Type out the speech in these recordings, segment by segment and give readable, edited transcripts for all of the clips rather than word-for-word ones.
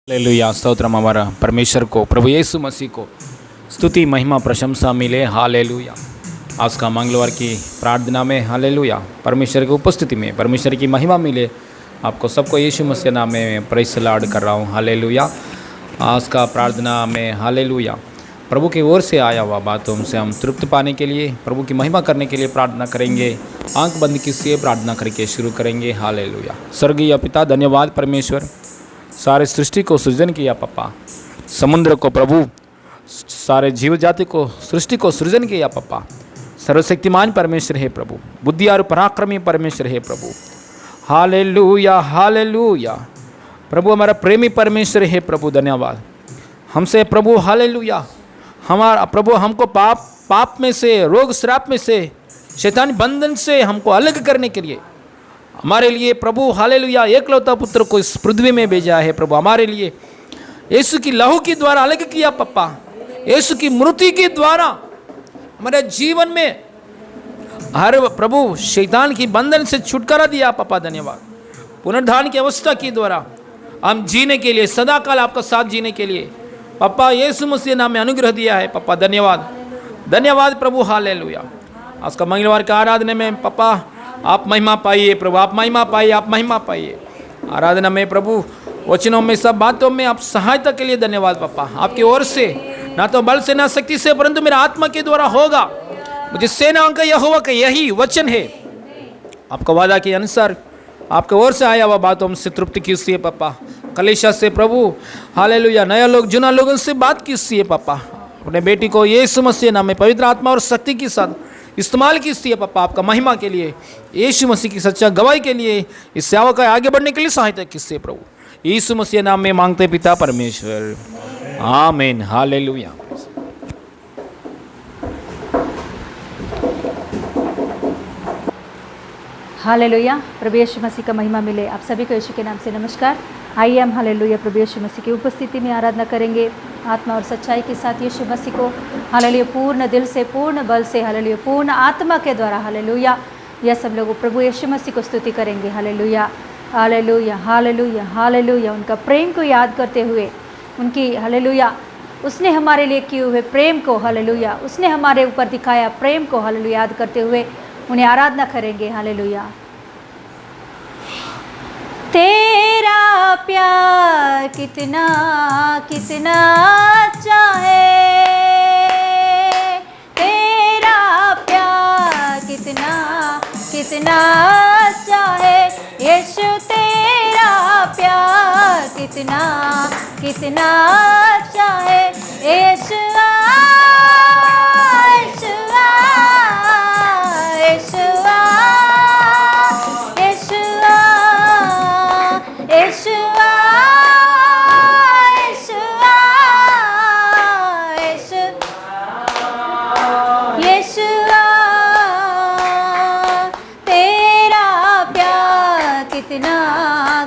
Hallelujah stotram हमारा परमेश्वर को, प्रभु यीशु मसीह को स्तुति महिमा प्रशंसा मिले। हालेलुया। आज का मंगलवार की प्रार्थना में हालेलुया परमेश्वर की उपस्थिति में परमेश्वर की महिमा मिले। आपको सबको यीशु मसीह नाम में प्रेज़ लॉर्ड कर रहा हूँ। हालेलुया। आज का प्रार्थना में हालेलुया प्रभु की ओर से आया हुआ बातों से हम तृप्त पाने के लिए, प्रभु की महिमा करने के लिए प्रार्थना करेंगे। आंख बंद किसी प्रार्थना करके शुरू करेंगे। हालेलुया। स्वर्गीय पिता, धन्यवाद परमेश्वर, सारे सृष्टि को सृजन किया पप्पा, समुद्र को प्रभु, सारे जीव जाति को सृष्टि को सृजन किया पप्पा। सर्वशक्तिमान परमेश्वर है प्रभु, बुद्धि और पराक्रमी परमेश्वर है प्रभु। हालेलुया हालेलुया प्रभु, हमारा प्रेमी परमेश्वर है प्रभु। धन्यवाद हमसे प्रभु। हालेलुया हमारा प्रभु, हमको पाप में से, रोग श्राप में से, शैतानी बंधन से हमको अलग करने के लिए हमारे लिए प्रभु हालेलुया एकलौता पुत्र को इस पृथ्वी में भेजा है प्रभु। हमारे लिए यीशु की लहू के द्वारा अलग किया पप्पा। यीशु की मृत्यु के द्वारा हमारे जीवन में हर प्रभु शैतान की बंधन से छुटकारा दिया पप्पा। धन्यवाद। पुनरुद्धान की अवस्था के द्वारा हम जीने के लिए, सदाकाल आपका साथ जीने के लिए पप्पा यीशु मसीह नाम में अनुग्रह दिया है पप्पा। धन्यवाद धन्यवाद प्रभु। हालेलुया। आज का मंगलवार का आराधना में पप्पा आप महिमा पाइए प्रभु, आप महिमा पाइए, आप महिमा पाइए। आराधना में प्रभु, वचनों में, सब बातों में आप सहायता के लिए धन्यवाद पप्पा। आपकी ओर से ना तो बल से ना शक्ति से, परंतु मेरा आत्मा के द्वारा होगा। मुझे सेनाओं का यहोवा का यही वचन है। आपका वादा के अनुसार आपके ओर से आया हुआ बातों हमसे तृप्ति कीजिए पप्पा। कलीसिया से प्रभु हालेलुया नया लोग, जुना लोगों से बात कीजिए पप्पा। अपने बेटी को यीशु मसीह नाम में पवित्र आत्मा और शक्ति के साथ इस्तेमाल कीजिए पप्पा, आपका महिमा के लिए, यीशु मसीह की सच्चा गवाही के लिए, इस सेवा का आगे बढ़ने के लिए सहायता कीजिए प्रभु। यीशु मसीह नाम में मांगते पिता परमेश्वर, आमीन। हालेलुया। हालेलुया। प्रभु यीशु मसीह का महिमा मिले। आप सभी को यीशु के नाम से नमस्कार। आइए हम हालेलुया प्रभु यीशु मसीह की उपस्थिति में आराधना करेंगे आत्मा और सच्चाई के साथ यीशु मसीह को हालेलुया पूर्ण दिल से, पूर्ण बल से, हालेलुया पूर्ण आत्मा के द्वारा। हालेलुया। यह सब लोग प्रभु यीशु मसीह को स्तुति करेंगे। Hallelujah hallelujah hallelujah hallelujah. उनका प्रेम को याद करते हुए, उनकी हालेलुया उसने हमारे लिए किए हुए प्रेम को, हालेलुया उसने हमारे ऊपर दिखाया प्रेम को हालेलुया याद करते हुए उन्हें आराधना करेंगे। हालेलुया। तेरा प्यार कितना कितना चाहे, तेरा प्यार कितना कितना चाहे, यीशु तेरा प्यार कितना कितना चाहे, यीशु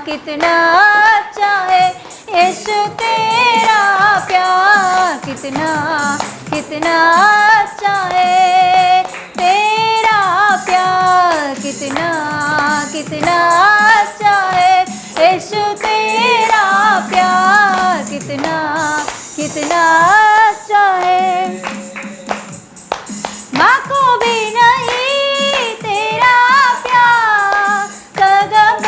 कितना चाहे, यीशु तेरा प्यार कितना कितना चाहे, तेरा प्यार कितना कितना चाहे, यीशु तेरा प्यार कितना कितना चाहे। माँ को भी नहीं तेरा प्यार, सगन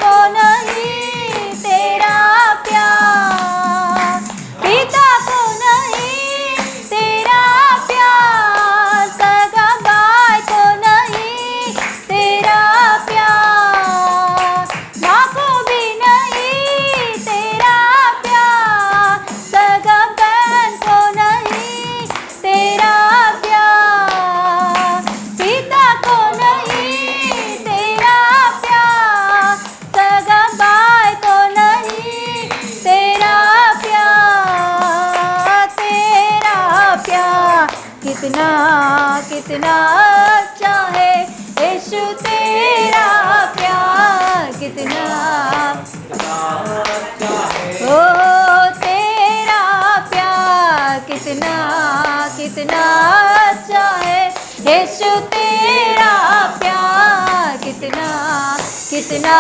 को नहीं तेरा प्यार, पिता को नहीं तेरा प्यार, सगन भाई को नहीं तेरा प्यार, माँ को भी नहीं तेरा प्यार, सगन बहन को नहीं तेरा प्यार, पिता को नहीं तेरा प्यार, सगन भाई को नहीं तेरा प्यार, तेरा प्यार कितना कितना चाहे, यीशु तेरा प्यार कितना, ओ तेरा प्यार कितना कितना चाहे, यीशु तेरा प्यार कितना कितना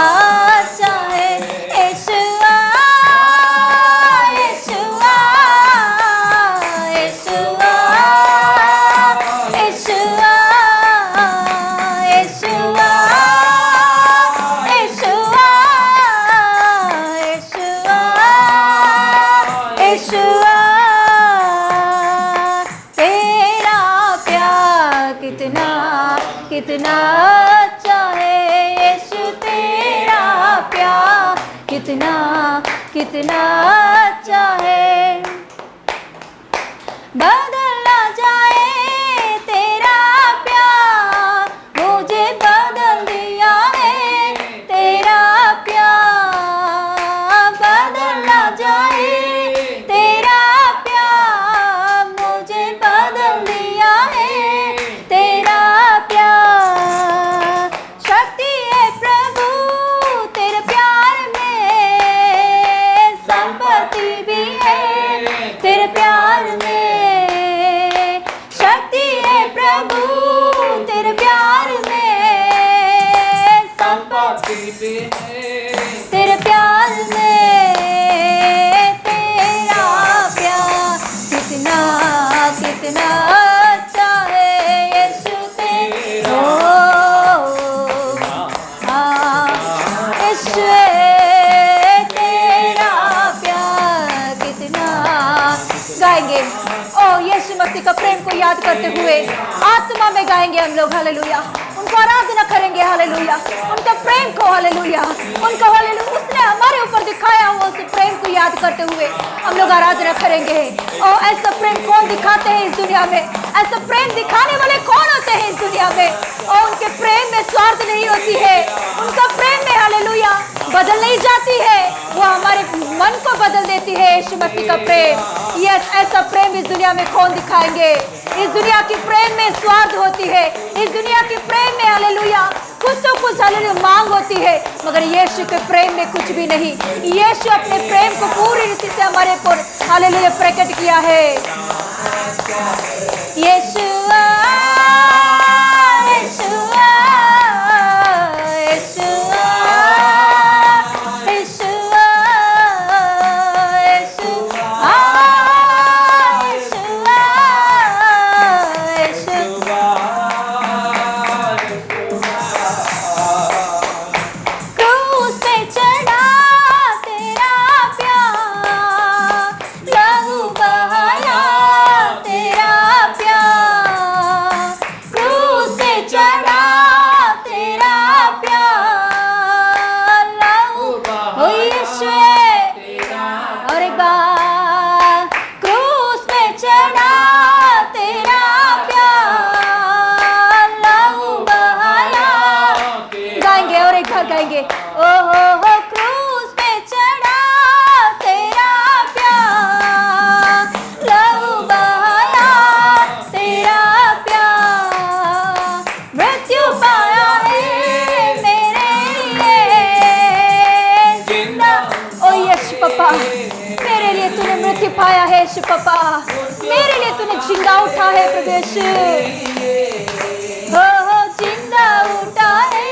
चाहे, यीशु कितना अच्छा है यीशु तेरा प्यार, कितना कितना अच्छा है। बदल ना जाए तेरा प्यार, मुझे बदल दिया है तेरा प्यार। बदल ना जाए तेरा प्यार, मुझे बदल दिया है तेरा प्यार। शक्ति है प्रभु तेरे प्यार में, संपत्ति भी है तेरे प्यार में। शक्ति है प्रभु तेरे प्यार में, संपत्ति भी है तेरे प्यार में। तेरा प्यार कितना कितना अच्छा है यीशु तेरा। यीशु तेरा प्यार कितना। गाएंगे ओ यीशु मसीह का प्रेम को याद करते हुए आत्मा में गाएंगे हम लोग हालेलुया। उनको आराधना करेंगे हालेलुया, उनका प्रेम को हालेलुया, उनका हालेलुया। उसने हमारे ऊपर दिखाया हुआ उस प्रेम को याद करते हुए हम लोग आराधना करेंगे। और ऐसा प्रेम कौन दिखाते हैं इस दुनिया में? ऐसा प्रेम दिखाने वाले कौन होते हैं इस दुनिया में? और उनके प्रेम में स्वार्थ नहीं होती है, उनका प्रेम में हालेलुया बदल नहीं जाती है, वो हमारे मन को बदल देती है यीशु मसीह का प्रेम। यस, ऐसा प्रेम इस दुनिया में कौन दिखाएंगे? इस दुनिया की प्रेम में स्वार्थ होती है, इस दुनिया की प्रेम में हालेलुया कुछ तो कुछ हालेलुया मांग होती है, मगर यीशु के प्रेम में कुछ भी नहीं। यीशु अपने प्रेम को पूरी रीति से हमारे ऊपर हालेलुया प्रकट किया है। यीशुआ यीशुआ यीशुआ यीशुआ गाएंगे ओ हो क्रूस पे चढ़ा तेरा प्यार, लहू बहाया तेरा प्यार, मृत्यु पाया है मेरे लिए जिंदा। ओ यीशु पापा, मेरे लिए तूने मृत्यु पाया है यीशु पापा, मेरे लिए तूने जिंदा उठा है प्रभु यीशु। हो जिंदा उठा है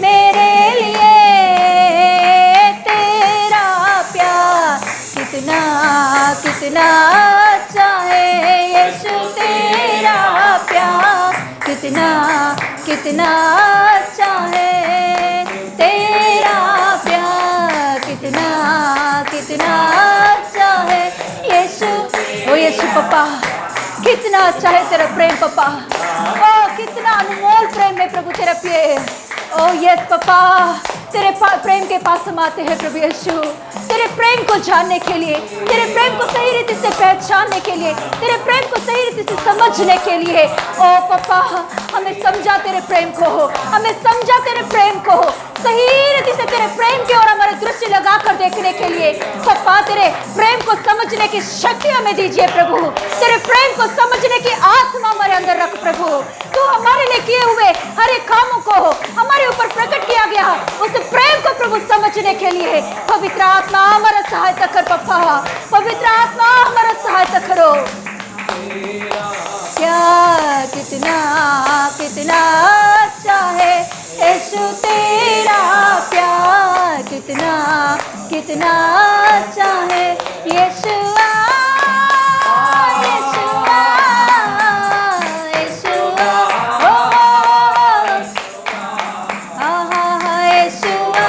मेरे लिए तेरा प्यार, कितना कितना अच्छा है यीशु तेरा प्यार, कितना कितना अच्छा है तेरा प्यार, कितना कितना अच्छा है यीशु। ओ यीशु पापा, कितना अच्छा है तेरा प्रेम पापा, ओ कितना अनमोल प्रेम है प्रभु तेरा प्रेम। ओ यस पापा, तेरे प्रेम के पास हम आते हैं प्रभु यीशु, तेरे प्रेम को जानने के लिए, तेरे प्रेम को सही रीति से पहचानने के लिए, तेरे प्रेम को सही रीति से समझने के लिए। ओ पापा, हमें समझा तेरे प्रेम को, हमें समझा तेरे प्रेम को, सही रीति से तेरे प्रेम की ओर हमारी दृष्टि लगा कर देखने के लिए पापा, तेरे प्रेम को समझने की शक्ति हमें दीजिए प्रभु, तेरे प्रेम को समझने की आत्मा हमारे अंदर रख प्रभु। तू हमारे लिए किए हुए हर एक कामों को हमारे ऊपर प्रकट किया गया, उस प्रेम को प्रभु समझने के लिए पवित्र आत्मा हमारा सहायता कर पापा, पवित्र आत्मा हमारा सहायता करो। क्या कितना कितना अच्छा है यीशु तेरा प्यार, कितना कितना अच्छा है यीशुआ यीशुआ यीशुआ, ओ यीशुआ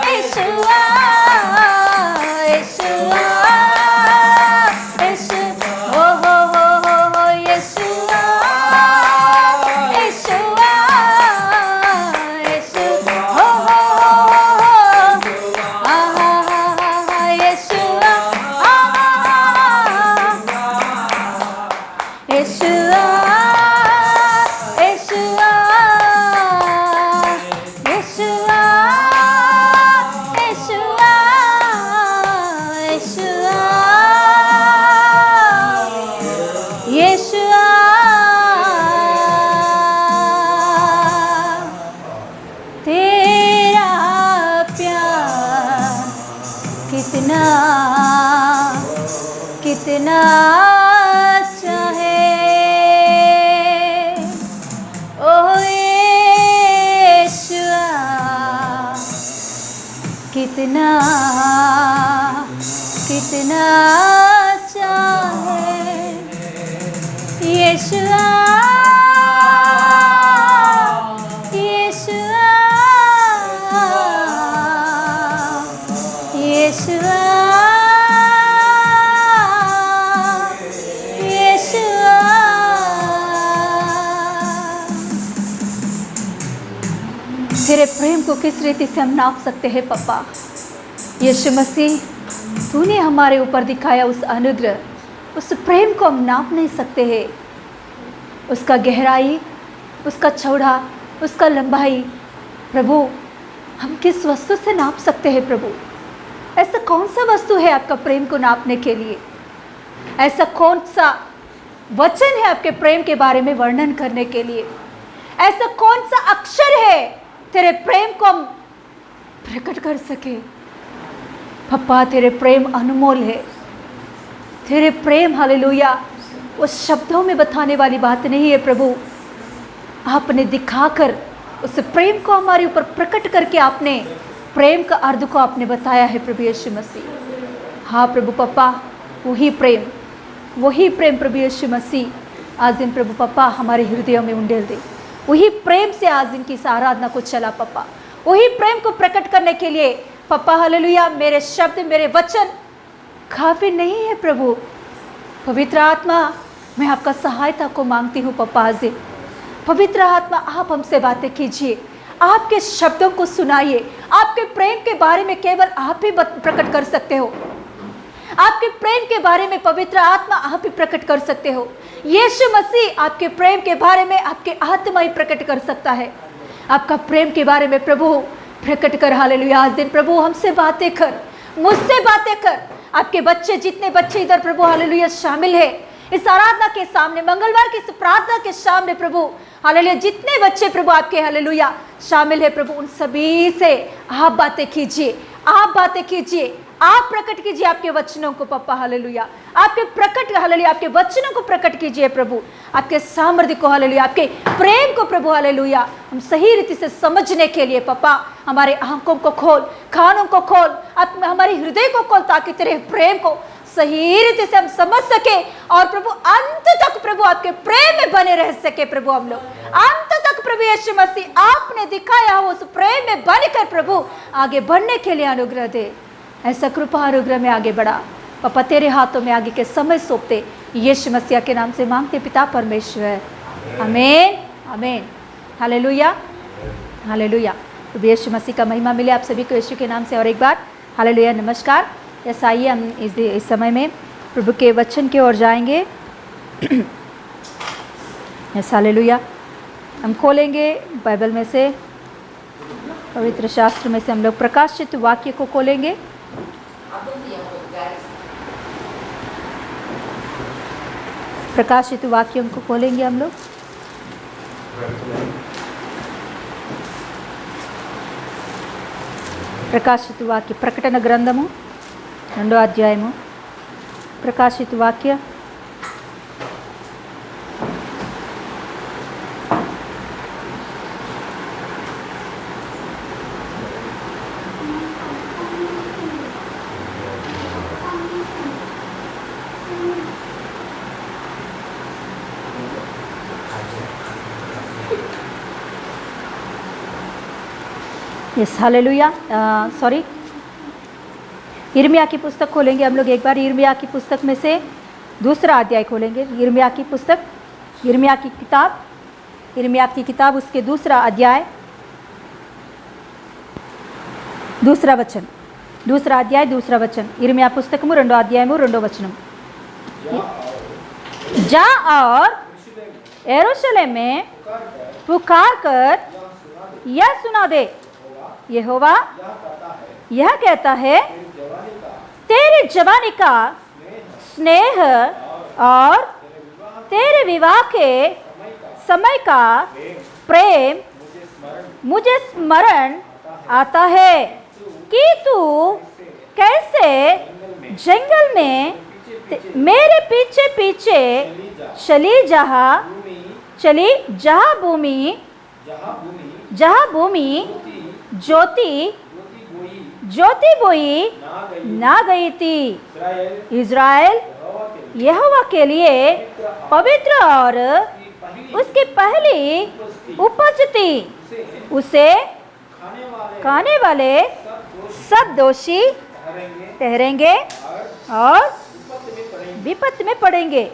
यीशुआ यीशुआ यीशु, ओ यीशुआ कितना चाहे ओ यीशुआ, कितना कितना चाहे यीशुआ, यीशुआ, यीशुआ, यीशुआ। तेरे प्रेम को किस रीति से हम नाप सकते हैं पापा? यीशु मसीह, तूने हमारे ऊपर दिखाया उस अनुग्रह, उस प्रेम को हम नाप नहीं सकते हैं। उसका गहराई, उसका चौड़ा, उसका लंबाई, प्रभु हम किस वस्तु से नाप सकते हैं प्रभु? ऐसा कौन सा वस्तु है आपका प्रेम को नापने के लिए? ऐसा कौन सा वचन है आपके प्रेम के बारे में वर्णन करने के लिए? ऐसा कौन सा अक्षर है तेरे प्रेम को हम प्रकट कर सके? पप्पा, तेरे प्रेम अनमोल है। तेरे प्रेम हालेलुया उस शब्दों में बताने वाली बात नहीं है प्रभु। आपने दिखाकर उस प्रेम को हमारे ऊपर प्रकट करके आपने प्रेम का अर्थ को आपने बताया है प्रभु यीशु मसीह। हाँ प्रभु पप्पा, वही प्रेम प्रभु यीशु मसीह आज दिन प्रभु पप्पा हमारे हृदयों में उंडेल दे। वही प्रेम से आज दिन की इस आराधना को चला पप्पा। वही प्रेम को प्रकट करने के लिए पप्पा हालेलुया मेरे शब्द, मेरे वचन काफ़ी नहीं है प्रभु। पवित्र आत्मा, मैं आपका सहायता को मांगती हूँ पप्पा। आज पवित्र आत्मा, आप हमसे बातें कीजिए, आपके शब्दों को सुनाइए। आपके प्रेम के बारे में केवल आप ही प्रकट कर सकते हो। आपके प्रेम के बारे में पवित्र आत्मा आप ही प्रकट कर सकते हो। यीशु मसीह आपके प्रेम के बारे में आपके आत्मा ही प्रकट कर सकता है। आपका प्रेम के बारे में प्रभु प्रकट कर हालेलुया। आज दिन प्रभु हमसे बातें कर, मुझसे बातें कर। आपके बच्चे, जितने बच्चे इधर प्रभु हालेलुया शामिल है इस आराधना के सामने, मंगलवार की इस प्रार्थना के सामने प्रभु हालेलुया, जितने बच्चे प्रभु आपके हालेलुया शामिल है प्रभु, उन सभी से आप बातें कीजिए, आप बातें कीजिए, आप प्रकट कीजिए आपके वचनों को पप्पा हालेलुया। आपके प्रकट हालेलुया, आपके वचनों को प्रकट कीजिए प्रभु। आपके सामर्थ्य को हालेलुया, आपके प्रेम को प्रभु हालेलुया हम सही रीति से समझने के लिए पप्पा हमारे आंखों को खोल, कानों को खोल, हमारे हृदय को खोल, ताकि तेरे प्रेम को सही रीति से हम समझ सके और प्रभु अंत तक प्रभु आपके प्रेम में बने रह सके। प्रभु हम लोग अंत तक प्रभु यीशु मसीह आपने दिखाया हो उस प्रेम में बनकर प्रभु आगे बढ़ने के लिए अनुग्रह दे। ऐसा कृपा अनुग्रह में आगे बढ़ा पापा, तेरे हाथों में आगे के समय सौंपते यीशु मसीह के नाम से मांगते पिता परमेश्वर, आमीन आमीन। Hallelujah hallelujah. प्रभु यीशु मसीह का महिमा मिले आप सभी को यीशु के नाम से और एक बार हालेलुया नमस्कार। यस, आइए हम इस समय में प्रभु के वचन की ओर जाएंगे। Yes hallelujah. हम खोलेंगे बाइबल में से, पवित्र शास्त्र में से हम लोग प्रकाशित वाक्य को खोलेंगे। प्रकाशित वाक्यों को खोलेंगे हम लोग। ప్రకాశిత వాక్య ప్రకటన గ్రంథము 2వ అధ్యాయము ప్రకాశిత వాక్య यस हालेलुया। सॉरी, यिर्मयाह की पुस्तक खोलेंगे हम लोग एक बार। यिर्मयाह की पुस्तक में से दूसरा अध्याय खोलेंगे। यिर्मयाह की पुस्तक, यिर्मयाह की किताब उसके दूसरा अध्याय, दूसरा वचन, दूसरा अध्याय दूसरा वचन। यिर्मयाह पुस्तकము 2వ అధ్యాయము 2వ वचनम। जा और यरूशलेम में पुकार कर यह सुना दे, यहोवा यह कहता है, तेरी जवानी का स्नेह और तेरे विवाह के समय का प्रेम मुझे स्मरण आता है कि तू कैसे जंगल में मेरे पीछे पीछे चली जहाँ भूमि ज्योति बोई ना गई थी। इज़राइल यहोवा के लिए पवित्र और उसकी पहली उपज थी। उसे खाने वाले सब दोषी ठहरेंगे और विपत्ति में पड़ेंगे।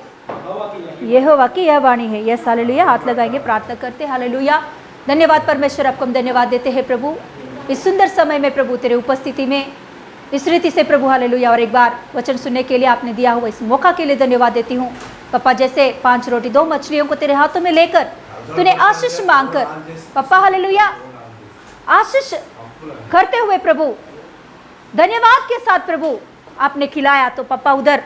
यहोवा की यह वाणी है। Yes hallelujah. हाथ लगाएंगे, प्रार्थना करते हैं। हालेलुया। धन्यवाद परमेश्वर, आपको हम धन्यवाद देते हैं प्रभु, इस सुंदर समय में प्रभु तेरे उपस्थिति में इस रीति से प्रभु। हालेलुया। और एक बार वचन सुनने के लिए आपने दिया हुआ इस मौका के लिए धन्यवाद देती हूँ पप्पा। जैसे 5 रोटी 2 मछलियों को तेरे हाथों में लेकर तूने आशीष मांगकर पप्पा हालेलुया आशीष करते हुए प्रभु धन्यवाद के साथ प्रभु आपने खिलाया, तो पप्पा उधर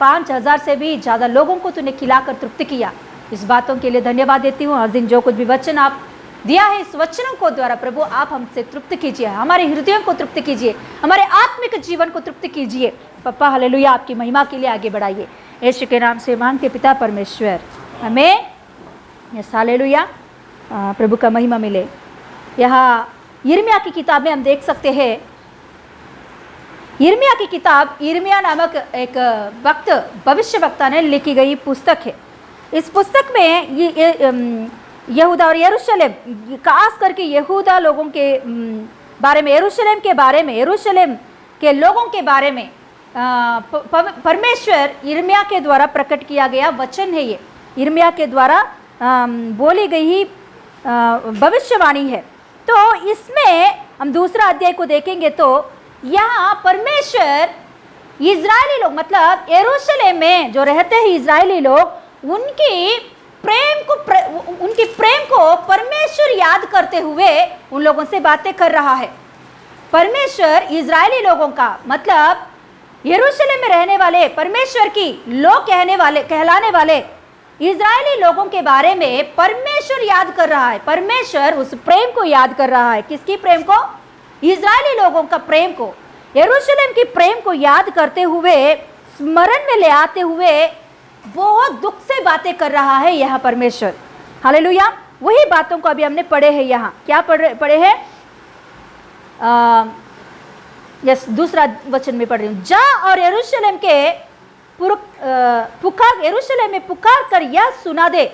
5000 से भी ज़्यादा लोगों को तूने खिलाकर तृप्त किया। इस बातों के लिए धन्यवाद देती हूँ। हर दिन जो कुछ भी वचन आप दिया है, इस वचनों को द्वारा प्रभु आप हमसे तृप्त कीजिए, हमारे हृदयों को तृप्त कीजिए, हमारे आत्मिक जीवन को तृप्त कीजिए पप्पा। हालेलुया। आपकी महिमा के लिए आगे बढ़ाइए, यीशु के नाम से मांगते पिता परमेश्वर, हमें यस हालेलुया। प्रभु का महिमा मिले। यहाँ यिर्मयाह की किताब में हम देख सकते हैं, यिर्मयाह की किताब यिर्मयाह नामक एक वक्त भविष्य वक्ता ने लिखी गई पुस्तक है। इस पुस्तक में यहूदा और यरूशलेम, खास करके यहूदा लोगों के बारे में, यरूशलेम के बारे में, यरूशलेम के लोगों के बारे में परमेश्वर यिर्मयाह के द्वारा प्रकट किया गया वचन है। ये यिर्मयाह के द्वारा बोली गई भविष्यवाणी है। तो इसमें हम दूसरा अध्याय को देखेंगे तो यहाँ परमेश्वर इज़राइली लोग, मतलब यरूशलेम में जो रहते हैं इज़राइली लोग, उनकी प्रेम को परमेश्वर याद करते हुए उन लोगों से बातें कर रहा है। परमेश्वर इज़राइली लोगों का, मतलब यरूशलेम में रहने वाले परमेश्वर की लोग कहलाने वाले इज़राइली लोगों के बारे में परमेश्वर याद कर रहा है। परमेश्वर उस प्रेम को याद कर रहा है। किसकी प्रेम को? इज़राइली लोगों का प्रेम को, यरूशलेम की प्रेम को याद करते हुए, स्मरण में ले आते हुए बहुत दुख से बातें कर रहा है यहाँ परमेश्वर। हालेलुया। वही बातों को अभी हमने पढ़े हैं। यहाँ क्या पढ़े हैं? यस, दूसरा वचन में पढ़ रही हूँ। जा और यरूशलेम में पुकार कर यह सुना दे,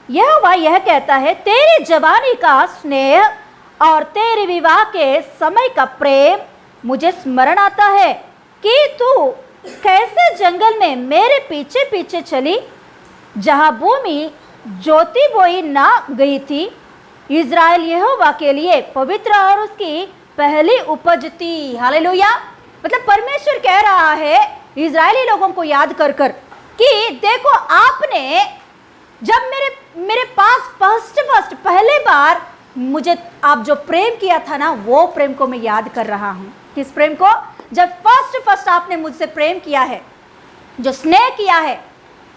यहोवा यह कहता है, तेरी जवानी का स्नेह और तेरे विवाह के समय का प्रेम मुझे स्मरण आता है कि तू कैसे जंगल में मेरे पीछे पीछे चली, जहाँ भूमि ज्योति बोई ना गई थी। इज़राइल यहोवा के लिए पवित्र और उसकी पहली उपज थी। हालेलुया। मतलब परमेश्वर कह रहा है इज़राइली लोगों को याद कर कि देखो, आपने जब मेरे पास फर्स्ट पहले बार मुझे आप जो प्रेम किया था ना, वो प्रेम को मैं याद कर रहा हूँ। किस प्रेम को? जब फर्स्ट आपने मुझसे प्रेम किया है, जो स्नेह किया है,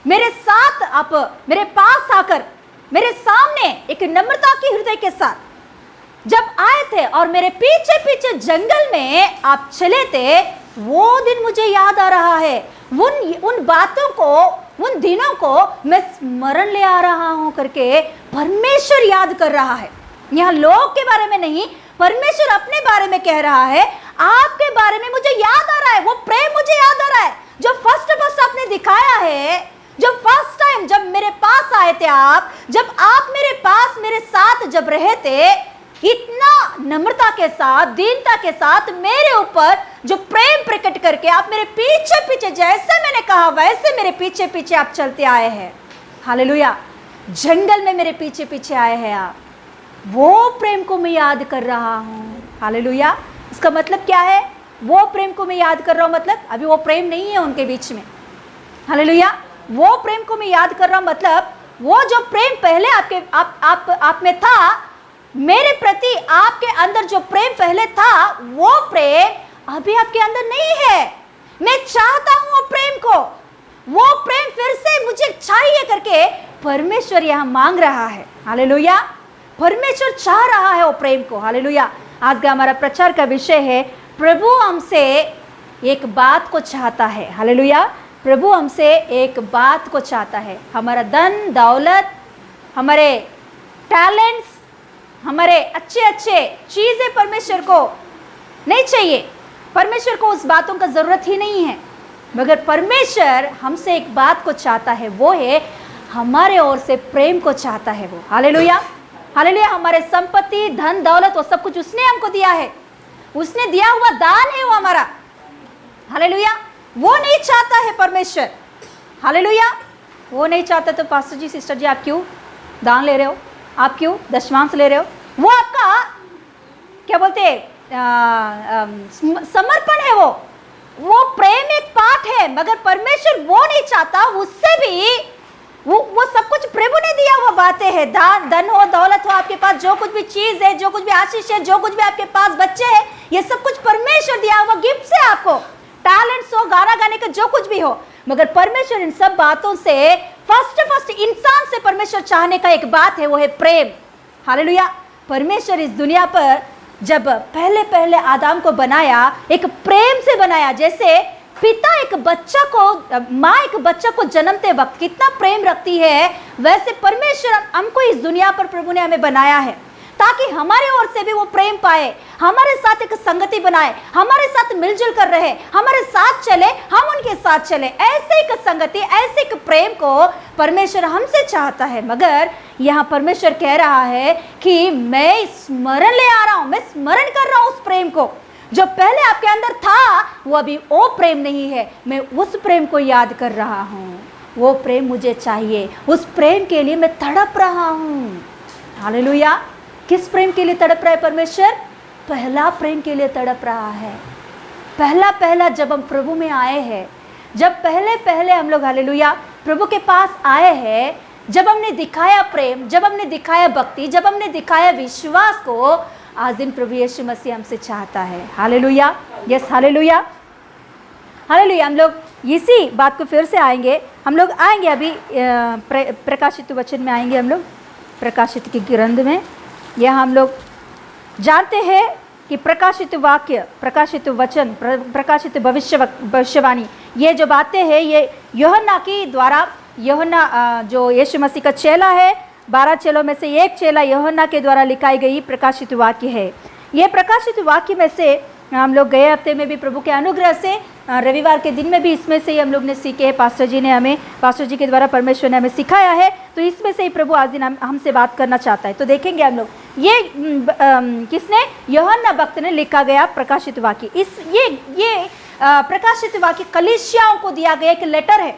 मेरे साथ आप मेरे पास आकर मेरे सामने एक नम्रता की हृदय के साथ जब आए थे और मेरे पीछे पीछे जंगल में आप चले थे, वो दिन मुझे याद आ रहा है। उन बातों को, उन दिनों को मैं स्मरण ले आ रहा हूं करके परमेश्वर याद कर रहा है। यहाँ लोग के बारे में नहीं, परमेश्वर अपने बारे में कह रहा है, आपके बारे में मुझे याद आ रहा है। वो प्रेम मुझे याद आ रहा है जो फर्स्ट आपने दिखाया है, जो फर्स्ट टाइम जब मेरे पास आए थे आप, जब आप मेरे पास मेरे साथ जब रहे थे, इतना नम्रता के साथ, दीनता के साथ मेरे ऊपर जो प्रेम प्रकट करके आप मेरे पीछे पीछे, जैसे मैंने कहा वैसे मेरे पीछे पीछे आप चलते आए हैं। हालेलुया। जंगल में मेरे पीछे पीछे आए हैं आप, वो प्रेम को मैं याद कर रहा हूँ। हालेलुया। इसका मतलब क्या है? वो प्रेम को मैं याद कर रहा हूँ, मतलब अभी वो प्रेम नहीं है उनके बीच में। हालेलुया। वो प्रेम को मैं याद कर रहा हूँ, मतलब वो जो प्रेम पहले आप में था, मेरे प्रति आपके अंदर जो प्रेम पहले था, वो प्रेम अभी आपके अंदर नहीं है। मैं चाहता हूं वो प्रेम को, वो प्रेम फिर से मुझे चाहिए करके परमेश्वर यहां मांग रहा है। हालेलुया। परमेश्वर चाह रहा है वो प्रेम को। हालेलुया। आज का हमारा प्रचार का विषय है, प्रभु हमसे एक बात को चाहता है। हालेलुया। प्रभु हमसे एक बात को चाहता है, हमारा धन दौलत, हमारे टैलेंट्स, हमारे अच्छे अच्छे चीज़ें परमेश्वर को नहीं चाहिए। परमेश्वर को उस बातों का ज़रूरत ही नहीं है, मगर परमेश्वर हमसे एक बात को चाहता है, वो है हमारे ओर से प्रेम को चाहता है वो। Hallelujah, hallelujah. हमारे संपत्ति, धन दौलत, वो सब कुछ उसने हमको दिया है, उसने दिया हुआ दान है वो हमारा। हालेलुया। वो नहीं चाहता है परमेश्वर, हालेलुया, वो नहीं चाहता। तो पास्टर जी, सिस्टर जी, आप क्यों दान ले रहे हो, आप क्यों दशमांश ले रहे हो? वो आपका क्या बोलते समर्पण है, वो प्रेम एक पार्ट है, मगर परमेश्वर वो नहीं चाहता। उससे भी वो सब कुछ प्रभु ने दिया हुआ बातें हैं। धन हो, दौलत हो, आपके पास जो कुछ भी चीज है, जो कुछ भी आशीष है, जो कुछ भी आपके पास बच्चे हैं, ये सब कुछ परमेश्वर दिया हुआ गिफ्ट है आपको। टैलेंट्स हो, गाना गाने का जो कुछ भी हो, मगर परमेश्वर इन सब बातों से फर्स्ट इंसान से परमेश्वर चाहने का एक बात है, वो है प्रेम। हालेलुया। परमेश्वर इस दुनिया पर जब पहले आदम को बनाया, एक प्रेम से बनाया। जैसे पिता एक बच्चा को, माँ एक बच्चा को जन्मते वक्त कितना प्रेम रखती है, वैसे परमेश्वर हमको इस दुनिया पर प्रभु ने हमें बनाया है ताकि हमारे ओर से भी वो प्रेम पाए, हमारे साथ एक संगति बनाए, हमारे साथ मिलजुल कर रहे, हमारे साथ चले, हम उनके साथ चले। ऐसे एक संगति, ऐसे एक प्रेम को परमेश्वर हमसे चाहता है। मगर यहाँ परमेश्वर कह रहा है कि मैं स्मरण ले आ रहा हूँ, मैं स्मरण कर रहा हूँ उस प्रेम को जो पहले आपके अंदर था। वो अभी वो प्रेम नहीं है, मैं उस प्रेम को याद कर रहा हूँ। वो प्रेम मुझे चाहिए, उस प्रेम के लिए मैं तड़प रहा हूँ। हालेलुया। किस प्रेम के लिए तड़प रहा है परमेश्वर? पहला प्रेम के लिए तड़प रहा है। पहला जब हम प्रभु में आए हैं, जब पहले हम लोग हालेलुया प्रभु के पास आए हैं, जब हमने दिखाया प्रेम, जब हमने दिखाया भक्ति, जब हमने दिखाया विश्वास को, आज दिन प्रभु यीशु मसीह हमसे चाहता है। Hallelujah, yes, hallelujah, hallelujah. हम लोग इसी बात को फिर से आएंगे, हम लोग आएंगे अभी प्रकाशित वचन में आएंगे, हम लोग प्रकाशित की ग्रंथ में। यह हम लोग जानते हैं कि प्रकाशित वाक्य, प्रकाशित वचन, प्रकाशित भविष्यवाणी, ये जो बातें हैं ये यूहन्ना की द्वारा, यूहन्ना जो यीशु मसीह का चेला है, 12 चेलों में से एक चेला यूहन्ना के द्वारा लिखाई गई प्रकाशित वाक्य है। ये प्रकाशित वाक्य में से हम लोग गए हफ्ते में भी प्रभु के अनुग्रह से, रविवार के दिन में भी इसमें से ही हम लोग ने सीखे हैं। पास्टर जी ने हमें, पास्टर जी के द्वारा परमेश्वर ने हमें सिखाया है, तो इसमें से ही प्रभु आज दिन हमसे बात करना चाहता है। तो देखेंगे हम लोग ये किसने, यूहन्ना भक्त ने लिखा गया प्रकाशित वाक्य। ये प्रकाशित वाक्य कलीसियाओं को दिया गया एक लेटर है।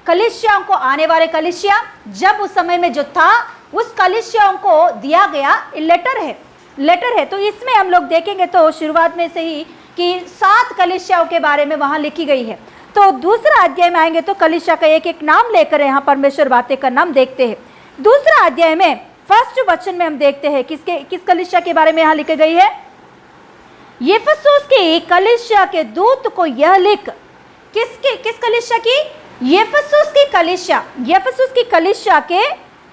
कलीसियाओं को, आने वाले कलीसिया जब उस समय में जो था, उस कलीसियाओं को दिया गया लेटर है। तो इसमें हम लोग देखेंगे तो शुरुआत में से ही कि 7 कलीसियाओं के बारे में वहाँ लिखी गई है। तो दूसरा अध्याय में आएंगे तो कलीसिया का एक एक नाम लेकर यहाँ परमेश्वर बातें का नाम देखते हैं। दूसरा अध्याय में फर्स्ट वचन में हम देखते हैं किस कलीसिया के बारे में यहाँ लिखी गई है। इफिसुस की कलीसिया के दूत को यह लिख, किस कलीसिया की? इफिसुस की कलीसिया के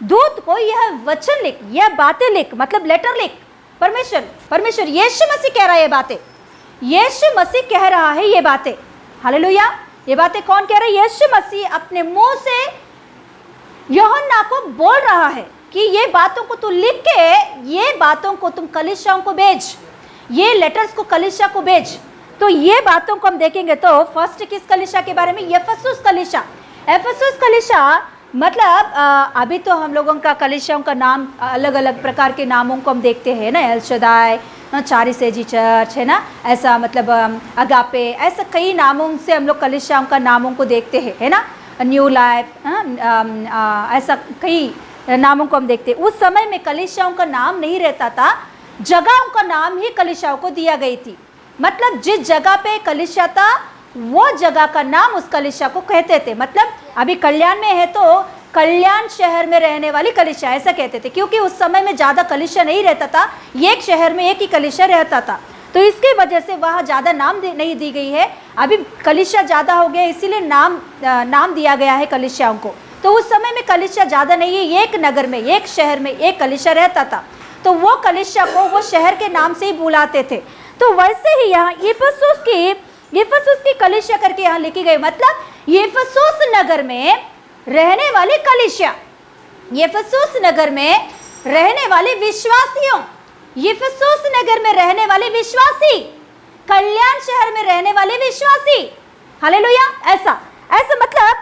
दूत को यह वचन लिख, यह बातें लिख, मतलब लेटर लिख। परमेश्वर यीशु मसीह कह रहा है ये बातें, यीशु मसीह कह रहा है ये बातें। हालेलुया। ये बातें कौन कह रहा है? यीशु मसीह अपने मुंह से यूहन्ना को बोल रहा है कि ये बातों को तू लिख के, ये बातों को तुम कलीसियाओं को भेज, ये लेटर्स को कलीसिया को भेज। तो ये बातों को हम देखेंगे तो फर्स्ट किस कलीसिया के बारे में? इफिसुस कलीसिया। इफिसुस कलीसिया मतलब अभी तो हम लोगों का कलीसियाओं का नाम अलग अलग प्रकार के नामों को हम देखते हैं ना, एल शदाई, चारिसेजी चर्च है ना, ऐसा मतलब अगापे, ऐसा कई नामों से हम लोग कलीसियाओं का नामों को देखते हैं, है ना, न्यू लाइफ, ऐसा कई नामों को हम देखते हैं। उस समय में कलीसियाओं का नाम नहीं रहता था, जगहों का नाम ही कलीसियाओं को दिया गई थी। मतलब जिस जगह पे कलीसिया था वो जगह का नाम उस कलीसिया को कहते थे। मतलब अभी कल्याण में है तो कल्याण शहर में रहने वाली कलीसिया ऐसा कहते थे, क्योंकि उस समय में ज़्यादा कलीसिया नहीं रहता था, एक शहर में एक ही कलीसिया रहता था, तो इसकी वजह से वहाँ ज़्यादा नाम नहीं दी गई है। अभी कलीसिया ज़्यादा हो गया इसीलिए नाम दिया गया है कलीसियाओं को। तो उस समय में कलीसिया ज़्यादा नहीं है, एक नगर में, एक शहर में एक कलीसिया रहता था, तो वो कलीसिया को वो शहर के नाम से ही बुलाते थे। तो वैसे ही यहाँ इफिसुस की कलीसिया करके यहाँ लिखी गई। मतलब इफिसुस नगर में रहने वाली कलीसिया, इफिसुस नगर में रहने वाले विश्वासियों, इफिसुस नगर में रहने वाले विश्वासी, कल्याण शहर में रहने वाले विश्वासी, हालेलुया। ऐसा मतलब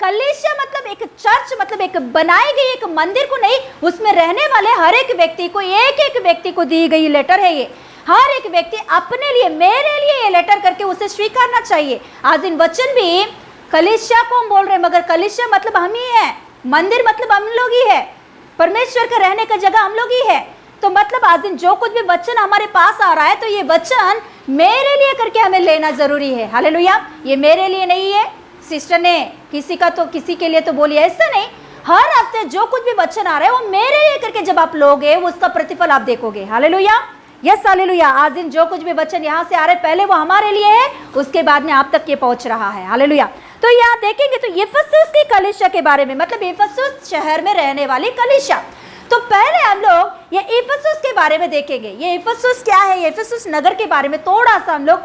कलीसिया मतलब एक चर्च, मतलब एक बनाई गई एक मंदिर को नहीं, उसमें रहने वाले हर एक व्यक्ति को, एक एक व्यक्ति को दी गई लेटर है ये। हर एक व्यक्ति अपने लिए, मेरे लिए ये लेटर करके उसे स्वीकारना चाहिए। आज इन वचन भी कलीसिया को हम बोल रहे हैं, मगर कलीसिया मतलब हम ही है, मंदिर मतलब हम लोग ही है, परमेश्वर का रहने का जगह हम लोग ही है। तो मतलब आज दिन जो कुछ भी वचन हमारे पास आ रहा है, तो ये वचन मेरे लिए करके हमें लेना जरूरी है, हालेलुया। ये मेरे लिए नहीं है, सिस्टर ने किसी का तो किसी के लिए तो बोली, ऐसा नहीं। हर हफ्ते जो कुछ भी वचन आ रहा है वो मेरे लिए करके जब आप लोगे, उसका प्रतिफल आप देखोगे, हालेलुया, यस हालेलुया। आज दिन जो कुछ भी वचन यहाँ से आ रहे, पहले वो हमारे लिए है, उसके बाद में आप तक ये पहुंच रहा है, हालेलुया। तो यहाँ देखेंगे तो इफिसुस की कलीसिया के बारे में, मतलब इफिसुस शहर में रहने वाली कलीसिया। तो पहले हम लोग ये इफिसुस के बारे में देखेंगे। ये इफिसुस क्या है, ये इफिसुस नगर के बारे में थोड़ा सा हम लोग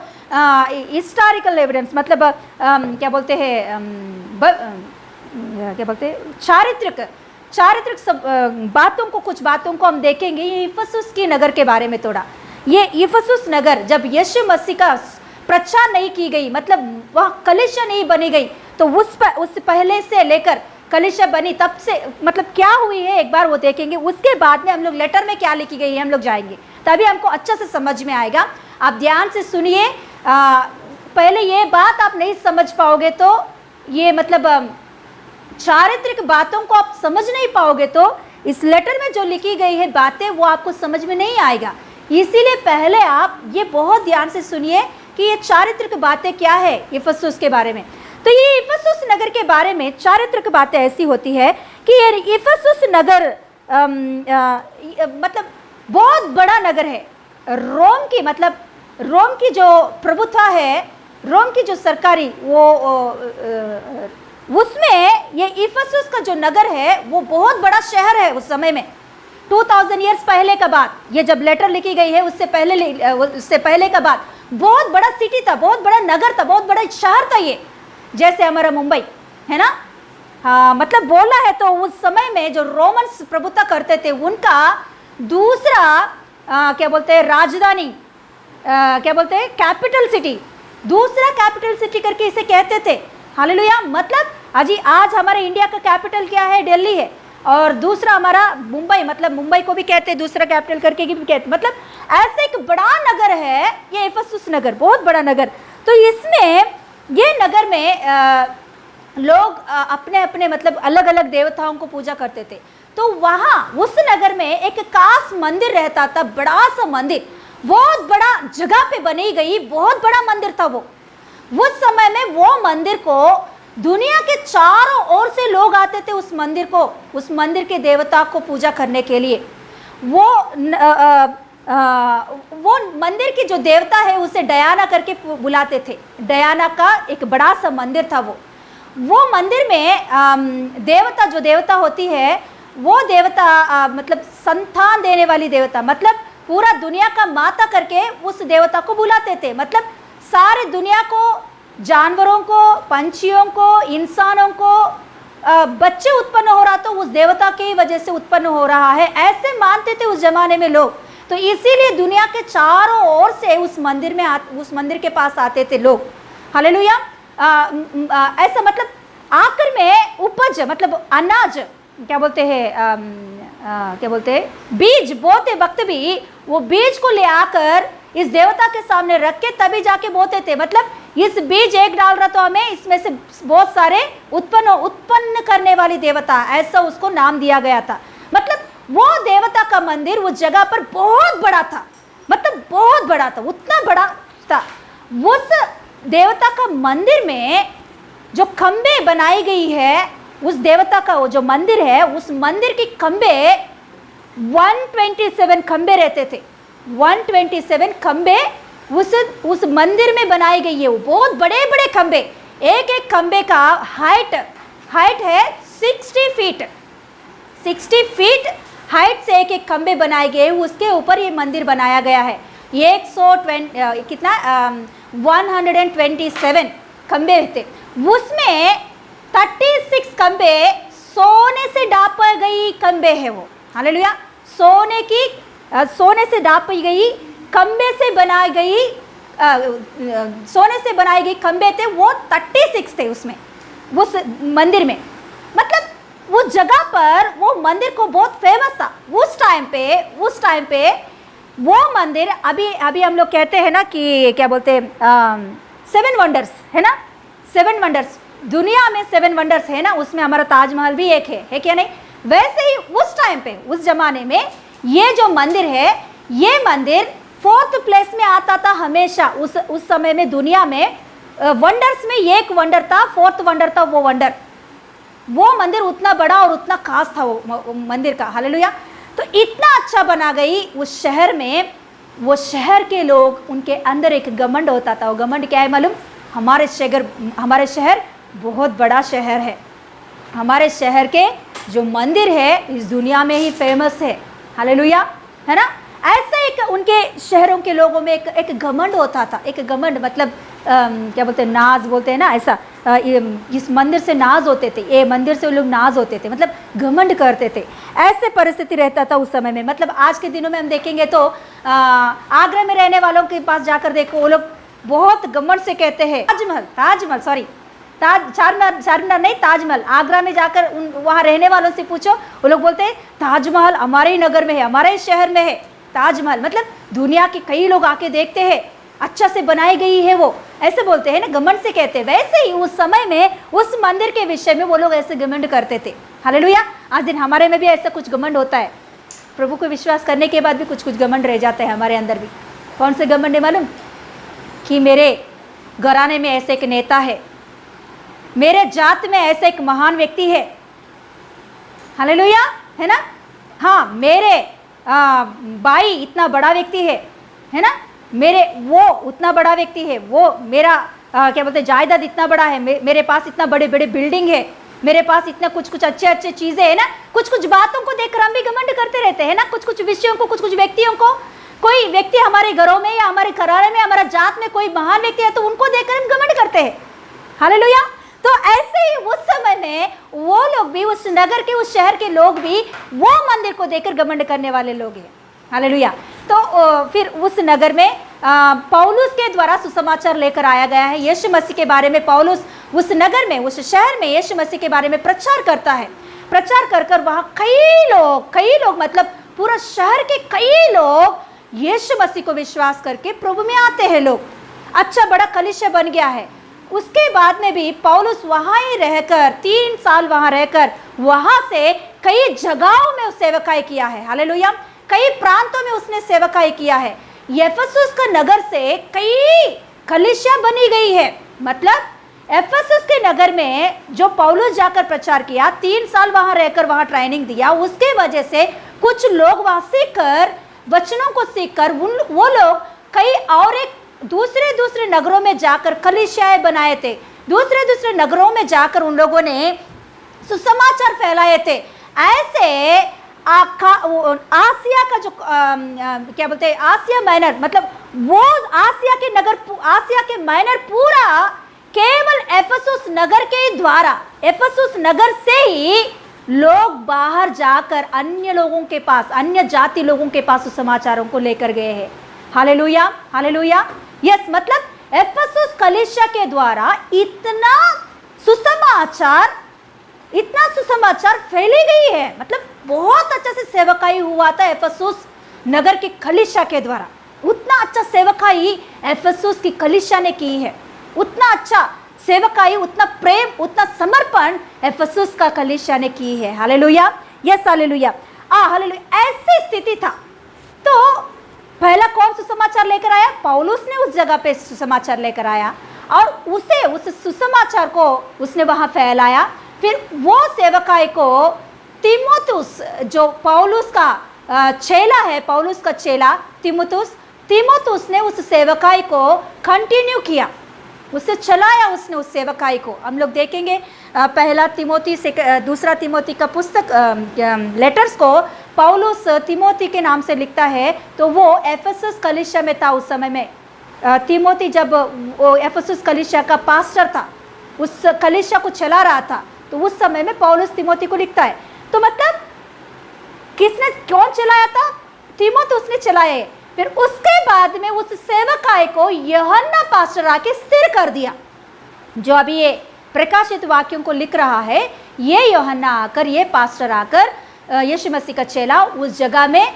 हिस्टोरिकल एविडेंस, मतलब क्या बोलते हैं, क्या बोलते हैं, चारित्रिक सब बातों को, कुछ बातों को हम देखेंगे ये इफिसुस की नगर के बारे में थोड़ा। ये इफिसुस नगर जब यीशु मसीह का प्रचार नहीं की गई, मतलब वह कलीसिया नहीं बनी गई, तो उस पहले से लेकर कलीसिया बनी तब से मतलब क्या हुई है एक बार वो देखेंगे। उसके बाद में हम लोग लेटर में क्या लिखी गई है हम लोग जाएंगे, तभी हमको अच्छा से समझ में आएगा। आप ध्यान से सुनिए, पहले ये बात आप नहीं समझ पाओगे तो ये मतलब चारित्रिक बातों को आप समझ नहीं पाओगे, तो इस लेटर में जो लिखी गई है बातें वो आपको समझ में नहीं आएगा। इसीलिए पहले आप ये बहुत ध्यान से सुनिए कि ये चारित्रिक बातें क्या है इफिसुस के बारे में। तो ये इफिसुस नगर के बारे में चारित्रिक बातें ऐसी होती है कि ये इफिसुस नगर मतलब बहुत बड़ा नगर है। रोम की, मतलब रोम की जो प्रभुत्व है, रोम की जो सरकारी वो उसमें ये इफिसुस का जो नगर है वो बहुत बड़ा शहर है। उस समय में 2000 ईयर्स पहले का बात, ये जब लेटर लिखी गई है उससे पहले का बात, बहुत बड़ा सिटी था, बहुत बड़ा नगर था, बहुत बड़ा शहर था ये, जैसे हमारा मुंबई है ना। हाँ, मतलब बोला है तो उस समय में जो रोमन्स प्रभुत्व करते थे उनका दूसरा क्या बोलते हैं राजधानी, क्या बोलते हैं कैपिटल सिटी, दूसरा कैपिटल सिटी करके इसे कहते थे, हालेलुया। मतलब आज हमारे इंडिया का कैपिटल क्या है, दिल्ली है, और दूसरा हमारा मुंबई, मतलब मुंबई को भी कहते हैं दूसरा कैपिटल करके भी कहते, मतलब ऐसे एक बड़ा नगर है ये इफिसुस नगर, बहुत बड़ा नगर। तो इसमें ये नगर में लोग अपने अपने मतलब अलग अलग देवताओं को पूजा करते थे। तो वहाँ उस नगर में एक खास मंदिर रहता था, बड़ा सा मंदिर, बहुत बड़ा जगह पे बनी गई, बहुत बड़ा मंदिर था वो। उस समय में वो मंदिर को दुनिया के चारों ओर से लोग आते थे उस मंदिर को, उस मंदिर के देवता को पूजा करने के लिए। वो मंदिर की जो देवता है उसे डयाना करके बुलाते थे, डयाना का एक बड़ा सा मंदिर था वो मंदिर में देवता, जो देवता होती है वो देवता मतलब संतान देने वाली देवता, मतलब पूरा दुनिया का माता करके उस देवता को बुलाते थे। मतलब सारे दुनिया को, जानवरों को, पंछियों को, इंसानों को बच्चे उत्पन्न हो रहा तो उस देवता की वजह से उत्पन्न हो रहा है, ऐसे मानते थे उस जमाने में लोग। तो इसीलिए दुनिया के चारों ओर से उस मंदिर के पास आते थे लोग, हालेलुया। ऐसा मतलब आखिर में उपज, मतलब अनाज, क्या बोलते हैं बीज बोते वक्त भी वो बीज को ले आकर इस देवता के सामने रख के तभी जाके बोते थे। मतलब इस बीज एक डाल रहा तो हमें इसमें से बहुत सारे उत्पन्न करने वाली देवता, ऐसा उसको नाम दिया गया था। मतलब वो देवता का मंदिर उस जगह पर बहुत बड़ा था, मतलब बहुत बड़ा था, उतना बड़ा था। उस देवता का मंदिर में जो खंबे बनाई गई है, उस देवता का वो जो मंदिर है, उस मंदिर की खंबे 127 खंबे रहते थे। 127 खंबे उस मंदिर में बनाई गई है। वो बहुत बड़े बड़े खंबे, एक एक खंबे का हाइट है 60 फीट, 60 फीट हाइट से एक एक खंबे बनाए गए, उसके ऊपर ये मंदिर बनाया गया है। 127 खंबे थे उसमें 36 खंबे सोने से ढापी गई खंबे है वो, हालेलुया। सोने से ढापी गई खंबे से बनाई गई सोने से बनाई गई खंबे थे, वो 36 थे उसमें, उस मंदिर में। मतलब उस जगह पर वो मंदिर को बहुत फेमस था उस टाइम पे वो मंदिर। अभी हम लोग कहते हैं ना कि क्या बोलते हैं 7 वंडर्स है ना, 7 वंडर्स, दुनिया में 7 वंडर्स है ना, उसमें हमारा ताजमहल भी एक है क्या नहीं। वैसे ही उस टाइम पे, उस जमाने में ये जो मंदिर है, ये मंदिर 4th प्लेस में आता था हमेशा। उस समय में दुनिया में वंडर्स में एक वंडर था, 4th वंडर था वो मंदिर उतना बड़ा और उतना खास था वो मंदिर का, हालेलुया। तो इतना अच्छा बना गई उस शहर में, वो शहर के लोग, उनके अंदर एक घमंड होता था। वो घमंड क्या है मालूम? हमारे शहर बहुत बड़ा शहर है, हमारे शहर के जो मंदिर है इस दुनिया में ही फेमस है, हालेलुया, है ना। ऐसा एक उनके शहरों के लोगों में एक घमंड होता था। एक घमंड मतलब क्या बोलते हैं, नाज बोलते हैं ना, ऐसा इस मंदिर से नाज होते थे, ये मंदिर से लोग नाज होते थे, मतलब घमंड करते थे। ऐसे परिस्थिति रहता था उस समय में। मतलब आज के दिनों में हम देखेंगे तो आगरा में रहने वालों के पास जाकर देखो, वो लोग बहुत घमंड से कहते हैं ताजमहल सॉरी चारमीनार नहीं, ताजमहल। आगरा में जाकर वहाँ रहने वालों से पूछो, वो लोग बोलते हैं ताजमहल हमारे ही नगर में है, हमारे ही शहर में है ताजमहल। मतलब दुनिया के कई लोग आके देखते हैं, अच्छा से बनाई गई है वो, ऐसे बोलते हैं ना, घमंड से कहते हैं। वैसे ही उस समय में उस मंदिर के विषय में वो लोग ऐसे घमंड करते थे, हालेलुया। आज दिन हमारे में भी ऐसा कुछ घमंड होता है। प्रभु को विश्वास करने के बाद भी कुछ घमंड रह जाते हैं हमारे अंदर भी। कौन से घमंड है मालूम? कि मेरे घराने में ऐसे एक नेता है, मेरे जात में ऐसा एक महान व्यक्ति है, हालेलुया, है ना। हाँ, मेरे भाई इतना बड़ा व्यक्ति है ना, मेरे वो उतना बड़ा व्यक्ति है, वो मेरा क्या बोलते हैं जायदाद इतना बड़ा है, मेरे पास इतना बड़े बड़े बिल्डिंग है, मेरे पास इतना कुछ अच्छे चीज़ें है ना। कुछ बातों को देखकर हम भी घमंड करते रहते हैं ना, कुछ विषयों को, कुछ व्यक्तियों को। कोई व्यक्ति हमारे घरों में या हमारे घराने में, हमारा जात में कोई महान व्यक्ति है तो उनको देखकर हम घमंड करते हैं, हालेलुया। तो ऐसे ही उस समय में वो लोग भी, उस नगर के, उस शहर के लोग भी वो मंदिर को देखकर घमंड करने वाले लोग हैं, हालेलुया। तो फिर उस नगर में पौलुस के द्वारा सुसमाचार लेकर आया गया है यीशु मसीह के बारे में। पौलुस उस नगर में, उस शहर में यीशु मसीह के बारे में प्रचार करता है। प्रचार कर वहाँ कई लोग मतलब पूरा शहर के कई लोग यीशु मसीह को विश्वास करके प्रभु में आते हैं लोग। अच्छा बड़ा कलीसिया बन गया है। उसके बाद में भी पौलुस वहाँ ही रहकर 3 साल वहाँ रहकर वहाँ से कई जगहों में सेवकाई किया है, हालेलुया। कई प्रांतों में उसने सेवकाई किया है। एफेसुस का नगर से कई कलीसिया बनी गई है। मतलब एफेसुस के नगर में जो पौलुस जाकर प्रचार किया, 3 साल वहाँ रहकर वहाँ ट्रेनिंग दिया, उसके वजह से कुछ लोग वहाँ सीखकर, वचनों को सीखकर वो लोग कई और एक दूसरे नगरों में जाकर कलीसियाएं बनाए थे। दूसरे नगरों में जाकर उन लोगों ने सुसमाचार फैलाए थे। ऐसे आसिया का जो क्या बोलते हैं, आसिया माइनर, मतलब वो आसिया के माइनर पूरा केवल एफेसुस नगर के द्वारा, एफेसुस नगर से ही लोग बाहर जाकर अन्य लोगों के पास, अन्य जाति लोगों के पास सुसमाचारों को लेकर गए हैं, हालेलुया, हालेलुया। यस, मतलब एफेसुस कलीसिया के द्वारा इतना सुसमाचार फैली गई है। मतलब बहुत अच्छा से सेवकाई हुआ था एफेसुस नगर के कलीसिया के द्वारा। उतना अच्छा सेवकाई एफेसुस की कलीसिया ने की है, उतना अच्छा सेवकाई, उतना प्रेम, उतना समर्पण एफेसुस का कलीसिया ने की है, हालेलुया, यस, हालेलुया, हालेलुया। ऐसी स्थिति था। तो पहला कौन सुसमाचार लेकर आया? पौलुस ने उस जगह पे सुसमाचार लेकर आया और उस सुसमाचार को उसने वहाँ फैलाया। फिर वो सेवकाई को तीमुथियुस, जो पौलुस का चेला है, पौलुस का चेला तीमुथियुस ने उस सेवकाई को कंटिन्यू किया, उससे चलाया उसने उस सेवकाई को। हम लोग देखेंगे पहला तिमोथी से दूसरा तिमोथी का पुस्तक लेटर्स को पौलुस तिमोथी के नाम से लिखता है। तो वो एफेसुस कलीसिया में था उस समय में। तिमोथी जब वो एफेसुस कलीसिया का पास्टर था, उस कलीसिया को चला रहा था। तो उस समय में पौलुस तीमोथी को लिखता है। तो मतलब किसने कौन चलाया था? तीमोथुस ने चलाया है। फिर उसके बाद में उस सेवकाई को यूहन्ना पास्टर आके स्थिर कर दिया। जो अभी ये प्रकाशित वाक्यों को लिख रहा है, ये यूहन्ना आकर, ये पास्टर आकर, यीशु मसीह का चेला उस जगह में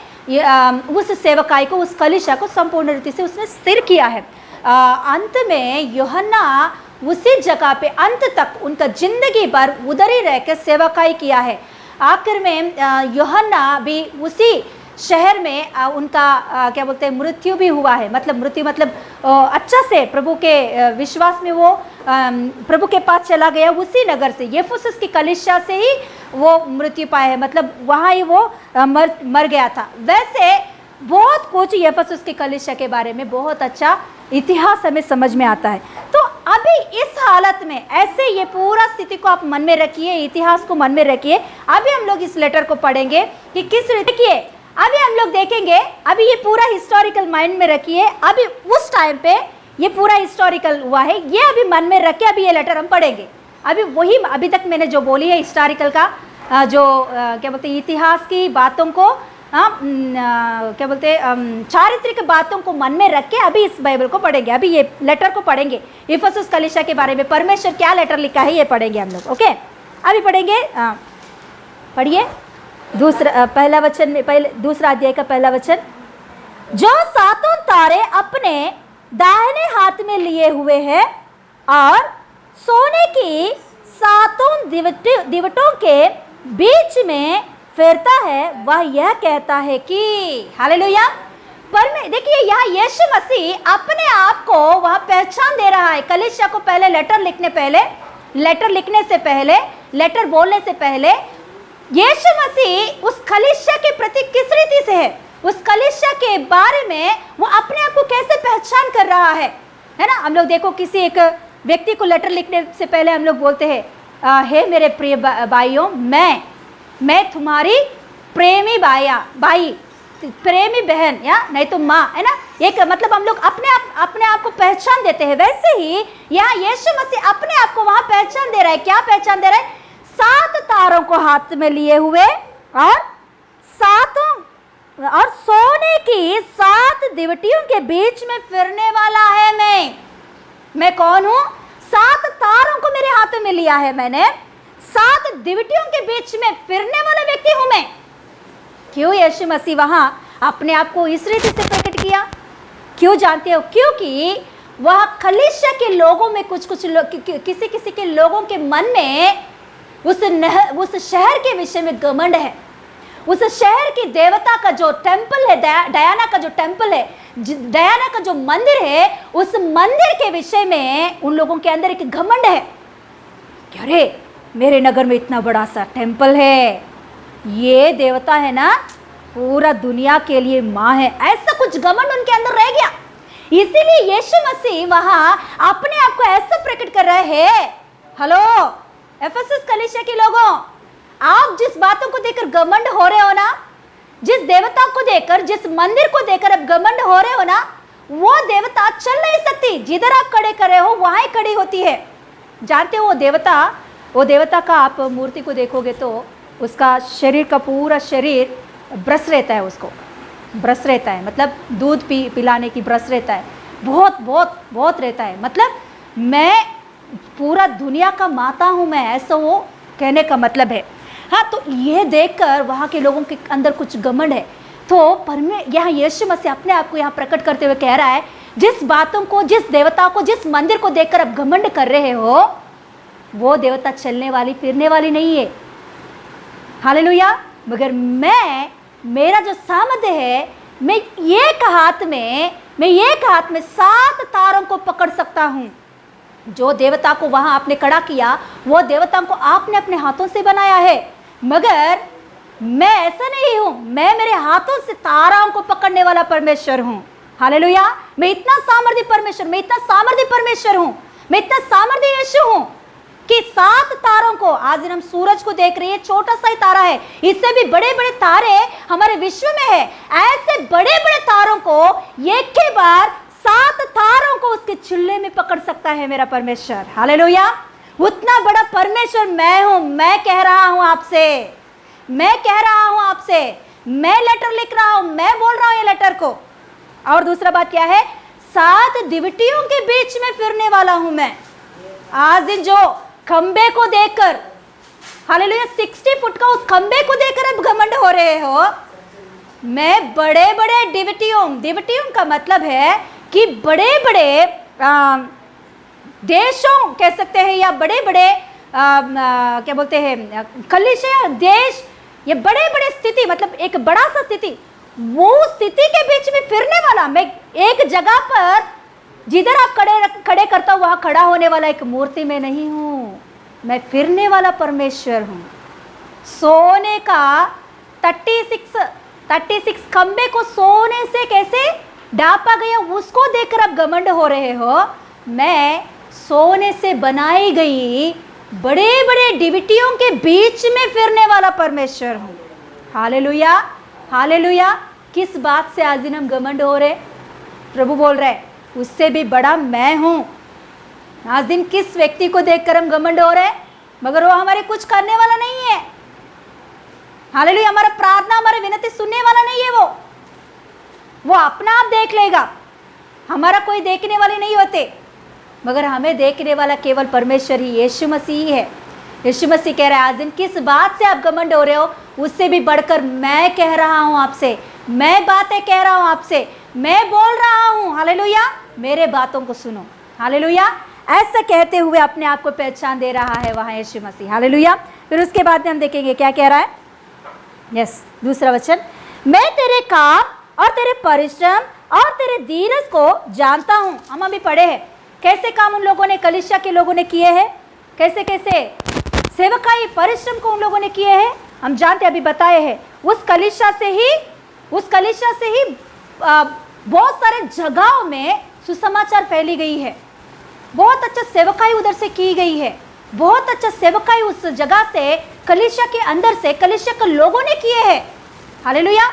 उस सेवकाई को, उस कलीसिया को संपूर्ण रीति से उसने स्थिर किया है। अंत में यूहन्ना उसी जगह पे अंत तक उनका जिंदगी भर उधर ही रह के सेवकाई किया है। आखिर में यूहन्ना भी उसी शहर में उनका क्या बोलते हैं, मृत्यु भी हुआ है। मतलब मृत्यु मतलब अच्छा से प्रभु के विश्वास में वो प्रभु के पास चला गया। उसी नगर से, इफिसुस की कलीसिया से ही वो मृत्यु पाया है। मतलब वहाँ ही वो मर गया था। वैसे बहुत कुछ इफिसुस की कलीसिया के बारे में बहुत अच्छा इतिहास हमें समझ में आता है। तो अभी इस हालत में ऐसे ये पूरा स्थिति को आप मन में रखिए, इतिहास को मन में रखिए। अभी हम लोग इस लेटर को पढ़ेंगे कि किस रीति की, अभी हम लोग देखेंगे। अभी ये पूरा हिस्टोरिकल माइंड में रखिए। अभी उस टाइम पे ये पूरा हिस्टोरिकल हुआ है, ये अभी मन में रख के अभी ये लेटर हम पढ़ेंगे। अभी वही अभी तक मैंने जो बोली है हिस्टोरिकल का, जो क्या बोलते हैं, इतिहास की बातों को, क्या बोलते हैं, चारित्रिक बातों को मन में रख के अभी इस बाइबल को पढ़ेंगे। अभी ये लेटर को पढ़ेंगे। इफिसुस कलीसिया के बारे में परमेश्वर क्या लेटर लिखा है ये पढ़ेंगे हम लोग। ओके, अभी पढ़ेंगे। पढ़िए पहला वचन में, पहले दूसरा अध्याय का पहला वचन। जो सातों तारे अपने दाहिने हाथ में लिए हुए हैं और सोने की सातों दिवटों के बीच में फिरता है, वह यह कहता है कि हालेलुया। पर में देखिए यहाँ यीशु मसीह अपने आप को वह पहचान दे रहा है। कलीसिया को पहले लेटर लिखने से पहले, लेटर बोलने से पहले यीशु मसीह उस कलीसिया के प्रति किस रीति से है, उस कलीसिया के बारे में वो अपने आप को कैसे पहचान कर रहा है ना। हम लोग देखो, किसी एक व्यक्ति को लेटर लिखने से पहले हम लोग बोलते हैं, हे मेरे प्रिय भाइयों, मैं तुम्हारी प्रेमी भाई, प्रेमी बहन, या नहीं तो माँ, है ना। एक मतलब हम लोग अपने आप को पहचान देते हैं। वैसे ही यहाँ यीशु मसीह अपने आप को वहाँ पहचान दे रहा है। क्या पहचान दे रहा है? 7 तारों को हाथ में लिए हुए और सोने की 7 दिवटियों के बीच में फिरने वाला है। मैं कौन हूँ? 7 तारों को मेरे हाथ में लिया है मैंने, 7 दिवटियों के बीच में फिरने वाला व्यक्ति हूं मैं। क्यों यीशु मसीह वहां अपने आप को इस रीति से प्रकट किया? क्यों जानते हो? क्योंकि वह कलीसिया के लोगों में किसी के लोगों के मन में उस शहर के विषय में घमंड है। उस शहर की देवता का जो टेंपल है, डायना का जो टेंपल है, डायना का जो मंदिर है, उस मंदिर के विषय में उन लोगों के अंदर एक घमंड है कि अरे मेरे नगर में इतना बड़ा सा टेंपल है, ये देवता है ना, पूरा दुनिया के लिए माँ है। ऐसा कुछ घमंड उनके अंदर रह गया। इसीलिए यीशु मसीह वहां अपने आप को ऐसा प्रकट कर रहे हैं। हेलो एफेसस कलीसिया के लोगों, आप जिस बातों को देखकर घमंड हो रहे हो ना, जिस देवता को देखकर, जिस मंदिर को देखकर आप घमंड हो रहे हो ना, वो देवता चल नहीं सकती। जिधर आप खड़े कर रहे हो वहां ही खड़ी होती है। जानते हो वो देवता का आप मूर्ति को देखोगे तो उसका शरीर का पूरा शरीर ब्रश रहता है, उसको ब्रश रहता है, मतलब दूध पिलाने की ब्रश रहता है, बहुत रहता है। मतलब मैं पूरा दुनिया का माता हूँ मैं, ऐसा वो कहने का मतलब है। हाँ, तो ये देखकर वहाँ के लोगों के अंदर कुछ घमंड है। तो यहाँ यीशु मसीह अपने आप को यहाँ प्रकट करते हुए कह रहा है, जिस बातों को, जिस देवता को, जिस मंदिर को देखकर आप घमंड कर रहे हो, वो देवता चलने वाली फिरने वाली नहीं है। हालेलुया। मगर मेरा जो सामर्थ्य है, मैं एक हाथ में 7 तारों को पकड़ सकता हूँ। जो देवता को वहां आपने खड़ा किया, वो देवता को आपने अपने हाथों से बनाया है। मगर मैं ऐसा नहीं हूं, मैं मेरे हाथों से ताराओं को पकड़ने वाला परमेश्वर हूं। हालेलुया। मैं इतना सामर्थ्य परमेश्वर हूं, मैं इतना सामर्थ्य यीशु हूं कि 7 तारों को, आज हम सूरज को देख रहे हैं, छोटा सा ही तारा है, इससे भी बड़े बड़े तारे हमारे विश्व में है। ऐसे बड़े बड़े तारों को एक ही बार 7 तारों को उसके चुल्ले में पकड़ सकता है मेरा परमेश्वर। हालेलुया। उतना बड़ा परमेश्वर मैं हूं। मैं कह रहा हूं आपसे, मैं कह रहा हूं आपसे, मैं लेटर लिख रहा हूं, मैं बोल रहा हूं ये लेटर को। और दूसरा बात क्या है, 7 दिवटियों के बीच में फिरने वाला हूं मैं। आज दिन जो खंबे को देखकर, हालेलुया, 60 फुट का उस खंबे को देखकर अब घमंड हो रहे हो। मैं बड़े बड़े दिवटियों का मतलब है कि बड़े बड़े देशों कह सकते हैं, या बड़े बड़े क्या बोलते हैं, कलीसिया देश, ये बड़े बड़े स्थिति, मतलब एक बड़ा सा स्थिति, वो स्थिति के बीच में फिरने वाला। मैं एक जगह पर जिधर आप खड़े करता हूं वहां खड़ा होने वाला एक मूर्ति में नहीं हूं। मैं फिरने वाला परमेश्वर हूं। सोने का 36 खंबे को सोने से कैसे ढापा गया, उसको देखकर आप घमंड हो रहे हो। मैं सोने से बनाई गई बड़े बड़े डिविटियों के बीच में फिरने वाला परमेश्वर हूं। Hallelujah, hallelujah. किस बात से आज दिन हम घमंड हो रहे? प्रभु बोल रहे उससे भी बड़ा मैं हूं। आज दिन किस व्यक्ति को देखकर हम घमंड हो रहे? मगर वो हमारे कुछ करने वाला नहीं है। हालेलुया। हमारा प्रार्थना, हमारी विनती सुनने वाला नहीं है। वो अपना आप देख लेगा। हमारा कोई देखने वाले नहीं होते, मगर हमें देखने वाला केवल परमेश्वर ही, यीशु मसीह ही है। यीशु मसीह कह रहा है आज दिन किस बात से आप घमंड हो रहे हो, उससे भी बढ़कर मैं कह रहा हूं आपसे, मैं बातें कह रहा हूं आपसे, मैं बोल रहा हूं। हालेलुया। मेरे बातों को सुनो। हालेलुया। ऐसा कहते हुए अपने आप को पहचान दे रहा है वहां यीशु मसीह। हालेलुया। फिर उसके बाद में हम देखेंगे क्या कह रहा है। यस, दूसरा वचन, मैं तेरे काम और तेरे परिश्रम और तेरे धीरज को जानता हूं। हम अभी पढ़े हैं कैसे काम उन लोगों ने, कलीसिया के लोगों ने किए हैं, कैसे कैसे सेवकाई परिश्रम को उन लोगों ने किए हैं, हम जानते, अभी बताए हैं। उस कलीसिया से ही बहुत सारे जगहों में सुसमाचार फैली गई है। बहुत अच्छा सेवकाई उधर से की गई है। बहुत अच्छा सेवकाई उस जगह से, कलीसिया के अंदर से, कलीसिया के लोगों ने किए हैं। हालेलुया।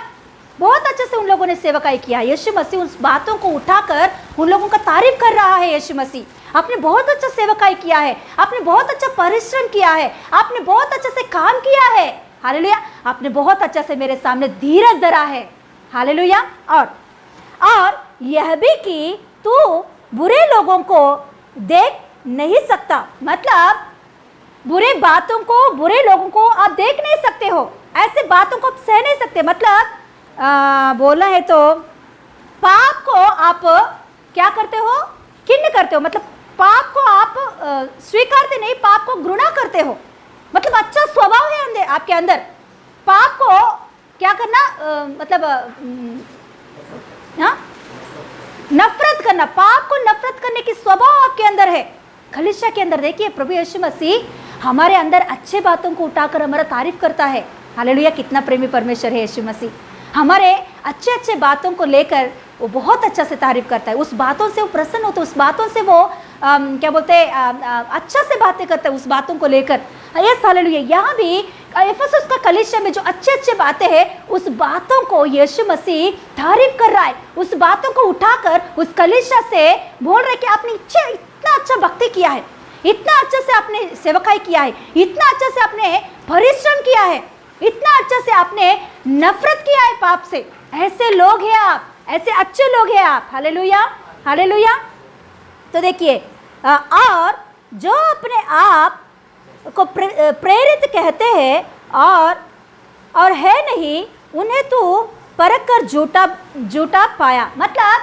बहुत अच्छे से उन लोगों ने सेवकाई किया। यीशु मसीह उस बातों को उठाकर उन लोगों का तारीफ कर रहा है। यीशु मसीह, आपने बहुत अच्छा सेवकाई किया है, आपने बहुत अच्छा परिश्रम किया है, आपने बहुत अच्छे से काम किया है। हालेलुया। आपने बहुत अच्छा से मेरे सामने धीरज धरा है। हालेलुया। और यह भी कि तू बुरे लोगों को देख नहीं सकता। मतलब बुरे बातों को, बुरे लोगों को आप देख नहीं सकते हो, ऐसे बातों को आप सह नहीं सकते। मतलब बोलना है तो पाप को आप क्या करते हो, खिन्न करते हो। मतलब पाप को आप स्वीकारते नहीं, पाप को घृणा करते हो। मतलब अच्छा स्वभाव है अंदर, आपके अंदर। पाप को क्या करना, नफरत करना, पाप को नफरत करने की स्वभाव आपके अंदर है। कलीसिया के अंदर देखिए प्रभु यीशु मसीह हमारे अंदर अच्छे बातों को उठाकर हमारा तारीफ करता है। हालेलुया। कितना प्रेमी परमेश्वर है यीशु मसीह। हमारे अच्छे अच्छे बातों को लेकर वो बहुत अच्छा से तारीफ करता है। उस बातों से वो प्रसन्न होता है, उस बातों से वो क्या बोलते हैं, अच्छा से बातें करता है उस बातों को लेकर। Yes, hallelujah. यहाँ भी एफेसुस का कलीसिया में जो अच्छे अच्छे बातें हैं, उस बातों को यीशु मसीह तारीफ कर रहा है। उस बातों को उठाकर उस कलीसिया से बोल रहे कि आपने इतना अच्छा भक्ति किया है, इतना अच्छे से आपने सेवकाई किया है, इतना अच्छे से आपने परिश्रम किया है, इतना अच्छे से आपने नफरत किया है पाप से। ऐसे लोग हैं आप, ऐसे अच्छे लोग हैं आप। Hallelujah, hallelujah. तो देखिए, और जो अपने आप को प्रेरित कहते हैं और है नहीं, उन्हें तू परख कर झूठा पाया। मतलब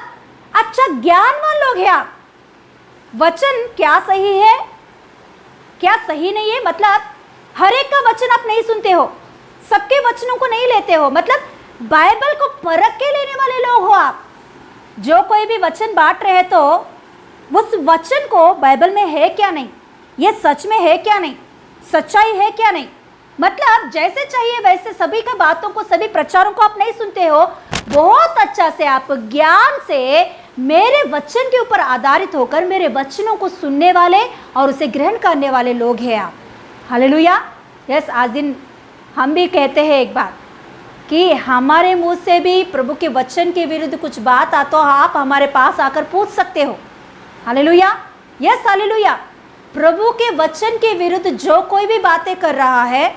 अच्छा ज्ञानवान लोग हैं आप। वचन क्या सही है, क्या सही नहीं है, मतलब हर एक का वचन आप नहीं सुनते हो, सबके वचनों को नहीं लेते हो। मतलब बाइबल को परख के लेने वाले लोग हो आप। जो कोई भी वचन बांट रहे तो उस वचन को बाइबल में है क्या नहीं, ये सच में है क्या नहीं, सच्चाई है क्या नहीं। मतलब जैसे चाहिए वैसे सभी का बातों को, सभी प्रचारों को आप नहीं सुनते हो। बहुत अच्छा से आप ज्ञान से मेरे वचन के ऊपर आधारित होकर मेरे वचनों को सुनने वाले और उसे ग्रहण करने वाले लोग हैं आप। हालेलुया। यस, आज दिन हम भी कहते हैं एक बात कि हमारे मुंह से भी प्रभु के वचन के विरुद्ध कुछ बात आ तो आप हमारे पास आकर पूछ सकते हो। हालेलुया। Yes, hallelujah. प्रभु के वचन के विरुद्ध जो कोई भी बातें कर रहा है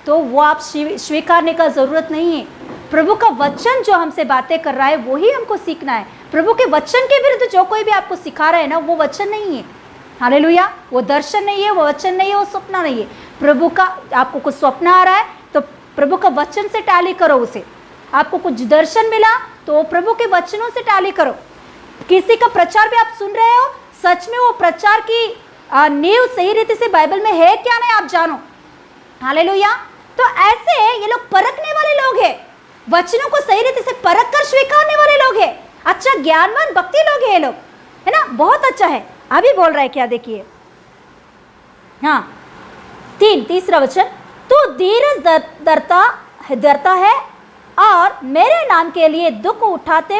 तो वो आप स्वीकारने का ज़रूरत नहीं है। प्रभु का वचन जो हमसे बातें कर रहा है वही हमको सीखना है। प्रभु के वचन के विरुद्ध जो कोई भी आपको सिखा रहा है ना, वो वचन नहीं है। हालेलुया। वो दर्शन नहीं है, वो वचन नहीं है, वो स्वप्न नहीं है। प्रभु का आपको कुछ स्वप्न आ रहा है तो प्रभु का वचन से टाली करो उसे। आपको कुछ दर्शन मिला तो प्रभु के वचनों से टाली करो। किसी का प्रचार भी आप सुन रहे हो, सच में वो प्रचार की नींव सही रीति से बाइबल में है क्या नहीं आप जानो। हालेलुया। तो ऐसे ये लोग परखने वाले लोग हैं, वचनों को सही रीति से परख कर स्वीकारने वाले लोग हैं। अच्छा ज्ञानवान भक्ति लोग हैं ये लोग, है ना, बहुत अच्छा है। अभी बोल रहा है क्या, देखिए, हाँ, तीसरा वचन, तू धीरज धरता है और मेरे नाम के लिए दुख उठाते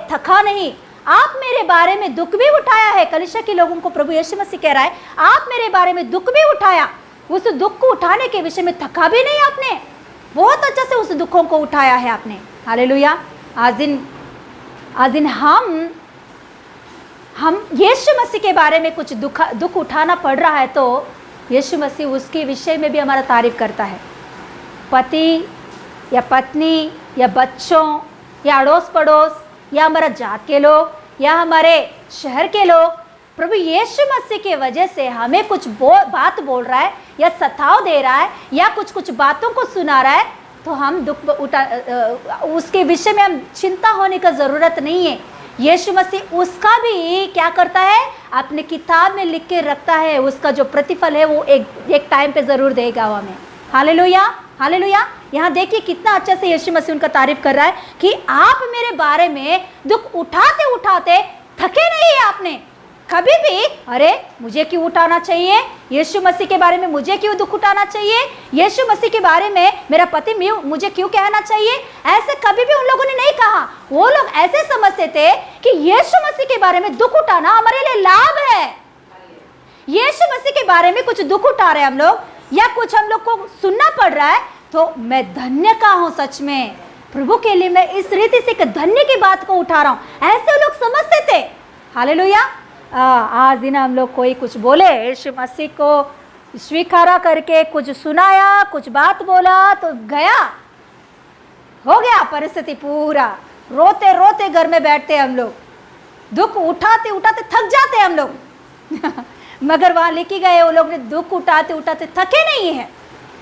थका नहीं। आप मेरे बारे में दुख भी उठाया है। कलीसिया के लोगों को प्रभु यीशु मसीह कह रहा है, आप मेरे बारे में दुख भी उठाया। उस दुख को उठाने के विषय में थका भी नहीं आपने, बहुत अच्छा से उस दुखों को उठाया है आपने। हालेलुया। आज दिन हम यीशु मसीह के बारे में कुछ दुख उठाना पड़ रहा है तो यीशु मसीह उसके विषय में भी हमारा तारीफ करता है। पति या पत्नी या बच्चों या अड़ोस पड़ोस या हमारा जात के लोग या हमारे शहर के लोग, प्रभु यीशु मसीह के वजह से हमें कुछ बात बोल रहा है या सताव दे रहा है या कुछ बातों को सुना रहा है तो हम दुख उसके विषय में हम चिंता होने का ज़रूरत नहीं है। यीशु मसीह उसका भी क्या करता है, अपने किताब में लिख के रखता है। उसका जो प्रतिफल है वो एक टाइम पे ज़रूर देगा वो हमें। Hallelujah, hallelujah. यहाँ देखिए कितना अच्छा से यीशु मसीह उनका तारीफ कर रहा है कि आप मेरे बारे में दुख उठाते उठाते थके नहीं है आपने कभी भी। अरे मुझे क्यों उठाना चाहिए, यीशु मसीह के बारे में मुझे क्यों दुख उठाना चाहिए, यीशु मसीह के बारे में मेरा पति मुझे क्यों कहना चाहिए, ऐसे कभी भी उन लोगों ने नहीं कहा। वो लोग ऐसे समझते थे कि यीशु मसीह के बारे में दुख उठाना हमारे लिए लाभ है। यीशु मसीह के बारे में कुछ दुख उठा रहे हैं हम लोग या कुछ हम लोग को सुनना पड़ रहा है तो मैं धन्य का हूं। सच में प्रभु के लिए मैं इस रीति से धन्य की बात को उठा रहा हूं, ऐसे लोग समझते थे। हालेलुया। आज दिन हम लोग कोई कुछ बोले, यीशु मसीह को स्वीकारा करके कुछ सुनाया, कुछ बात बोला तो गया, हो गया परिस्थिति पूरा। रोते रोते घर में बैठते हम लोग, दुख उठाते उठाते थक जाते हम लोग मगर वहां लिखी गए वो लोग ने दुख उठाते उठाते थके नहीं है।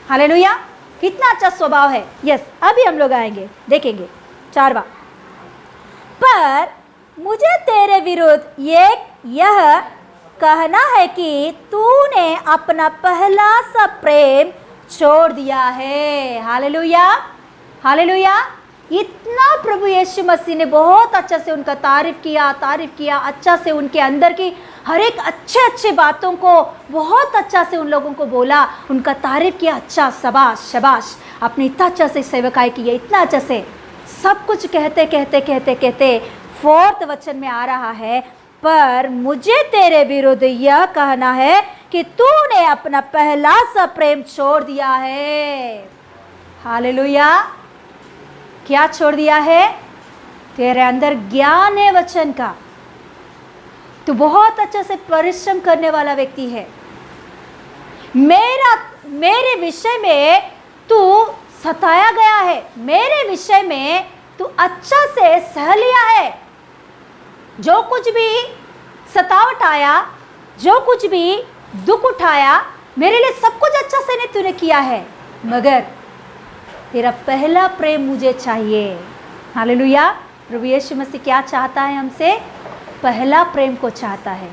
हालेलुया। कितना अच्छा स्वभाव है। यस, अभी हम लोग आएंगे, देखेंगे 4वां। पर मुझे तेरे विरुद्ध यह कहना है कि तूने अपना पहला सा प्रेम छोड़ दिया है। Hallelujah, hallelujah. इतना प्रभु यीशु मसीह ने बहुत अच्छा से उनका तारीफ किया, अच्छा से उनके अंदर की हर एक अच्छे बातों को बहुत अच्छा से उन लोगों को बोला, उनका तारीफ किया। अच्छा, शाबाश शाबाश, आपने इतना अच्छा से सेवकाई की है, इतना अच्छा से सब कुछ कहते 4th वचन में आ रहा है, पर मुझे तेरे विरुद्ध यह कहना है कि तूने अपना पहला सा प्रेम छोड़ दिया है। हालेलुया। क्या छोड़ दिया है? तेरे अंदर ज्ञान है वचन का, तू बहुत अच्छा से परिश्रम करने वाला व्यक्ति है। मेरे विषय में तू सताया गया है, मेरे विषय में तू अच्छा से सह लिया है। जो कुछ भी सतावट आया, जो कुछ भी दुख उठाया, मेरे लिए सब कुछ अच्छा से तूने किया है, मगर तेरा पहला प्रेम मुझे चाहिए। हालेलुया। प्रभु यीशु मसीह क्या चाहता है हमसे? पहला प्रेम को चाहता है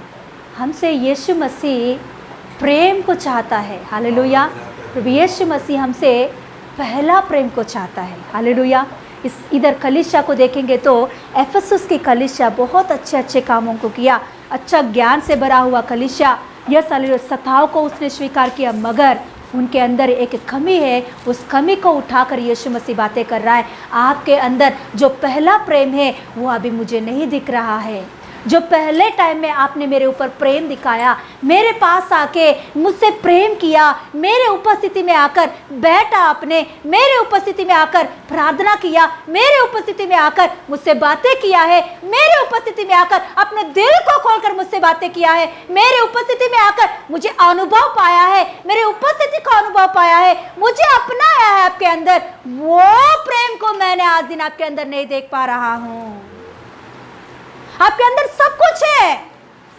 हमसे। यीशु मसीह प्रेम को चाहता है। हालेलुया। प्रभु यीशु मसीह हमसे पहला प्रेम को चाहता है। हालेलुया। इधर कलीसिया को देखेंगे तो एफेसस की कलीसिया बहुत अच्छे कामों को किया, अच्छा ज्ञान से भरा हुआ कलीसिया। Yes hallelujah. सताव को उसने स्वीकार किया, मगर उनके अंदर एक कमी है, उस कमी को उठाकर यीशु मसीह बातें कर रहा है। आपके अंदर जो पहला प्रेम है वो अभी मुझे नहीं दिख रहा है। जो पहले टाइम में आपने मेरे ऊपर प्रेम दिखाया, मेरे पास आके मुझसे प्रेम किया, मेरे उपस्थिति में आकर बैठा, आपने मेरे उपस्थिति में आकर प्रार्थना किया, मेरे उपस्थिति में आकर मुझसे बातें किया है, मेरे उपस्थिति में आकर अपने दिल को खोलकर मुझसे बातें किया है, मेरे उपस्थिति में आकर मुझे अनुभव पाया है, मेरे उपस्थिति का अनुभव पाया है, मुझे अपनाया है आपके अंदर। वो प्रेम को मैंने आज दिन आपके अंदर नहीं देख पा रहा हूं। आपके अंदर सब कुछ है,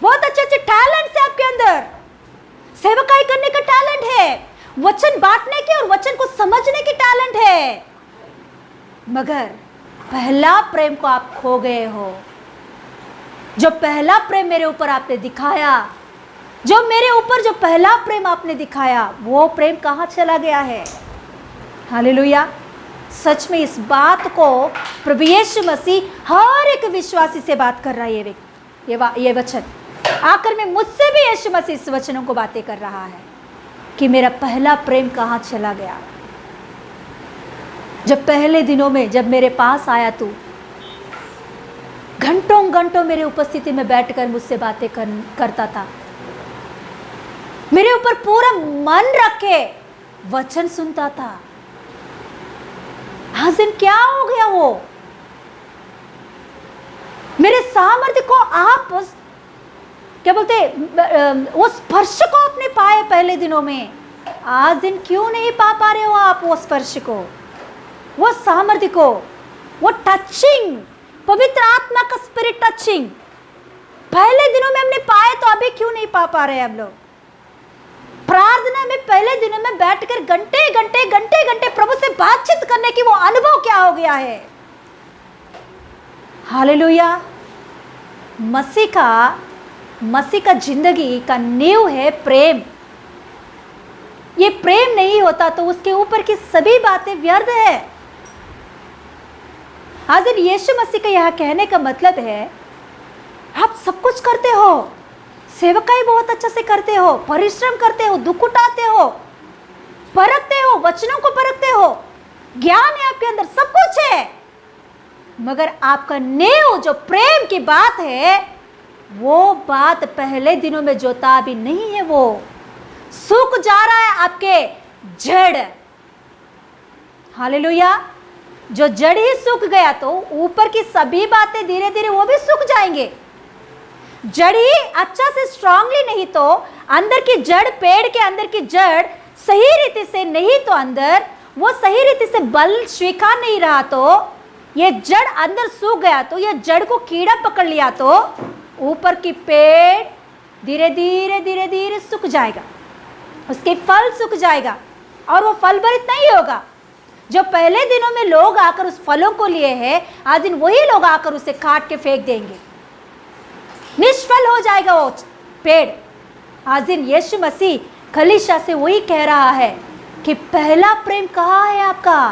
बहुत अच्छे अच्छे टैलेंट्स है आपके अंदर, सेवकाई करने का टैलेंट है, वचन बांटने के और वचन को समझने की टैलेंट है, मगर पहला प्रेम को आप खो गए हो। जो पहला प्रेम मेरे ऊपर आपने दिखाया, जो मेरे ऊपर जो पहला प्रेम आपने दिखाया, वो प्रेम कहाँ चला गया है? हालेलुया। सच में इस बात को प्रभु यीशु मसीह हर एक विश्वासी से बात कर रहा है। ये वचन आकर में मुझसे भी यीशु मसीह इस वचनों को बातें कर रहा है कि मेरा पहला प्रेम कहाँ चला गया। जब पहले दिनों में जब मेरे पास आया तू, घंटों घंटों मेरे उपस्थिति में बैठकर मुझसे बातें करता था, मेरे ऊपर पूरा मन रख के वचन सुनता था। आज दिन क्या हो गया? वो मेरे सामर्थ्य को आप क्या बोलते, वो स्पर्श को आपने पाए पहले दिनों में, आज दिन क्यों नहीं पा रहे हो आप वो स्पर्श को, वो सामर्थ्य को, वो टचिंग, पवित्र आत्मा का स्पिरिट टचिंग पहले दिनों में हमने पाए, तो अभी क्यों नहीं पा रहे हम लोग? प्रार्थना में पहले दिनों में बैठकर घंटे घंटे प्रभु से बातचीत करने की वो अनुभव क्या हो गया है? हालेलुया। मसीह का जिंदगी का नींव है प्रेम। ये प्रेम नहीं होता तो उसके ऊपर की सभी बातें व्यर्थ है। आज यीशु मसीह का यह कहने का मतलब है, आप सब कुछ करते हो, सेवकाई बहुत अच्छा से करते हो, परिश्रम करते हो, दुख उठाते हो, परखते हो, वचनों को परखते हो, ज्ञान है आपके अंदर, सब कुछ है, मगर आपका नींव जो प्रेम की बात है, वो बात पहले दिनों में जो था अभी नहीं है, वो सूख जा रहा है आपके जड़। हालेलुया। जो जड़ ही सूख गया तो ऊपर की सभी बातें धीरे धीरे वो भी सूख जाएंगे। जड़ ही अच्छा से स्ट्रांगली नहीं तो अंदर की जड़, पेड़ के अंदर की जड़ सही रीति से नहीं तो अंदर वो सही रीति से बल स्वीकार नहीं रहा, तो ये जड़ अंदर सूख गया, तो ये जड़ को कीड़ा पकड़ लिया तो ऊपर की पेड़ धीरे धीरे सूख जाएगा, उसके फल सूख जाएगा और वो फल भरित नहीं होगा। जो पहले दिनों में लोग आकर उस फलों को लिए हैं, आज दिन वही लोग आकर उसे काट के फेंक देंगे, निष्फल हो जाएगा वो पेड़। आज दिन यीशु मसीह कलीसिया से वही कह रहा है कि पहला प्रेम कहाँ है आपका?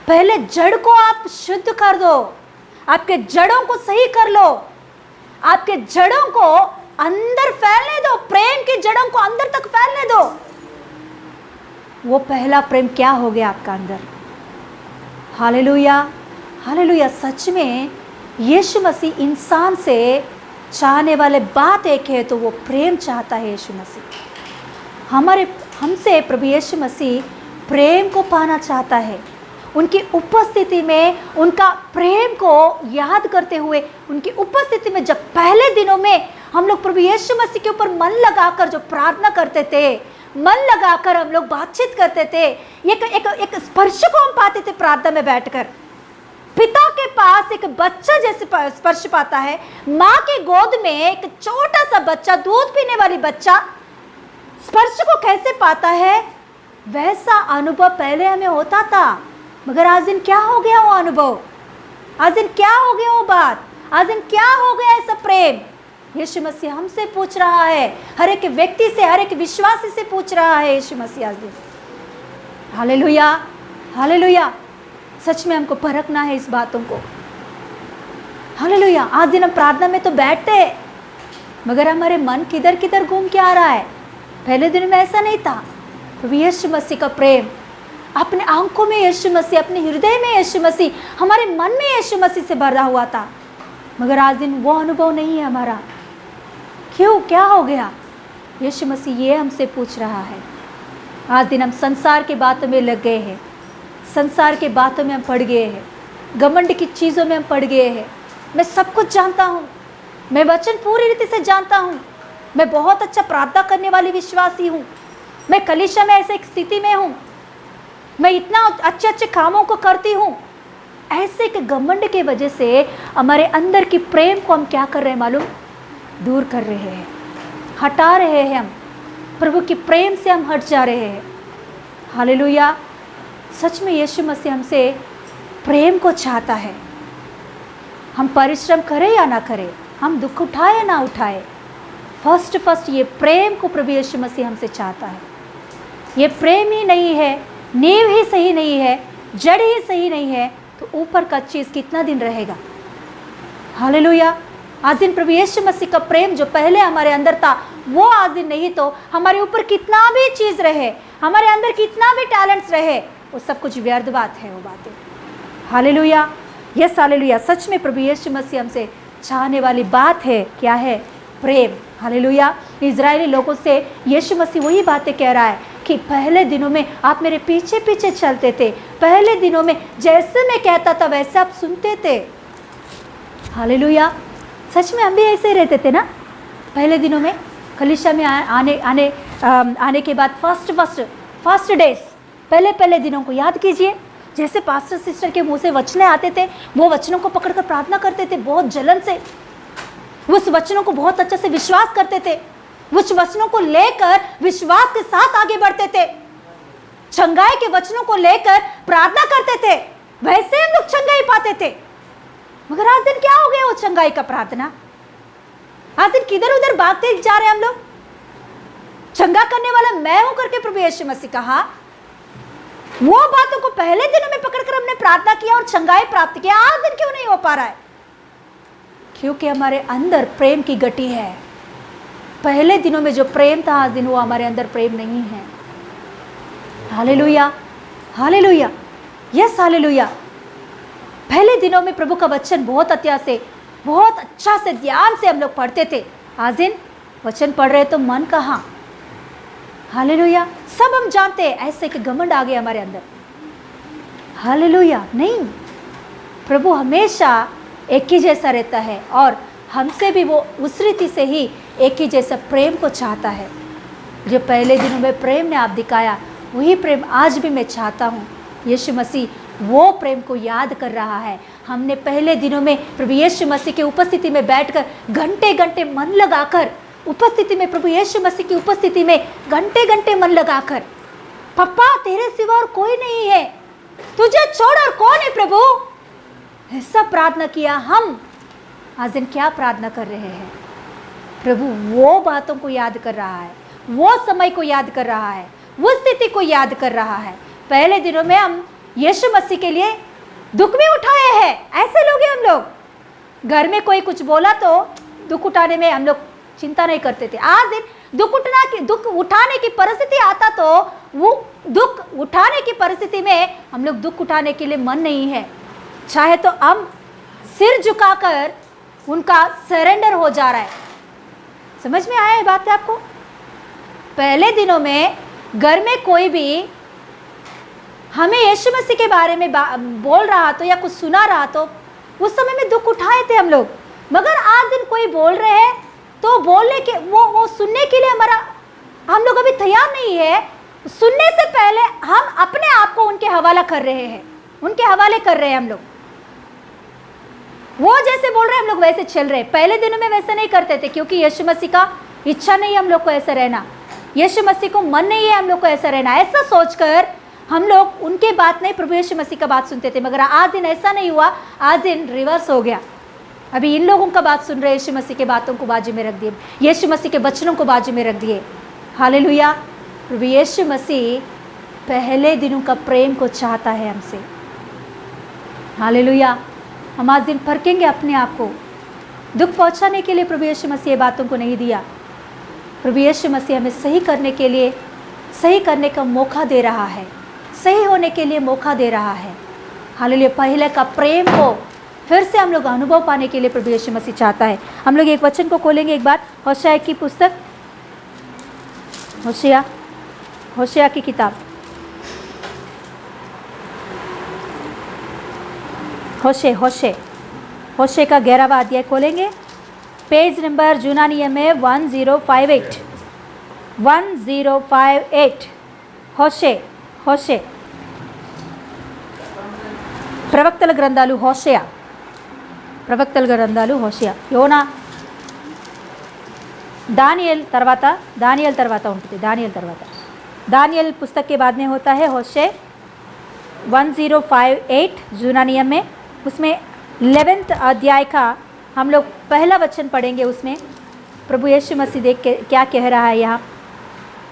पहले जड़ को आप शुद्ध कर दो, आपके जड़ों को सही कर लो, आपके जड़ों को अंदर फैलने दो, प्रेम की जड़ों को अंदर तक फैलने दो। वो पहला प्रेम क्या हो गया आपका अंदर? Hallelujah, hallelujah. सच में यीशु मसीह इंसान से चाहने वाले बात एक है, तो वो प्रेम चाहता है यीशु मसीह। हमसे प्रभु यीशु मसीह प्रेम को पाना चाहता है। उनकी उपस्थिति में उनका प्रेम को याद करते हुए, उनकी उपस्थिति में जब पहले दिनों में हम लोग प्रभु यीशु मसीह के ऊपर मन लगाकर जो प्रार्थना करते थे, मन लगाकर हम लोग बातचीत करते थे, एक स्पर्श को हम पाते थे प्रार्थना में बैठकर। पिता के पास एक बच्चा जैसे स्पर्श पाता है, माँ की गोद में एक छोटा सा बच्चा, दूध पीने वाली बच्चा स्पर्श को कैसे पाता है, वैसा अनुभव पहले हमें होता था। मगर आज दिन क्या हो गया वो अनुभव? आज दिन क्या हो गया वो बात? आज दिन क्या हो गया ऐसा प्रेम? यीशु मसीह हमसे पूछ रहा है, हर एक व्यक्ति से, हर एक विश्वासी से पूछ रहा है यीशु मसीह आज दिन। Hallelujah, hallelujah. सच में हमको परखना है इस बातों को। हालेलुया। आज दिन हम प्रार्थना में तो बैठते हैं, मगर हमारे मन किधर किधर घूम के आ रहा है। पहले दिन में ऐसा नहीं था। प्रभु यीशु मसीह का प्रेम, अपने आंखों में यीशु मसीह, अपने हृदय में यीशु मसीह, हमारे मन में यीशु मसीह से भरा हुआ था। मगर आज दिन वो अनुभव नहीं है हमारा। क्यों, क्या हो गया? यीशु मसीह ये हमसे पूछ रहा है। आज दिन हम संसार के बातों में लग गए हैं, संसार के बातों में हम पड़ गए हैं, घमंड की चीज़ों में हम पड़ गए हैं। मैं सब कुछ जानता हूँ, मैं वचन पूरी रीति से जानता हूँ, मैं बहुत अच्छा प्रार्थना करने वाली विश्वासी हूँ, मैं कलीसिया में ऐसे एक स्थिति में हूँ, मैं इतना अच्छे अच्छे कामों को करती हूँ। ऐसे के घमंड के वजह से हमारे अंदर की प्रेम को हम क्या कर रहे हैं मालूम? दूर कर रहे हैं, हटा रहे हैं। हम प्रभु की प्रेम से हम हट जा रहे हैं। हालेलुया। सच में यीशु मसीह हमसे प्रेम को चाहता है। हम परिश्रम करें या ना करें, हम दुख उठाए या ना उठाए, फर्स्ट ये प्रेम को प्रभु यीशु मसीह हमसे चाहता है। ये प्रेम ही नहीं है, नींव ही सही नहीं है, जड़ ही सही नहीं है, तो ऊपर का चीज़ कितना दिन रहेगा? हालेलुया। आज दिन प्रभु यीशु मसीह का प्रेम जो पहले हमारे अंदर था, वो आज दिन नहीं तो हमारे ऊपर कितना भी चीज़ रहे, हमारे अंदर कितना भी टैलेंट्स रहे, वो सब कुछ व्यर्थ बात है, वो बातें। हालेलुया। Yes hallelujah. सच में प्रभु यीशु मसीह हमसे चाहने वाली बात है, क्या है? प्रेम। हालेलुया। इजरायली लोगों से यीशु मसीह वही बातें कह रहा है कि पहले दिनों में आप मेरे पीछे पीछे चलते थे, पहले दिनों में जैसे मैं कहता था वैसे आप सुनते थे। हालेलुया। सच में हम भी ऐसे ही रहते थे ना पहले दिनों में। कलीसिया में आने के बाद फर्स्ट डेज, पहले दिनों को याद कीजिए। जैसे पास्टर सिस्टर के मुंह से वचने आते थे, वो वचनों को पकड़कर प्रार्थना करते थे बहुत जलन से, उस वचनों को बहुत अच्छे से विश्वास करते थे, उस वचनों को लेकर विश्वास के साथ आगे बढ़ते थे, चंगाई के वचनों को लेकर प्रार्थना करते थे, वैसे हम लोग चंगाई पाते थे। मगर आज दिन क्या हो गया वो चंगाई का प्रार्थना? आज दिन किधर उधर भागते जा रहे हैं हम लोग। चंगा करने वाला मैं हूं करके प्रभु यीशु मसीह कहा, वो बातों को पहले दिनों में पकड़कर हमने प्रार्थना किया और चंगाई प्राप्त किया। आज दिन क्यों नहीं हो पा रहा है? क्योंकि हमारे अंदर प्रेम की गति है। पहले दिनों में जो प्रेम था, आज दिन वो हमारे अंदर प्रेम नहीं है। Hallelujah, hallelujah, yes hallelujah. पहले दिनों में प्रभु का वचन बहुत अत्यास से, बहुत अच्छा से, ध्यान से हम लोग पढ़ते थे। आज दिन वचन पढ़ रहे तो मन कहाँ? हालेलुया। सब हम जानते हैं, ऐसे कि घमंड आ गए हमारे अंदर। हालेलुया। नहीं, प्रभु हमेशा एक ही जैसा रहता है और हमसे भी वो उस रीति से ही एक ही जैसा प्रेम को चाहता है। जो पहले दिनों में प्रेम ने आप दिखाया, वही प्रेम आज भी मैं चाहता हूँ। यीशु मसीह वो प्रेम को याद कर रहा है। हमने पहले दिनों में प्रभु यीशु मसीह की उपस्थिति में बैठकर घंटे घंटे मन लगाकर, उपस्थिति में, प्रभु यीशु मसीह की उपस्थिति में घंटे घंटे मन लगाकर, पप्पा तेरे सिवा और कोई नहीं है, तुझे छोड़ और कौन है प्रभु, ऐसा प्रार्थना किया। हम आज दिन क्या प्रार्थना कर रहे हैं? प्रभु वो बातों को याद कर रहा है, वो समय को याद कर रहा है, वो स्थिति को याद कर रहा है। पहले दिनों में हम यीशु मसीह के लिए दुख भी उठाए हैं। ऐसे लोग हैं हम लोग। घर में कोई कुछ बोला तो दुख उठाने में हम लोग चिंता नहीं करते थे। आज दिन दुख उठाने की परिस्थिति आता तो वो दुख उठाने की परिस्थिति में हम लोग दुख उठाने के लिए मन नहीं है। चाहे तो हम सिर झुकाकर उनका सरेंडर हो जा रहा है। समझ में आया ये बात है आपको? पहले दिनों में घर में कोई भी हमें यीशु मसीह के बारे में बोल रहा तो या कुछ सुना रहा तो उस समय में दुख उठाए थे हम लोग। मगर आज दिन कोई बोल रहे हैं तो बोलने के वो सुनने के लिए हम लोग अभी तैयार नहीं है। सुनने से पहले हम अपने आप को उनके हवाला कर रहे हैं, उनके हवाले कर रहे हैं हम लोग। वो जैसे बोल रहे हैं हम लोग वैसे चल रहे हैं। पहले दिनों में वैसे नहीं करते थे, क्योंकि यीशु मसीह का इच्छा नहीं है हम लोग को ऐसा रहना, यीशु मसीह को मन नहीं है हम लोग को ऐसा रहना। ऐसा सोचकर हम लोग उनके बात नहीं, प्रभु यीशु मसीह का बात सुनते थे। मगर आज दिन ऐसा नहीं हुआ, आज दिन रिवर्स हो गया। अभी इन लोगों का बात सुन रहे, यीशु मसीह के बातों को बाजू में रख दिए, यीशु मसीह के वचनों को बाजू में रख दिए। हालेलुया। प्रभु यीशु मसीह पहले दिनों का प्रेम को चाहता है हमसे। हालेलुया। हम आज दिन परखेंगे अपने आप को। दुख पहुंचाने के लिए प्रभु यीशु मसीह बातों को नहीं दिया। प्रभु यीशु मसीह हमें सही करने के लिए, सही करने का मौका दे रहा है, सही होने के लिए मौका दे रहा है। हालेलुया। पहले का प्रेम को फिर से हम लोग अनुभव पाने के लिए प्रभु यीशु मसीह चाहता है। हम लोग एक वचन को खोलेंगे एक बार, होशिया की पुस्तक, होशिया की किताब, होशे का 11वां अध्याय खोलेंगे। पेज नंबर यूनानी में 1058 होशे ప్రవక్తల గ్రంథాలు హోషేయ యోనా दानियल తర్వాత ఉంటుంది। दानियल पुस्तक के बाद में होता है होशे 1058 यूनानियम में। उसमें 11th अध्याय का हम लोग पहला वचन पढ़ेंगे। उसमें प्रभु यीशु मसीह देख के क्या कह रहा है, यहाँ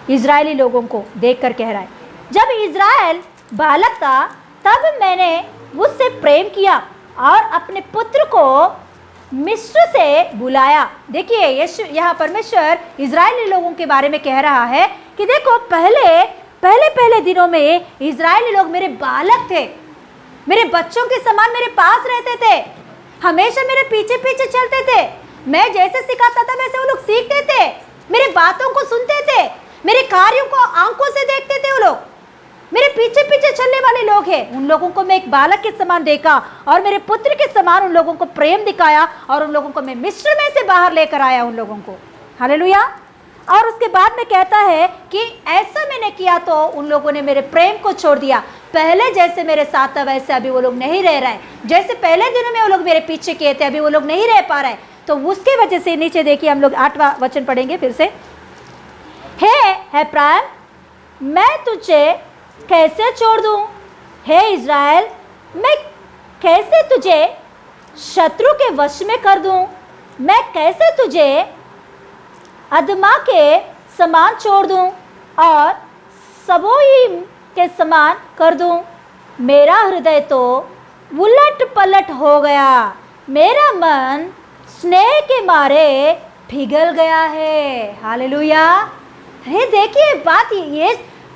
इजरायली लोगों को देखकर कह रहा है, जब इजराइल बालक था तब मैंने उससे प्रेम किया और अपने पुत्र को मिस्र से बुलाया। देखिए यीशु यहाँ परमेश्वर इजरायली लोगों के बारे में कह रहा है कि देखो पहले दिनों में इजरायली लोग मेरे बालक थे, मेरे बच्चों के समान मेरे पास रहते थे, हमेशा मेरे पीछे पीछे चलते थे। मैं जैसे सिखाता था वैसे वो लोग सीखते थे, मेरे बातों को सुनते थे, मेरे कार्यों को आंखों से देखते थे। वो लोग मेरे पीछे पीछे चलने वाले लोग हैं। उन लोगों को मैं एक बालक के समान देखा और मेरे पुत्र के समान उन लोगों को प्रेम दिखाया और उन लोगों को मैं मिस्र में से बाहर लेकर आया उन लोगों को। हालेलुया। और उसके बाद में कहता है कि ऐसा मैंने किया तो उन लोगों ने मेरे प्रेम को छोड़ दिया। पहले जैसे मेरे साथ था वैसे अभी वो लोग नहीं रह रहे। जैसे पहले दिनों में वो लोग मेरे पीछे किए थे, अभी वो लोग नहीं रह पा रहे। तो उसके वजह से नीचे देखिए, हम लोग 8वां वचन पढ़ेंगे फिर से। हे प्राण, मैं तुझे कैसे छोड़ दूं? हे इज़राइल, मैं कैसे तुझे शत्रु के वश में कर दूं? मैं कैसे तुझे अदमा के समान छोड़ दूं और सबोईम के समान कर दूं? मेरा हृदय तो उलट पलट हो गया, मेरा मन स्नेह के मारे पिघल गया है। हालेलुया। अरे देखिए बात ये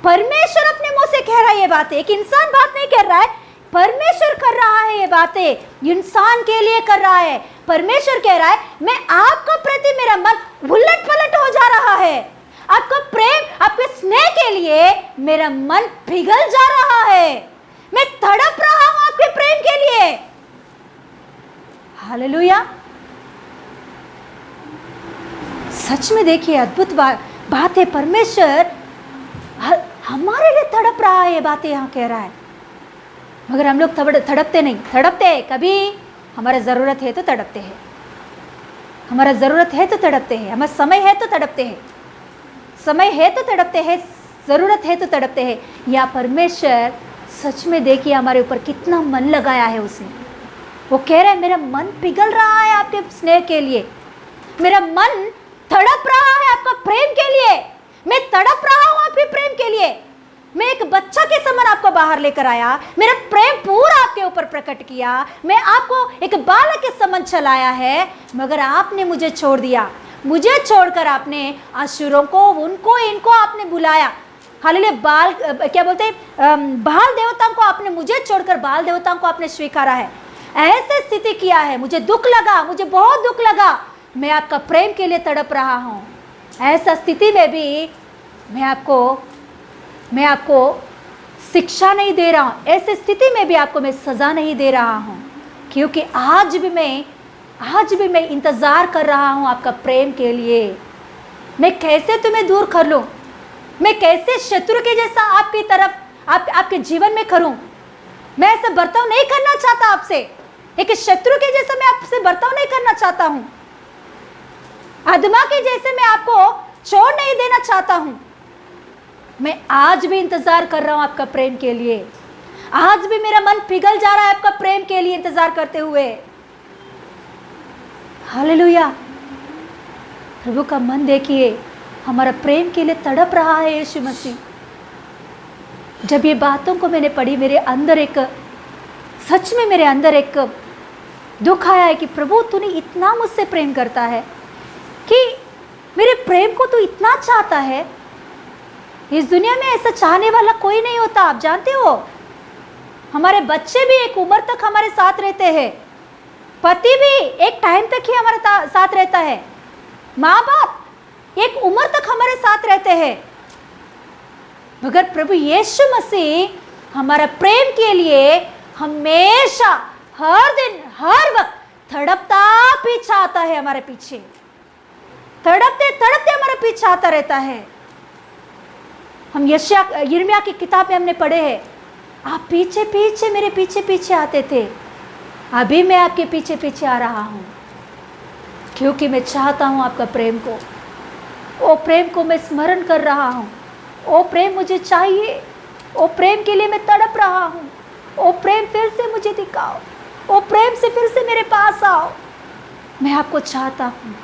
परमेश्वर अपने मुंह से कह रहा है ये बातें, एक इंसान बात नहीं कर रहा है, परमेश्वर कर रहा है ये बातें, इंसान के लिए कर रहा है। परमेश्वर कह रहा है मैं आपका प्रति मेरा मन उलट पलट हो जा रहा है, आपका प्रेम आपके स्नेह के लिए मेरा मन पिघल जा रहा है, मैं तड़प रहा हूं आपके प्रेम के लिए। हालेलुया। सच में देखिए अद्भुत बात है, परमेश्वर हमारे लिए तड़प रहा है, ये बातें यहाँ कह रहा है। मगर हम लोग तड़पते नहीं, तड़पते कभी हमारा ज़रूरत है तो तड़पते हैं, हमारा ज़रूरत है तो तड़पते हैं, हमारा समय है तो तड़पते हैं, समय है तो तड़पते हैं, ज़रूरत है तो तड़पते हैं। या परमेश्वर सच में देखिए हमारे ऊपर कितना मन लगाया है उसने। वो कह रहा है मेरा मन पिघल रहा है आपके स्नेह के लिए, मेरा मन तड़प रहा है आपका प्रेम के लिए, मैं तड़प रहा हूं आपके प्रेम के लिए। मैं एक बच्चा के समान आपको बाहर लेकर आया, मेरा प्रेम पूरा आपके ऊपर प्रकट किया, मैं आपको एक बालक के समान चलाया है, मगर आपने मुझे छोड़ दिया। मुझे छोड़कर आपने अशुरों को, उनको, इनको आपने बुलाया। हालेलुया। बाल देवताओं को आपने, मुझे छोड़कर बाल देवताओं को आपने स्वीकारा है। ऐसे स्थिति किया है, मुझे दुख लगा, मुझे बहुत दुख लगा, मैं आपका प्रेम के लिए तड़प रहा हूँ। ऐसा स्थिति में भी मैं आपको शिक्षा नहीं दे रहा हूँ, ऐसे स्थिति में भी आपको मैं सज़ा नहीं दे रहा हूँ, क्योंकि आज भी मैं इंतज़ार कर रहा हूँ आपका प्रेम के लिए। मैं कैसे तुम्हें दूर कर लूँ, मैं कैसे शत्रु के जैसा आपकी तरफ आपके जीवन में करूँ। मैं ऐसा बर्ताव नहीं करना चाहता आपसे, एक शत्रु के जैसा मैं आपसे बर्ताव नहीं करना चाहता हूँ, अदमा के जैसे मैं आपको छोड़ नहीं देना चाहता हूं। मैं आज भी इंतजार कर रहा हूं आपका प्रेम के लिए, आज भी मेरा मन पिघल जा रहा है आपका प्रेम के लिए इंतजार करते हुए। हालेलुया। प्रभु का मन देखिए हमारा प्रेम के लिए तड़प रहा है यीशु मसीह। जब ये बातों को मैंने पढ़ी, मेरे अंदर एक दुख आया है कि प्रभु तूने इतना मुझसे प्रेम करता है कि मेरे प्रेम को तू इतना चाहता है। इस दुनिया में ऐसा चाहने वाला कोई नहीं होता, आप जानते हो। हमारे बच्चे भी एक उम्र तक हमारे साथ रहते हैं, पति भी एक टाइम तक ही हमारे साथ रहता है, माँ बाप एक उम्र तक हमारे साथ रहते हैं, मगर प्रभु यीशु मसीह हमारा प्रेम के लिए हमेशा, हर दिन, हर वक्त तड़पता पीछा आता है, हमारे पीछे तड़पते तड़पते हमारे पीछे आता रहता है। हम यिर्मयाह की किताब में हमने पढ़े हैं, आप पीछे पीछे मेरे पीछे पीछे आते थे, अभी मैं आपके पीछे पीछे आ रहा हूँ, क्योंकि मैं चाहता हूँ आपका प्रेम को, वो प्रेम को मैं स्मरण कर रहा हूँ, वो प्रेम मुझे चाहिए, वो प्रेम के लिए मैं तड़प रहा हूँ, वो प्रेम फिर से मुझे दिखाओ, वो प्रेम से फिर से मेरे पास आओ। मैं आपको चाहता हूँ,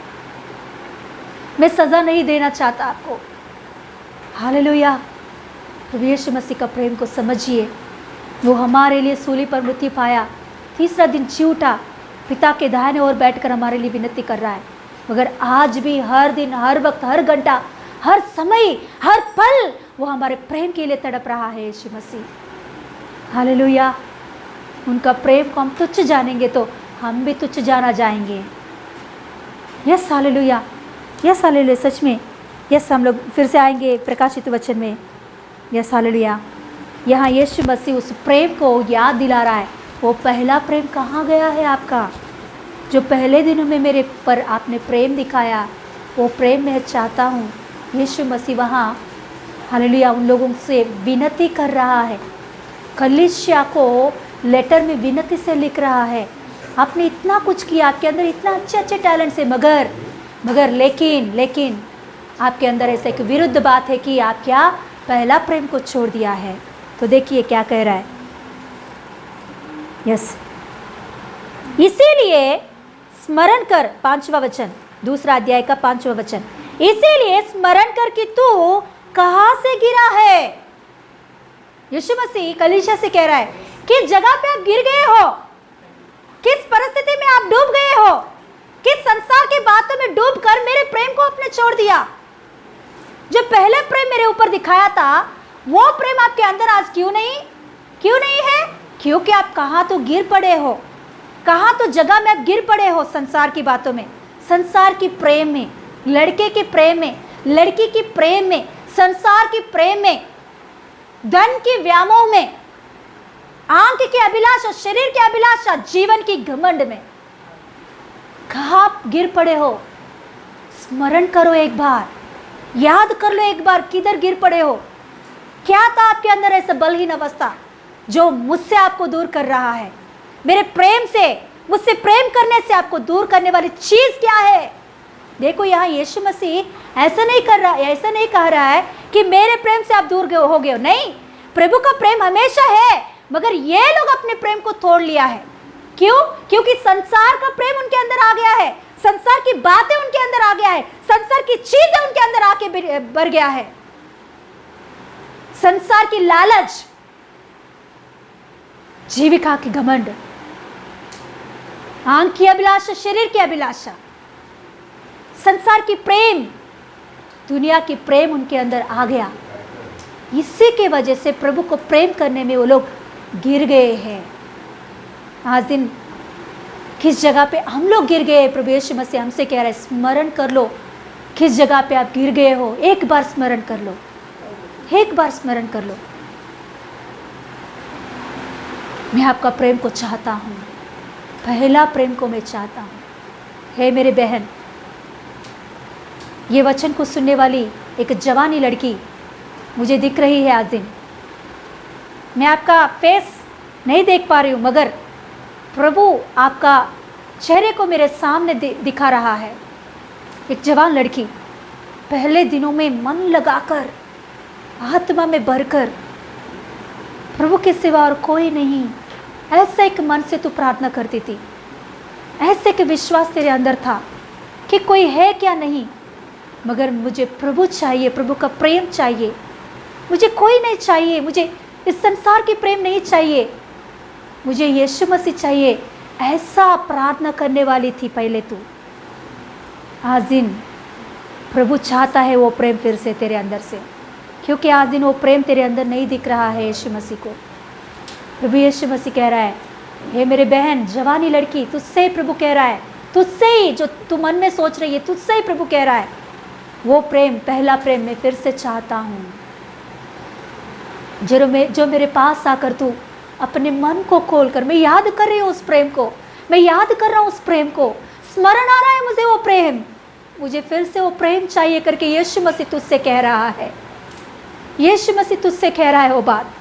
मैं सज़ा नहीं देना चाहता आपको। हालेलुया। प्रभु यीशु मसीह का प्रेम को समझिए, वो हमारे लिए सूली पर मृत्यु पाया, तीसरा दिन जी उठा, पिता के दाहिने ओर बैठकर हमारे लिए विनती कर रहा है, मगर आज भी हर दिन, हर वक्त, हर घंटा, हर समय, हर पल वो हमारे प्रेम के लिए तड़प रहा है यीशु मसीह। हालेलुया। उनका प्रेम को हम तुच्छ जानेंगे तो हम भी तुच्छ जाना जाएंगे। यस हालेलुया, यस हालेलुया, सच में यस। हम लोग फिर से आएंगे प्रकाशित वचन में। Yes hallelujah. यहाँ यीशु मसीह उस प्रेम को याद दिला रहा है, वो पहला प्रेम कहाँ गया है आपका, जो पहले दिनों में मेरे पर आपने प्रेम दिखाया, वो प्रेम मैं चाहता हूँ। यीशु मसीह वहाँ हालेलुया उन लोगों से विनती कर रहा है, कलीसिया को लेटर में विनती से लिख रहा है, आपने इतना कुछ किया, आपके अंदर इतना अच्छे अच्छे टैलेंट्स है, मगर लेकिन आपके अंदर ऐसे एक विरुद्ध बात है कि आप क्या पहला प्रेम को छोड़ दिया है। तो देखिए क्या कह रहा है। यस, इसीलिए स्मरण कर, 5वां वचन, दूसरा अध्याय का 5वां वचन, इसीलिए स्मरण कर कि तू कहाँ से गिरा है। यीशु मसीह कलीसिया से कह रहा है, किस जगह पे आप गिर गए हो, किस परिस्थिति में आप डूब गए हो, किस संसार की बातों में डूब कर मेरे प्रेम को आपने छोड़ दिया। जो पहले प्रेम मेरे ऊपर दिखाया था, वो प्रेम आपके अंदर आज क्यों नहीं है? क्योंकि आप कहाँ तो गिर पड़े हो, कहाँ तो जगह में आप गिर पड़े हो, संसार की बातों में, संसार की प्रेम में, लड़के के प्रेम में, लड़की की प्रेम में, संसार की प्रेम में, धन की व्यामोह में, आंख की अभिलाषा, शरीर की अभिलाषा, जीवन की घमंड में कहाँ आप गिर पड़े हो। स्मरण करो एक बार, याद कर लो एक बार, किधर गिर पड़े हो, क्या था आपके अंदर ऐसा बलहीन अवस्था जो मुझसे आपको दूर कर रहा है। मेरे प्रेम से, मुझसे प्रेम करने से आपको दूर करने वाली चीज क्या है। देखो यहाँ यीशु मसीह ऐसा नहीं कर रहा, ऐसा नहीं कह रहा है कि मेरे प्रेम से आप दूर हो गए हो, नहीं, प्रभु का प्रेम हमेशा है, मगर ये लोग अपने प्रेम को तोड़ लिया है। क्यों? क्योंकि संसार का प्रेम उनके अंदर आ गया है, संसार की बातें उनके अंदर आ गया है, संसार की चीजें उनके अंदर आके भर गया है, संसार की लालच, जीविका की घमंड, आंख की अभिलाषा, शरीर की अभिलाषा, संसार की प्रेम, दुनिया की प्रेम उनके अंदर आ गया। इसी के वजह से प्रभु को प्रेम करने में वो लोग गिर गए हैं। आज दिन किस जगह पे हम लोग गिर गए, प्रभु यीशु मसीह हमसे कह रहा है, स्मरण कर लो किस जगह पे आप गिर गए हो। एक बार स्मरण कर लो, एक बार स्मरण कर लो। मैं आपका प्रेम को चाहता हूँ, पहला प्रेम को मैं चाहता हूँ। हे मेरे बहन, ये वचन को सुनने वाली एक जवानी लड़की मुझे दिख रही है। आज दिन मैं आपका फेस नहीं देख पा रही हूँ, मगर प्रभु आपका चेहरे को मेरे सामने दिखा रहा है। एक जवान लड़की, पहले दिनों में मन लगाकर, आत्मा में भरकर, प्रभु के सिवा और कोई नहीं, ऐसे एक मन से तू प्रार्थना करती थी, ऐसे एक विश्वास तेरे अंदर था कि कोई है क्या नहीं, मगर मुझे प्रभु चाहिए, प्रभु का प्रेम चाहिए, मुझे कोई नहीं चाहिए, मुझे इस संसार की प्रेम नहीं चाहिए, मुझे यीशु मसीह चाहिए। ऐसा प्रार्थना करने वाली थी पहले तू। आज दिन प्रभु चाहता है वो प्रेम फिर से तेरे अंदर से, क्योंकि आज दिन वो प्रेम तेरे अंदर नहीं दिख रहा है यीशु मसीह को। प्रभु यीशु मसीह कह रहा है, हे मेरे बहन, जवानी लड़की, तुझसे प्रभु कह रहा है, तुझसे ही जो तू मन में सोच रही है, तुझसे ही प्रभु कह रहा है। वो प्रेम, पहला प्रेम मैं फिर से चाहता हूँ, जो मेरे पास आकर तू अपने मन को खोलकर, मैं याद कर रही हूँ उस प्रेम को, मैं याद कर रहा हूँ उस प्रेम को, स्मरण आ रहा है मुझे वो प्रेम, मुझे फिर से वो प्रेम चाहिए करके यीशु मसीह तुझसे कह रहा है। यीशु मसीह तुझसे कह रहा है वो बात।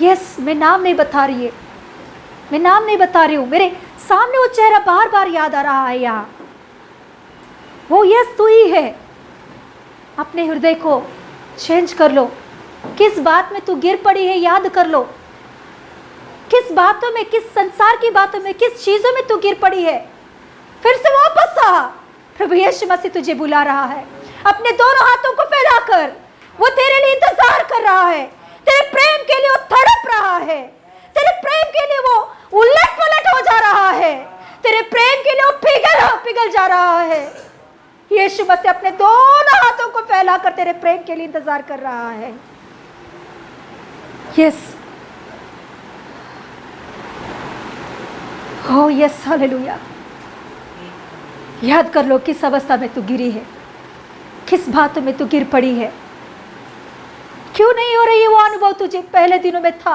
यस, मैं नाम नहीं बता रही है, मैं नाम नहीं बता रही हूँ, मेरे सामने वो चेहरा बार बार याद आ रहा है यहाँ। वो यस तू ही है। अपने हृदय को चेंज कर लो। किस बात में तू गिर पड़ी है याद कर लो। किस बातों में, किस संसार की बातों में, किस चीजों में तू गिर पड़ी है, फिर से वापस आ। प्रभु यीशु मसीह तुझे बुला रहा है। अपने दोनों हाथों को फैलाकर वो तेरे लिए इंतजार कर रहा है। तेरे प्रेम के लिए वो तड़प रहा है। तेरे प्रेम के लिए वो उलट पलट हो जा रहा है। तेरे प्रेम के लिए वो पिघल जा रहा है। यीशु मसीह अपने दोनों हाथों को फैलाकर तेरे प्रेम के लिए इंतजार कर रहा है। यस, हो यस, हालेलुया। याद कर लो किस अवस्था में तू गिरी है, किस बातों में तू गिर पड़ी है। क्यों नहीं हो रही है वो अनुभव तुझे पहले दिनों में था।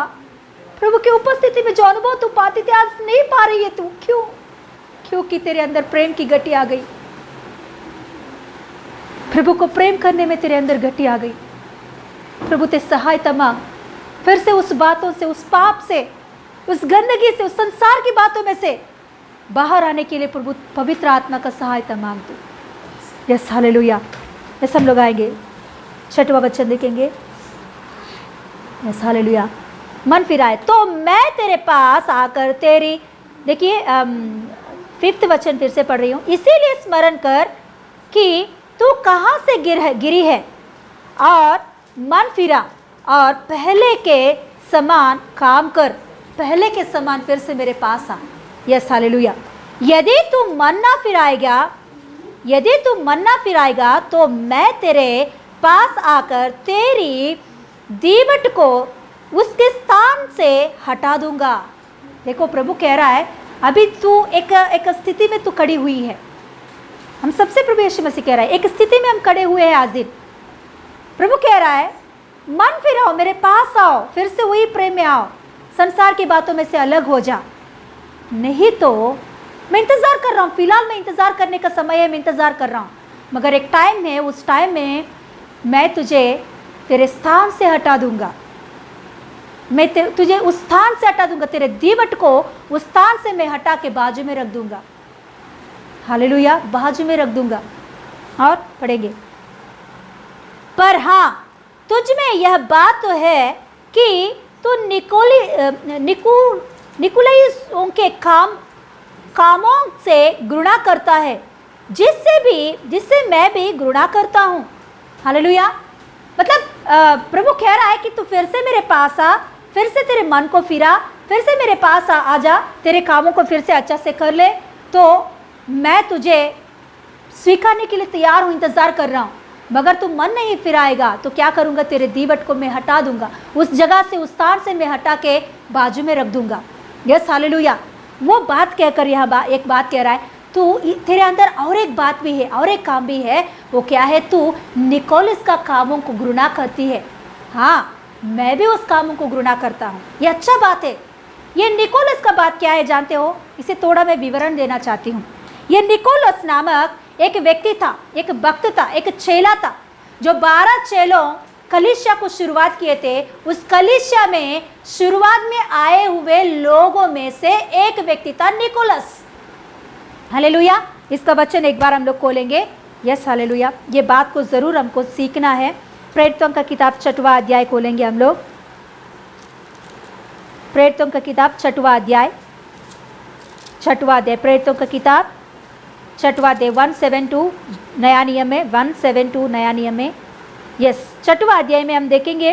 प्रभु की उपस्थिति में जो अनुभव तू पाती थी आज नहीं पा रही है तू। क्यों? क्योंकि तेरे अंदर प्रेम की गति आ गई। प्रभु को प्रेम करने में तेरे अंदर गति आ गई। प्रभु ते सहायता मांग। फिर से उस बातों से, उस पाप से, उस गंदगी से, उस संसार की बातों में से बाहर आने के लिए प्रभु पवित्र आत्मा का सहायता मांग दो। Yes, hallelujah. यस, हम लोग आएंगे, 6वां वचन देखेंगे। Yes, hallelujah. मन फिराए तो मैं तेरे पास आकर तेरी, देखिए 5th वचन फिर से पढ़ रही हूँ। इसीलिए स्मरण कर कि तू कहाँ से गिरी है और मन फिरा और पहले के समान काम कर। पहले के समान फिर से मेरे पास आ। Yes, hallelujah. यदि तू मन ना फिराएगा तो मैं तेरे पास आकर तेरी दीवट को उसके स्थान से हटा दूंगा। देखो प्रभु कह रहा है अभी तू एक स्थिति में तू खड़ी हुई है। हम सबसे प्रभु यीशु मसीह कह रहा है एक स्थिति में हम खड़े हुए हैं आज दिन। प्रभु कह रहा है मन फिराओ, मेरे पास आओ, फिर से वही प्रेम में आओ, संसार की बातों में से अलग हो जा। नहीं तो मैं इंतज़ार कर रहा हूँ, फिलहाल मैं इंतज़ार करने का समय है, मैं इंतज़ार कर रहा हूँ, मगर एक टाइम है, उस टाइम में मैं तुझे तेरे स्थान से हटा दूंगा। मैं तुझे उस स्थान से हटा दूंगा, तेरे दीवट को उस स्थान से मैं हटा के बाजू में रख दूंगा। हालेलुया, बाजू में रख दूंगा। और पढ़ेंगे, पर हाँ तुझ में यह बात तो है कि तू निकुलइयों के कामों से घृणा करता है, जिससे मैं भी घृणा करता हूँ। हालेलुया। मतलब प्रभु कह रहा है कि तू फिर से मेरे पास आ, फिर से तेरे मन को फिरा, फिर से मेरे पास आ जा, तेरे कामों को फिर से अच्छा से कर ले, तो मैं तुझे स्वीकारने के लिए तैयार हूँ, इंतज़ार कर रहा हूँ। मगर तू मन नहीं फिराएगा तो क्या करूँगा, तेरे दीवट को मैं हटा दूंगा, उस जगह से, उस स्थान से मैं हटा के बाजू में रख दूंगा। Yes, hallelujah. वो बात कहकर यहाँ एक बात कह रहा है, तू तेरे अंदर और एक बात भी है, और एक काम भी है। वो क्या है, तू निकोलस का कामों को घृणा करती है। हाँ, मैं भी उस कामों को घृणा करता हूँ। ये अच्छा बात है। ये निकोलस का बात क्या है जानते हो? इसे थोड़ा मैं विवरण देना चाहती हूँ। ये निकोलस नामक एक व्यक्ति था, एक भक्त था, एक चेला था, जो 12 चेलों कलीसिया को शुरुआत किए थे। उस कलीसिया में शुरुआत में आए हुए लोगों में से एक व्यक्ति था निकोलस। हालेलुया। इसका वचन एक बार हम लोग खोलेंगे। Yes, hallelujah. ये बात को ज़रूर हमको सीखना है। प्रेरितों का किताब 6वां अध्याय खोलेंगे हम लोग। प्रेरितों का किताब 6वां अध्याय, प्रेरितों का किताब 6वां अध्याय 172 नया नियम में, 172 नया नियम में। यस, 6वां अध्याय में हम देखेंगे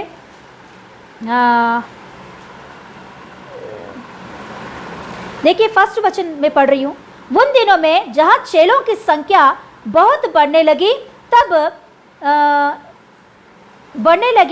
देखिए फर्स्ट वचन में पढ़ रही हूँ। उन दिनों में जहाँ चेलों की संख्या बहुत बढ़ने लगी,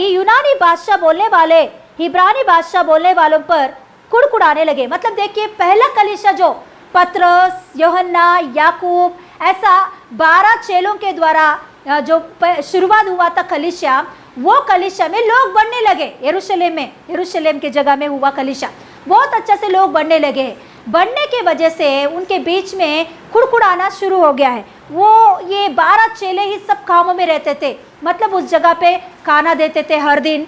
यूनानी भाषा बोलने वाले हिब्रानी भाषा बोलने वालों पर कुड़कुड़ाने लगे। मतलब देखिए, पहला कलीसिया जो पतरस, यूहन्ना, याकूब, ऐसा 12 चेलों के द्वारा जो शुरुआत हुआ था कलीसिया, वो कलीसिया में लोग बढ़ने लगे। यरूशलेम के जगह में हुआ कलीसिया, बहुत अच्छा से लोग बढ़ने लगे। बढ़ने के वजह से उनके बीच में कुड़कुड़ाना शुरू हो गया है। वो ये 12 चेले ही सब कामों में रहते थे। मतलब उस जगह पे खाना देते थे, हर दिन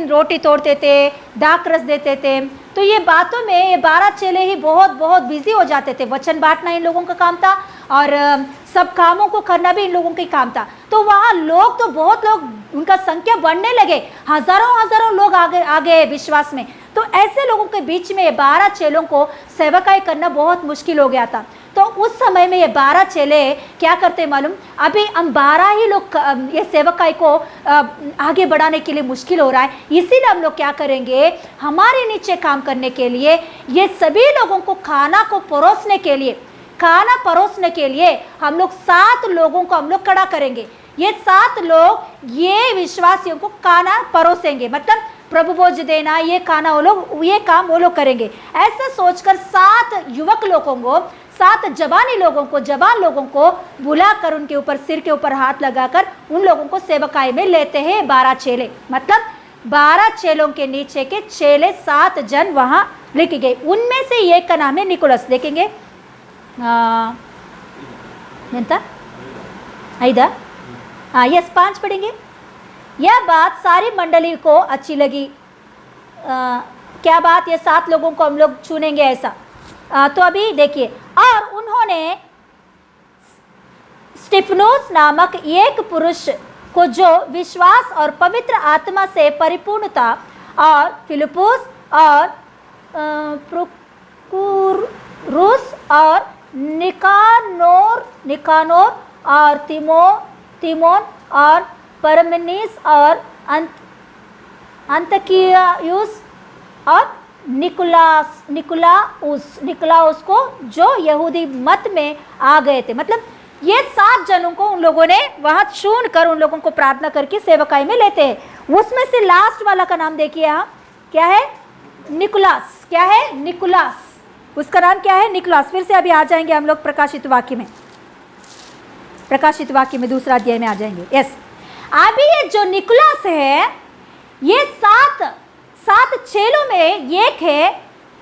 रोटी तोड़ते थे, दाख रस देते थे। तो ये बातों में ये 12 चेले ही बहुत बिजी हो जाते थे। वचन बांटना इन लोगों का काम था और सब कामों को करना भी इन लोगों का काम था। तो वहाँ लोग तो बहुत लोग, उनका संख्या बढ़ने लगे, हजारों लोग आगे विश्वास में। तो ऐसे लोगों के बीच में 12 चेलों को सेवकाई करना बहुत मुश्किल हो गया था। तो उस समय में ये 12 चेले क्या करते मालूम, अभी हम 12 ही लोग ये सेवकाई को आगे बढ़ाने के लिए मुश्किल हो रहा है, इसीलिए हम लोग क्या करेंगे, हमारे नीचे काम करने के लिए ये सभी लोगों को खाना परोसने के लिए हम लोग 7 लोगों को हम लोग खड़ा करेंगे। ये 7 लोग ये विश्वासियों को खाना परोसेंगे, मतलब प्रभु भोज देना, ये खाना वो लोग, ये काम वो लोग करेंगे। ऐसा सोचकर 7 युवक लोगों को, 7 जवान लोगों को बुलाकर उनके ऊपर, सिर के ऊपर हाथ लगाकर उन लोगों को सेवकाई में लेते हैं 12 चेले। मतलब 12 चेलों के नीचे के चेले 7 जन वहां लिखे गए। उनमें से एक का नाम है निकोलस। देखेंगे ऐदा, यस 5 पढ़ेंगे। यह बात सारी मंडली को अच्छी लगी। क्या बात, ये 7 लोगों को हम लोग चुनेंगे ऐसा। तो अभी देखिए, और उन्होंने स्टिफनोस नामक एक पुरुष को जो विश्वास और पवित्र आत्मा से परिपूर्ण था, और फिलिपुस और प्रोकुरुस और निकानोर और तिमोन और परमेनिस और अंतकियुस और निकुलाउस को जो यहूदी मत में आ गए थे। मतलब ये 7 जनों को उन लोगों ने वहां चुन कर उन लोगों को प्रार्थना करके सेवकाई में लेते हैं। उसमें से लास्ट वाला का नाम देखिए यहाँ, क्या है, निकुलास। क्या है, निकुलास, उसका नाम क्या है, निकुलास। फिर से अभी आ जाएंगे हम लोग प्रकाशित वाक्य में, दूसरा अध्याय में आ जाएंगे। यस, अभी ये जो निकुलास है, ये 7 चेलों में एक है,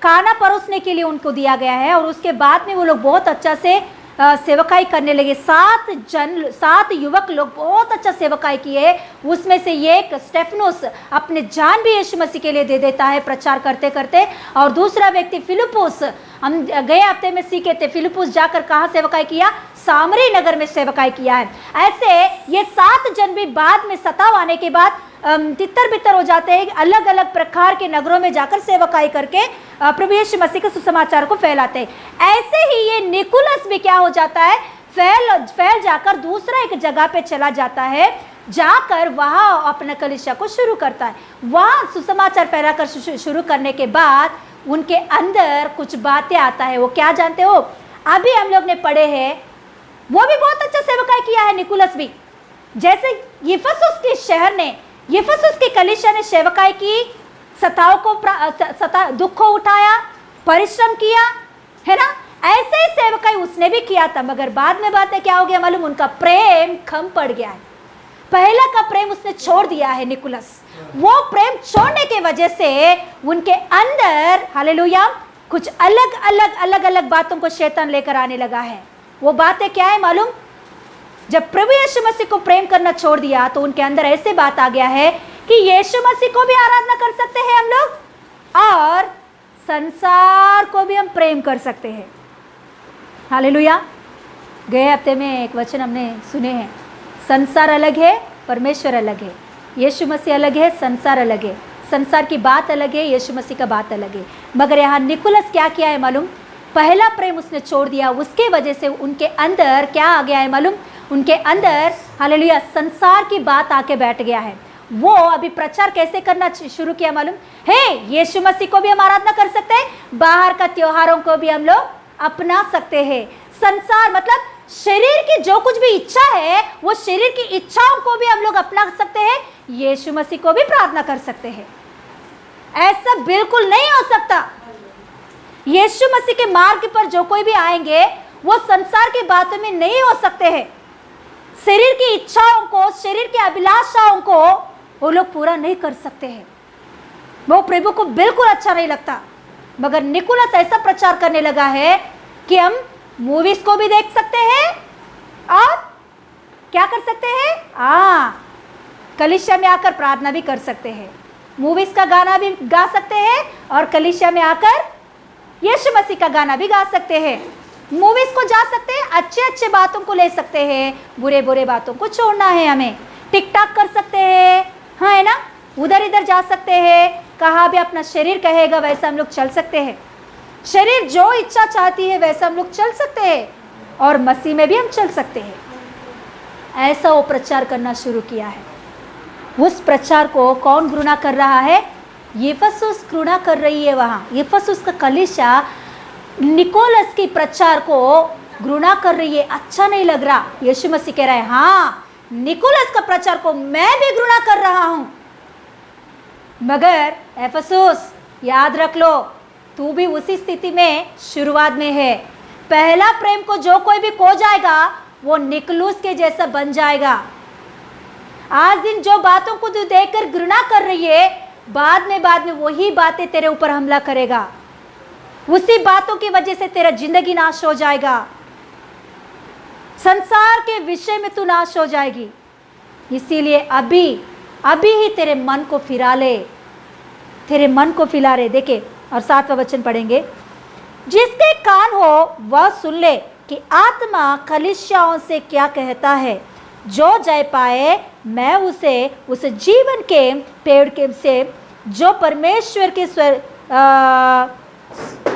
खाना परोसने के लिए उनको दिया गया है। और उसके बाद में वो लोग बहुत अच्छा से सेवकाई करने लगे। 7 युवक लोग बहुत अच्छा सेवकाई किए। उसमें से एक स्टेफनोस अपने जान भी यीशु मसीह के लिए दे देता है प्रचार करते करते। और दूसरा व्यक्ति फिलिपुस, हम गए हफ्ते में सीखे थे, फिलिपुस जाकर कहाँ सेवकाई किया, सामरी नगर में सेवकाई किया है। ऐसे ये 7 जन भी बाद में सताव आने के बाद तितर बितर हो जाते हैं, अलग अलग प्रकार के नगरों में जाकर सेवकाई करके प्रभु यीशु मसीह के सुसमाचार को फैलाते हैं। ऐसे ही ये निकुलस भी क्या हो जाता है, फैल जाकर दूसरा एक जगह पे चला जाता है, जाकर वहाँ अपना कलीसिया को शुरू करता है। वहाँ सुसमाचार फैलाकर शुरू करने के बाद उनके अंदर कुछ बातें आता है। वो क्या जानते हो, अभी हम लोग ने पढ़े हैं, वो भी बहुत अच्छा सेवकाई किया है निकुलस भी। जैसे इफिसुस के शहर ने, इफिसुस के कलीसिया ने सेवकाई की, सताओं को दुख को उठाया, परिश्रम किया, है ना, ऐसे ही सेवकाई उसने भी किया था। मगर बाद में बातें क्या हो गया मालूम, उनका प्रेम कम पड़ गया है। पहला का प्रेम उसने छोड़ दिया है निकुलस। वो प्रेम छोड़ने के वजह से उनके अंदर, हालेलुया, कुछ अलग अलग बातों को शैतान लेकर आने लगा है। वो बातें क्या है मालूम, जब प्रभु यीशु मसीह को प्रेम करना छोड़ दिया तो उनके अंदर ऐसे बात आ गया है कि यीशु मसीह को भी आराधना कर सकते हैं हम लोग, और संसार को भी हम प्रेम कर सकते हैं। हालेलुया। गए हफ्ते में एक वचन हमने सुने हैं, संसार अलग है, परमेश्वर अलग है। यीशु मसीह अलग है, संसार अलग है। संसार की बात अलग है, यीशु मसीह का बात अलग है। मगर यहाँ निकुलस क्या किया है मालूम, पहला प्रेम उसने छोड़ दिया। उसके वजह से उनके अंदर क्या आ गया है मालूम, उनके अंदर, हालेलुया, संसार की बात आके बैठ गया है। वो अभी प्रचार कैसे करना शुरू किया मालूम, हे, यीशु मसीह को भी हम आराधना कर सकते हैं, बाहर का त्योहारों को भी हम लोग अपना सकते हैं। संसार मतलब शरीर की जो कुछ भी इच्छा है, वो शरीर की इच्छाओं को भी हम लोग अपना सकते हैं, यीशु मसीह को भी प्रार्थना कर सकते हैं। ऐसा बिल्कुल नहीं हो सकता। यीशु मसीह के मार्ग पर जो कोई भी आएंगे वो संसार की बातों में नहीं हो सकते हैं। शरीर की इच्छाओं को, शरीर की अभिलाषाओं को वो लोग पूरा नहीं कर सकते हैं। वो प्रभु को बिल्कुल अच्छा नहीं लगता। मगर निकोलस ऐसा प्रचार करने लगा है कि हम मूवीज को भी देख सकते हैं और क्या कर सकते हैं, कलीसिया में आकर प्रार्थना भी कर सकते हैं, मूवीज का गाना भी गा सकते हैं और कलीसिया में आकर यीशु मसीह का गाना भी गा सकते हैं। मूवीज को जा सकते हैं, अच्छे अच्छे बातों को ले सकते हैं, बुरे बुरे बातों को छोड़ना है हमें। टिक टाक कर सकते हैं, हाँ है ना, उधर इधर जा सकते हैं, कहाँ भी अपना शरीर कहेगा वैसा हम लोग चल सकते हैं। शरीर जो इच्छा चाहती है वैसा हम लोग चल सकते हैं और मसीह में भी हम चल सकते हैं। ऐसा वो प्रचार करना शुरू किया है। उस प्रचार को कौन घृणा कर रहा है? इफिसुस घृणा कर रही है। वहाँ इफिसुस का कलीसिया निकोलस की प्रचार को घृणा कर रही है, अच्छा नहीं लग रहा। यीशु मसीह कह रहा है, हाँ निकोलस का प्रचार को मैं भी घृणा कर रहा हूं। मगर इफिसुस याद रख लो, तू भी उसी स्थिति में शुरुआत में है। पहला प्रेम को जो कोई भी खो जाएगा वो निकोलस के जैसा बन जाएगा। आज दिन जो बातों को तू देखकर घृणा कर रही है, बाद में वही बातें तेरे ऊपर हमला करेगा। उसी बातों की वजह से तेरा जिंदगी नाश हो जाएगा। संसार के विषय में तू नाश हो जाएगी। इसीलिए अभी ही तेरे मन को फिरा ले, तेरे मन को फिरा ले। देखे और 7वां वचन पढ़ेंगे, जिसके कान हो वह सुन ले कि आत्मा कलीसियाओं से क्या कहता है। जो जय पाए मैं उसे उस जीवन के पेड़ के से जो परमेश्वर के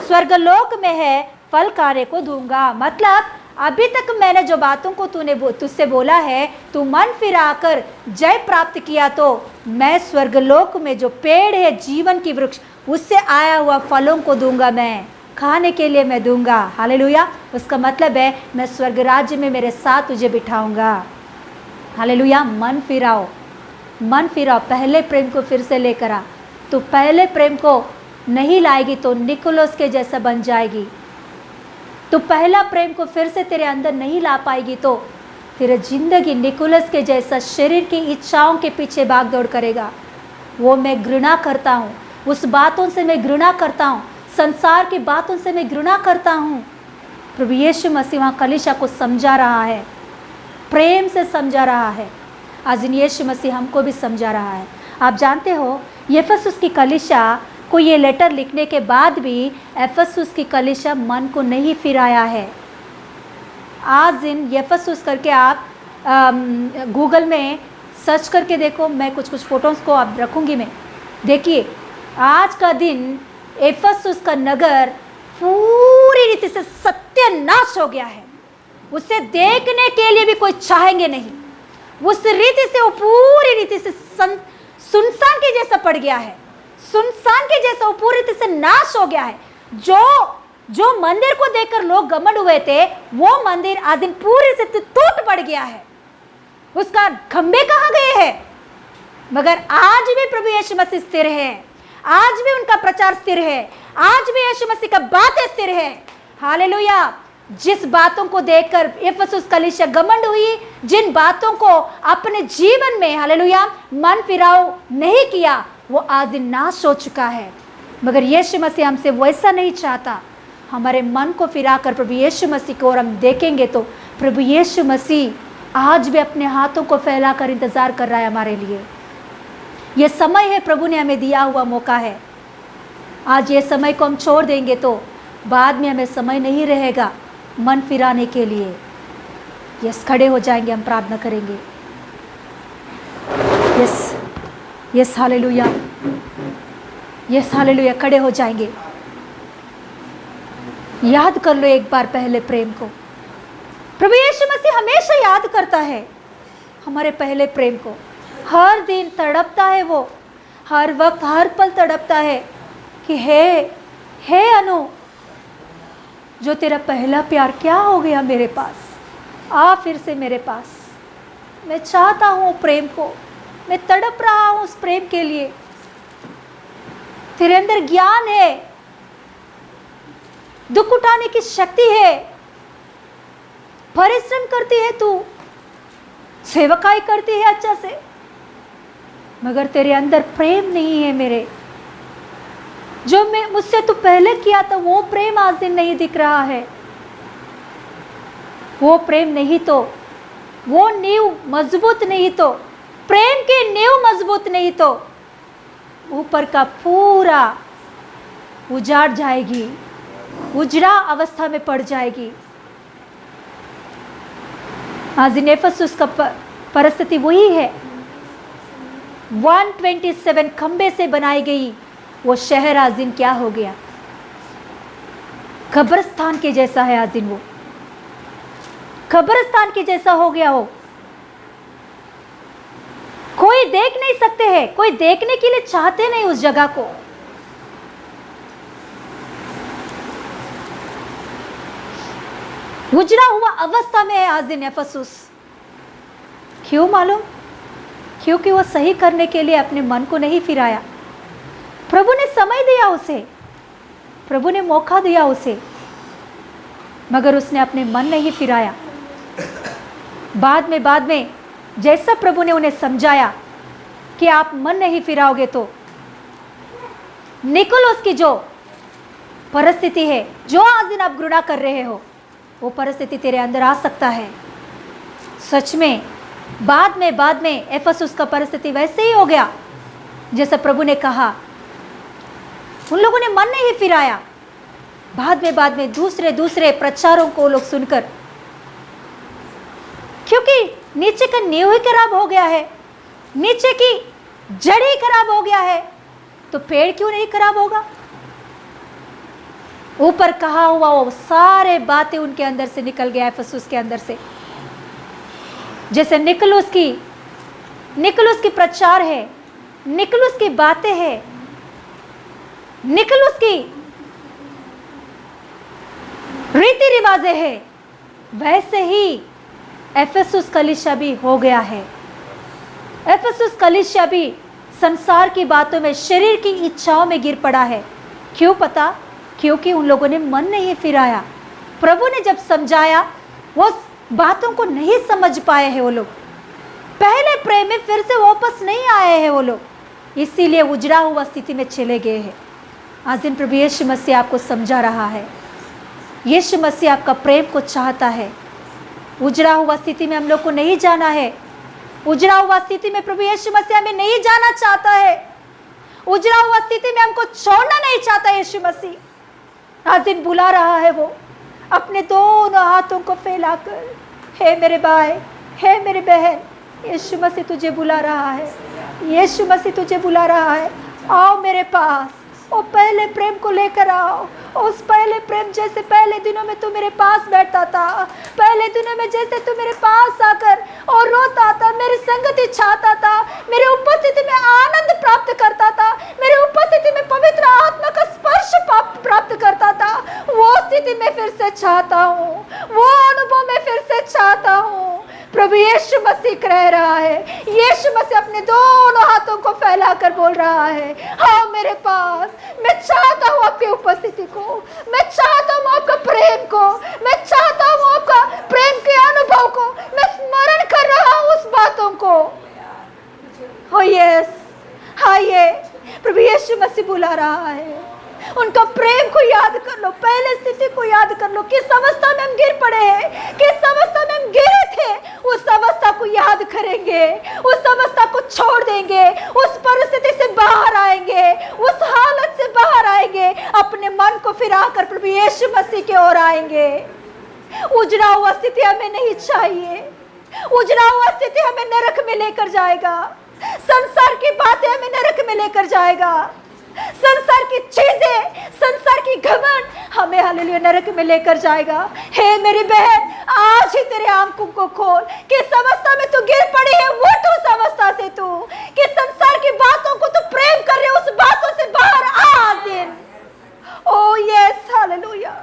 स्वर्गलोक में है फल कार्य को दूंगा। मतलब अभी तक मैंने जो बातों को तुझसे बोला है, तू मन फिराकर जय प्राप्त किया तो मैं स्वर्गलोक में जो पेड़ है जीवन की वृक्ष, उससे आया हुआ फलों को दूंगा, मैं खाने के लिए मैं दूंगा। हालेलुया। उसका मतलब है मैं स्वर्ग राज्य में मेरे साथ तुझे बिठाऊंगा। हालेलुया। मन फिराओ, मन फिराओ, पहले प्रेम को फिर से लेकर आ। तो पहले प्रेम को नहीं लाएगी तो निकोलस के जैसा बन जाएगी। तो पहला प्रेम को फिर से तेरे अंदर नहीं ला पाएगी तो तेरा जिंदगी निकोलस के जैसा शरीर की इच्छाओं के पीछे भाग दौड़ करेगा। वो मैं घृणा करता हूँ, उस बातों से मैं घृणा करता हूँ, संसार की बातों से मैं घृणा करता हूँ। प्रभु यीशु मसीह वहाँ कलीसिया को समझा रहा है, प्रेम से समझा रहा है। आज यीशु मसीह हमको भी समझा रहा है। आप जानते हो इफिसुस की कलीसिया को ये लेटर लिखने के बाद भी इफिसुस की कलीसिया मन को नहीं फिराया है। आज दिन इफिसुस करके आप गूगल में सर्च करके देखो, मैं कुछ फ़ोटोज़ को आप रखूँगी मैं। देखिए आज का दिन इफिसुस का नगर पूरी रीति से सत्यानाश हो गया है। उसे देखने के लिए भी कोई चाहेंगे नहीं। उस रीति से वो पूरी रीति से सुनसान के जैसा पड़ गया है, सुनसान के जैसा वो पूरी रीति से नाश हो गया है। जो मंदिर को देखकर लोग घमंड हुए थे, वो मंदिर आज दिन पूरी से टूट पड़ गया है। उसका खंबे कहाँ गए हैं? मगर आज भी प्रभु यीशु मसीह स्थिर है, आज भी उनका प्रचार स्थिर है, आज भी यीशु मसीह का बातें स्थिर है। हालेलुया। जिस बातों को देखकर इफिसुस कलीसिया घमंड हुई, जिन बातों को अपने जीवन में हालेलुया मन फिराव नहीं किया, वो आज दिन नाश हो चुका है। मगर यीशु मसीह हमसे वैसा नहीं चाहता। हमारे मन को फिराकर प्रभु यीशु मसीह को और हम देखेंगे तो प्रभु यीशु मसीह आज भी अपने हाथों को फैलाकर इंतजार कर रहा है हमारे लिए। ये समय है, प्रभु ने हमें दिया हुआ मौका है। आज ये समय को हम छोड़ देंगे तो बाद में हमें समय नहीं रहेगा मन फिराने के लिए। यस, खड़े हो जाएंगे, हम प्रार्थना करेंगे। Yes yes, hallelujah, yes hallelujah. खड़े हो जाएंगे। याद कर लो एक बार पहले प्रेम को। प्रभु यीशु मसीह हमेशा याद करता है हमारे पहले प्रेम को। हर दिन तड़पता है वो, हर वक्त हर पल तड़पता है कि हे अनु, जो तेरा पहला प्यार क्या हो गया मेरे पास, आ फिर से मेरे पास। मैं चाहता हूँ प्रेम को, मैं तड़प रहा हूँ उस प्रेम के लिए। तेरे अंदर ज्ञान है, दुख उठाने की शक्ति है, परिश्रम करती है तू, सेवकाई करती है अच्छा से, मगर तेरे अंदर प्रेम नहीं है मेरे। जो मैं मुझसे तू पहले किया था वो प्रेम आज दिन नहीं दिख रहा है। वो प्रेम नहीं तो, वो नींव मजबूत नहीं तो, प्रेम की नींव मजबूत नहीं तो ऊपर का पूरा उजाड़ जाएगी, उजड़ा अवस्था में पड़ जाएगी। आज इफिसुस का परिस्थिति वही है। 127 खंबे से बनाई गई वो शहर आज दिन क्या हो गया? कब्रिस्तान के जैसा है आज दिन, वो कब्रिस्तान के जैसा हो गया हो। कोई देख नहीं सकते हैं, कोई देखने के लिए चाहते नहीं उस जगह को। उजड़ा हुआ अवस्था में है आज दिन इफिसुस। क्यों मालूम? क्योंकि वो सही करने के लिए अपने मन को नहीं फिराया। प्रभु ने समय दिया उसे, प्रभु ने मौका दिया उसे, मगर उसने अपने मन नहीं फिराया। बाद में जैसा प्रभु ने उन्हें समझाया कि आप मन नहीं फिराओगे तो निकोलस की जो परिस्थिति है, जो आज दिन आप घृणा कर रहे हो, वो परिस्थिति तेरे अंदर आ सकता है। सच में बाद में इफिसुस का परिस्थिति वैसे ही हो गया जैसा प्रभु ने कहा। उन लोगों ने मन नहीं फिराया। बाद में दूसरे प्रचारों को लोग सुनकर, क्योंकि नीचे का नींव ही खराब हो गया है, नीचे की जड़ ही खराब हो गया है, तो पेड़ क्यों नहीं खराब होगा? ऊपर कहा हुआ वो सारे बातें उनके अंदर से निकल गया, इफिसुस के अंदर से। जैसे निकोलस की प्रचार है, निकोलस की बातें हैं, निकोलस की रीति रिवाजें हैं, वैसे ही इफिसुस कलीसिया भी हो गया है। इफिसुस कलीसिया भी संसार की बातों में, शरीर की इच्छाओं में गिर पड़ा है। क्यों पता? क्योंकि उन लोगों ने मन नहीं फिराया। प्रभु ने जब समझाया वो बातों को नहीं समझ पाए हैं वो लोग, पहले प्रेम में फिर से वापस नहीं आए हैं वो लोग, इसीलिए उजड़ा हुआ स्थिति में चले गए हैं। आज दिन प्रभु यीशु मसीह आपको समझा रहा है। यीशु मसीह आपका प्रेम को चाहता है। उजड़ा हुआ स्थिति में हम लोग को नहीं जाना है। उजड़ा हुआ स्थिति में प्रभु यीशु मसीह हमें नहीं जाना चाहता है। उजड़ा हुआ स्थिति में हमको छोड़ना नहीं चाहता यीशु मसीह। आज दिन बुला रहा है वो अपने दोनों हाथों को फैलाकर, हे मेरे भाई, हे मेरी बहन, यीशु मसीह तुझे बुला रहा है। यीशु मसीह तुझे बुला रहा है। आओ मेरे पास, वो पहले प्रेम को लेकर आओ। उस पहले प्रेम जैसे पहले दिनों में तू मेरे पास बैठता था, पहले दिनों में जैसे तू मेरे पास आकर और रोता था, मेरी संगति चाहता था, मेरे उपस्थिति में आनंद प्राप्त करता था, मेरे उपस्थिति में पवित्र आत्मा का स्पर्श प्राप्त करता था, वो स्थिति में फिर से चाहता हूँ, वो अनुभव में फिर से चाहता हूँ। प्रभु यीशु मसीह कह रहा है, यीशु मसीह अपने दोनों हाथों को फैलाकर बोल रहा है, आओ मेरे पास। मैं चाहता हूँ आपकी उपस्थिति को, मैं चाहता हूँ आपका प्रेम को, मैं चाहता हूँ आपका प्रेम के अनुभव को, मैं स्मरण कर रहा हूँ उस बातों को। ओ यस, आइए, प्रभु यीशु मसीह बुला रहा है। उनका प्रेम को याद कर लो, पहले स्थिति को याद कर लो, किस अवस्था में हम गिर पड़े हैं, किस अवस्था में हम गिरे थे, उस अवस्था को याद करेंगे, उस अवस्था को छोड़ देंगे, उस परिस्थिति से बाहर आएंगे, उस हालत से बाहर आएंगे, अपने मन को फिराकर प्रभु यीशु मसीह की ओर आएंगे। उजड़ा हुआ स्थिति हमें नहीं चाहिए। उजड़ा हुआ स्थिति हमें नरक में लेकर जाएगा। संसार की बातें हमें नरक में लेकर जाएगा। संसार की चीजें, संसार की घमंड हमें हालेलुया नरक में लेकर जाएगा। हे मेरी बहन, आज ही तेरे आंखों को खोल। किस अवस्था में तू गिर पड़ी है, उठ उस अवस्था से। तू किस संसार की बातों को तू प्रेम कर रहे, उस बातों से बाहर आ दिन। ओ यस, हालेलुया।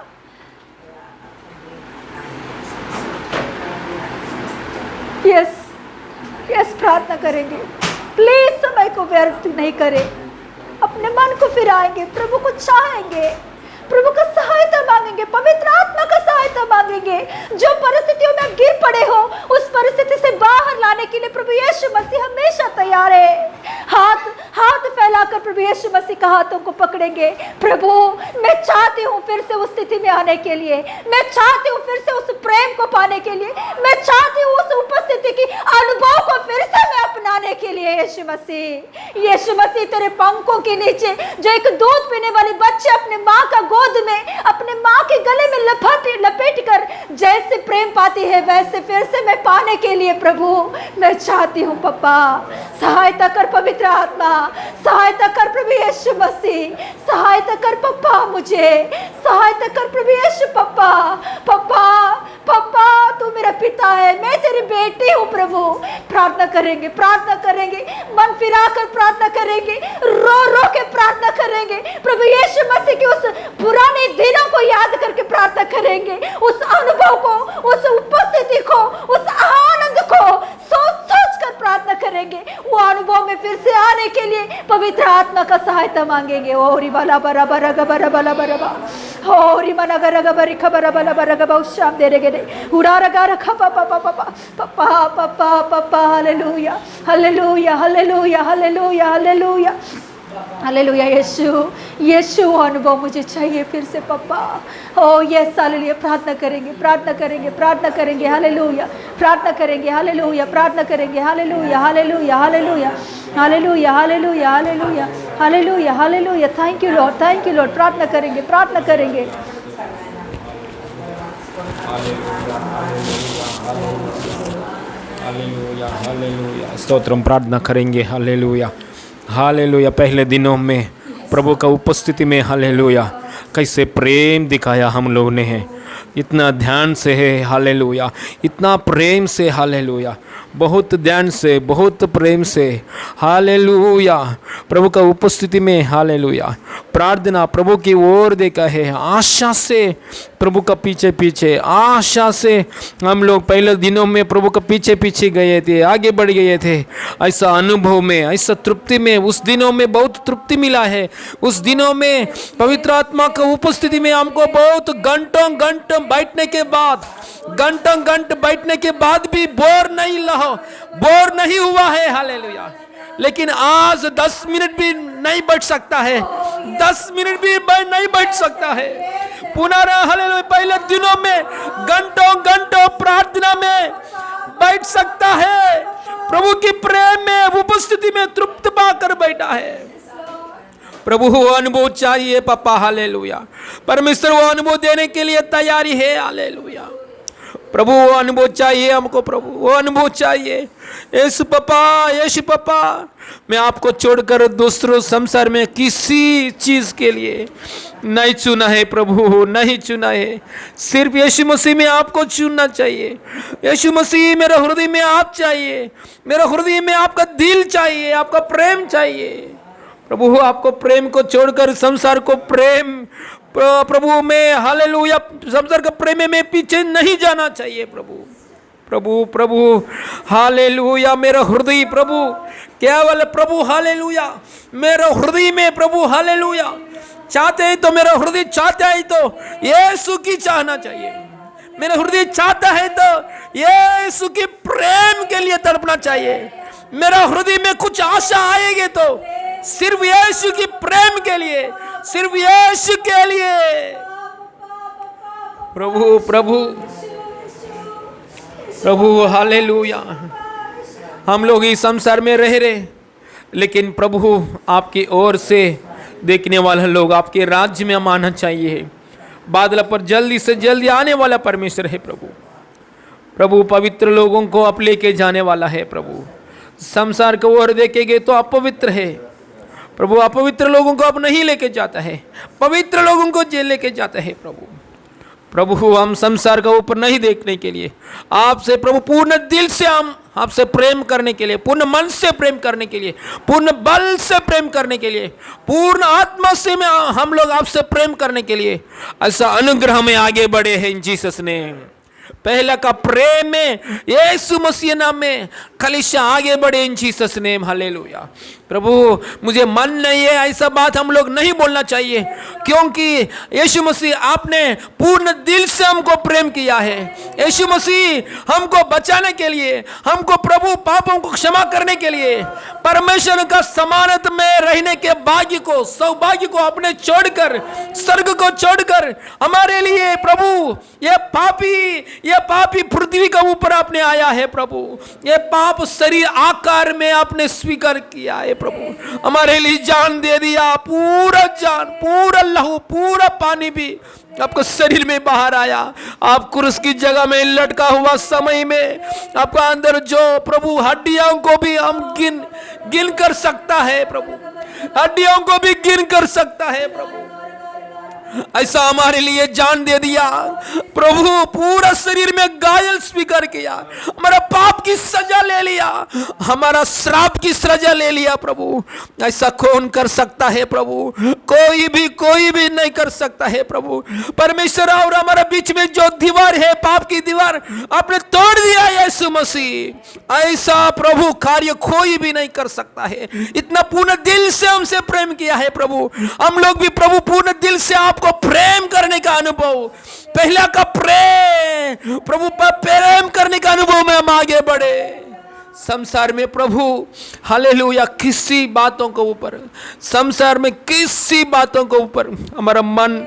यस, प्रार्थना करेंगे। प्लीज समय को व्यर्थ नहीं करें, अपने मन को फिराएंगे, प्रभु को चाहेंगे, प्रभु का सहायता मांगेंगे, पवित्र आत्मा का सहायता मांगेंगे। जो परिस्थितियों में गिर पड़े हो उस परिस्थिति से बाहर लाने के लिए प्रभु यीशु मसीह हमेशा तैयार है। हाथ फैलाकर प्रभु यीशु मसीह का हाथों को पकड़ेंगे। प्रभु मैं चाहती हूँ फिर से उस स्थिति में आने के लिए, मैं चाहती हूँ फिर से उस प्रेम को पाने के लिए, मैं चाहती हूँ उस उपस्थिति की अनुभव को फिर से मैं अपनाने के लिए। यीशु मसीह तेरे पंखों के नीचे जो एक दूध पीने वाली बच्चे अपने माँ का गोद में अपने माँ के गले में लपेट कर जैसे प्रेम पाती है वैसे फिर से मैं पाने के लिए प्रभु मैं चाहती हूँ। पप्पा सहायता कर, पवित्र आत्मा सहायता कर, प्रभु यीशु मसीह सहायता कर पप्पा, मुझे सहायता कर प्रभु यीशु। पप्पा पप्पा पप्पा तू मेरा पिता है, मैं तेरी बेटी हूँ प्रभु। प्रार्थना करेंगे, प्रार्थना करेंगे, मन फिरा कर प्रार्थना करेंगे, रो रो के प्रार्थना करेंगे। प्रभु यीशु मसीह के उस पुराने दिनों को याद करके प्रार्थना करेंगे, उस अनुभव को, उस उपस्थिति को, उस आनंद को सोच सोच कर प्रार्थना करेंगे। वो अनुभव में फिर से आने के लिए पवित्र आत्मा का सहायता मांगेंगे। ओरी बाला बरा बरा गबरा बला बरा बा ओरी मना गरा गबरी खबरा बला बरा गबा उशाम दे रे उड़ा रगा रखा पापा पापा पापा पापा पापा hallelujah hallelujah hallelujah hallelujah hallelujah hallelujah. Yeshu अनुभव मुझे चाहिए फिर से पप्पा। ओ यस हालेलुया। प्रार्थना करेंगे, प्रार्थना करेंगे, प्रार्थना करेंगे, हालेलुया प्रार्थना करेंगे, हालेलुया प्रार्थना करेंगे, hallelujah hallelujah hallelujah hallelujah hallelujah hallelujah hallelujah hallelujah. Thank you Lord, thank you Lord. प्रार्थना करेंगे, प्रार्थना करेंगे। Hallelujah hallelujah stotram. प्रार्थना करेंगे, हालेलुया हालेलुया। पहले दिनों में प्रभु का उपस्थिति में हालेलुया कैसे प्रेम दिखाया हम लोगों ने है, इतना ध्यान से है हालेलुया, इतना प्रेम से हालेलुया, बहुत ध्यान से, बहुत प्रेम से हालेलुया प्रभु का उपस्थिति में हालेलुया। प्रार्थना प्रभु की ओर देखा है, आशा से प्रभु का पीछे पीछे, आशा से हम लोग पहले दिनों में प्रभु का पीछे पीछे गए थे, आगे बढ़ गए थे। ऐसा अनुभव में, ऐसा तृप्ति में, उस दिनों में बहुत तृप्ति मिला है। उस दिनों में पवित्र आत्मा का उपस्थिति में हमको बहुत घंटों घंटों बैठने के बाद, घंटों घंटे बैठने के बाद भी बोर नहीं हुआ है हालेलुया। लेकिन आज 10 मिनट भी नहीं बैठ सकता है, 10 मिनट भी नहीं बैठ सकता है। पुनः हालेलुया पहले दिनों में घंटों घंटों प्रार्थना में बैठ सकता है, प्रभु की प्रेम में उपस्थिति में तृप्त पाकर बैठा है। प्रभु वो अनुभव चाहिए पापा हालेलुया। परमेश्वर वो अनुभव देने के लिए तैयारी है हालेलुया। प्रभु वो अनुभव चाहिए हमको, प्रभु वो अनुभव चाहिए। यीशु पापा मैं आपको छोड़कर दूसरों संसार में किसी चीज के लिए नहीं चुना है प्रभु, नहीं चुना है। सिर्फ यीशु मसीह में आपको चुनना चाहिए। यीशु मसीह मेरे हृदय में आप चाहिए, मेरे हृदय में आपका दिल चाहिए, आपका प्रेम चाहिए प्रभु। आपको प्रेम को छोड़कर संसार को प्रेम प्रभु में हालेलुया, संसार का प्रेम में पीछे नहीं जाना चाहिए प्रभु हालेलुया। मेरा हृदय प्रभु केवल प्रभु हालेलुया, मेरा हृदय में प्रभु हालेलुया चाहते हैं तो, मेरा हृदय चाहता है तो यीशु की चाहना चाहिए। मेरा हृदय चाहता है तो यीशु के प्रेम के लिए तड़पना चाहिए। मेरा हृदय में कुछ आशा आएगी तो सिर्फ यीशु की प्रेम के लिए, सिर्फ यीशु के लिए प्रभु हालेलुया। हम लोग इस संसार में रह रहे, लेकिन प्रभु आपकी ओर से देखने वाले लोग आपके राज्य में हम आना चाहिए। बादल पर जल्दी से जल्दी आने वाला परमेश्वर है प्रभु पवित्र लोगों को आप लेके जाने वाला है प्रभु। संसार को ओर देखेंगे तो अपवित्र है प्रभु, अपवित्र लोगों को आप नहीं लेके जाता है, पवित्र लोगों को जेल लेके जाता है प्रभु। हम संसार का ऊपर नहीं देखने के लिए आपसे प्रभु पूर्ण दिल से हम आपसे प्रेम करने के लिए, पूर्ण मन से प्रेम करने के लिए, पूर्ण बल से प्रेम करने के लिए, पूर्ण आत्मा से हम लोग आपसे प्रेम करने के लिए ऐसा अनुग्रह में आगे बढ़े हैं इन जीसस ने। पहला का प्रेम में यीशु मसीह नाम में कलीसिया आगे बढ़े इन जीसस नेम हालेलुया। प्रभु मुझे मन नहीं है, ऐसा बात हम लोग नहीं बोलना चाहिए, क्योंकि यीशु मसीह आपने पूर्ण दिल से हमको प्रेम किया है। यीशु मसीह हमको बचाने के लिए, हमको प्रभु पापों को क्षमा करने के लिए, परमेश्वर का समानता में रहने के भाग्य को, सौभाग्य को अपने छोड़कर, स्वर्ग को छोड़कर हमारे लिए प्रभु ये पापी पृथ्वी का ऊपर आपने आया है। प्रभु ये पाप शरीर आकार में आपने स्वीकार किया है। प्रभु हमारे लिए जान दे दिया, पूरा जान, पूरा लहू, पूरा पानी भी आपको शरीर में बाहर आया। आप क्रूस की जगह में लटका हुआ समय में आपका अंदर जो प्रभु हड्डियों को भी हम गिन कर सकता है, प्रभु हड्डियों को भी गिन कर सकता है। प्रभु ऐसा हमारे लिए जान दे दिया। प्रभु पूरा शरीर में घायल स्वीकार किया, हमारा पाप की सजा ले लिया, हमारा श्राप की सजा ले लिया। प्रभु ऐसा कौन कर सकता है? प्रभु कोई भी नहीं कर सकता है। प्रभु परमेश्वर और हमारे बीच में जो दीवार है, पाप की दीवार, आपने तोड़ दिया यीशु मसीह। ऐसा प्रभु कार्य कोई भी नहीं कर सकता है। इतना पूर्ण दिल से हमसे प्रेम किया है। प्रभु हम लोग भी प्रभु पूर्ण दिल से आपको प्रेम करने का अनुभव, पहला का प्रेम, प्रभु प्रेम करने का अनुभव में हम आगे बढ़े। संसार में प्रभु हालेलुया किसी बातों के ऊपर, संसार में किसी बातों के ऊपर हमारा मन,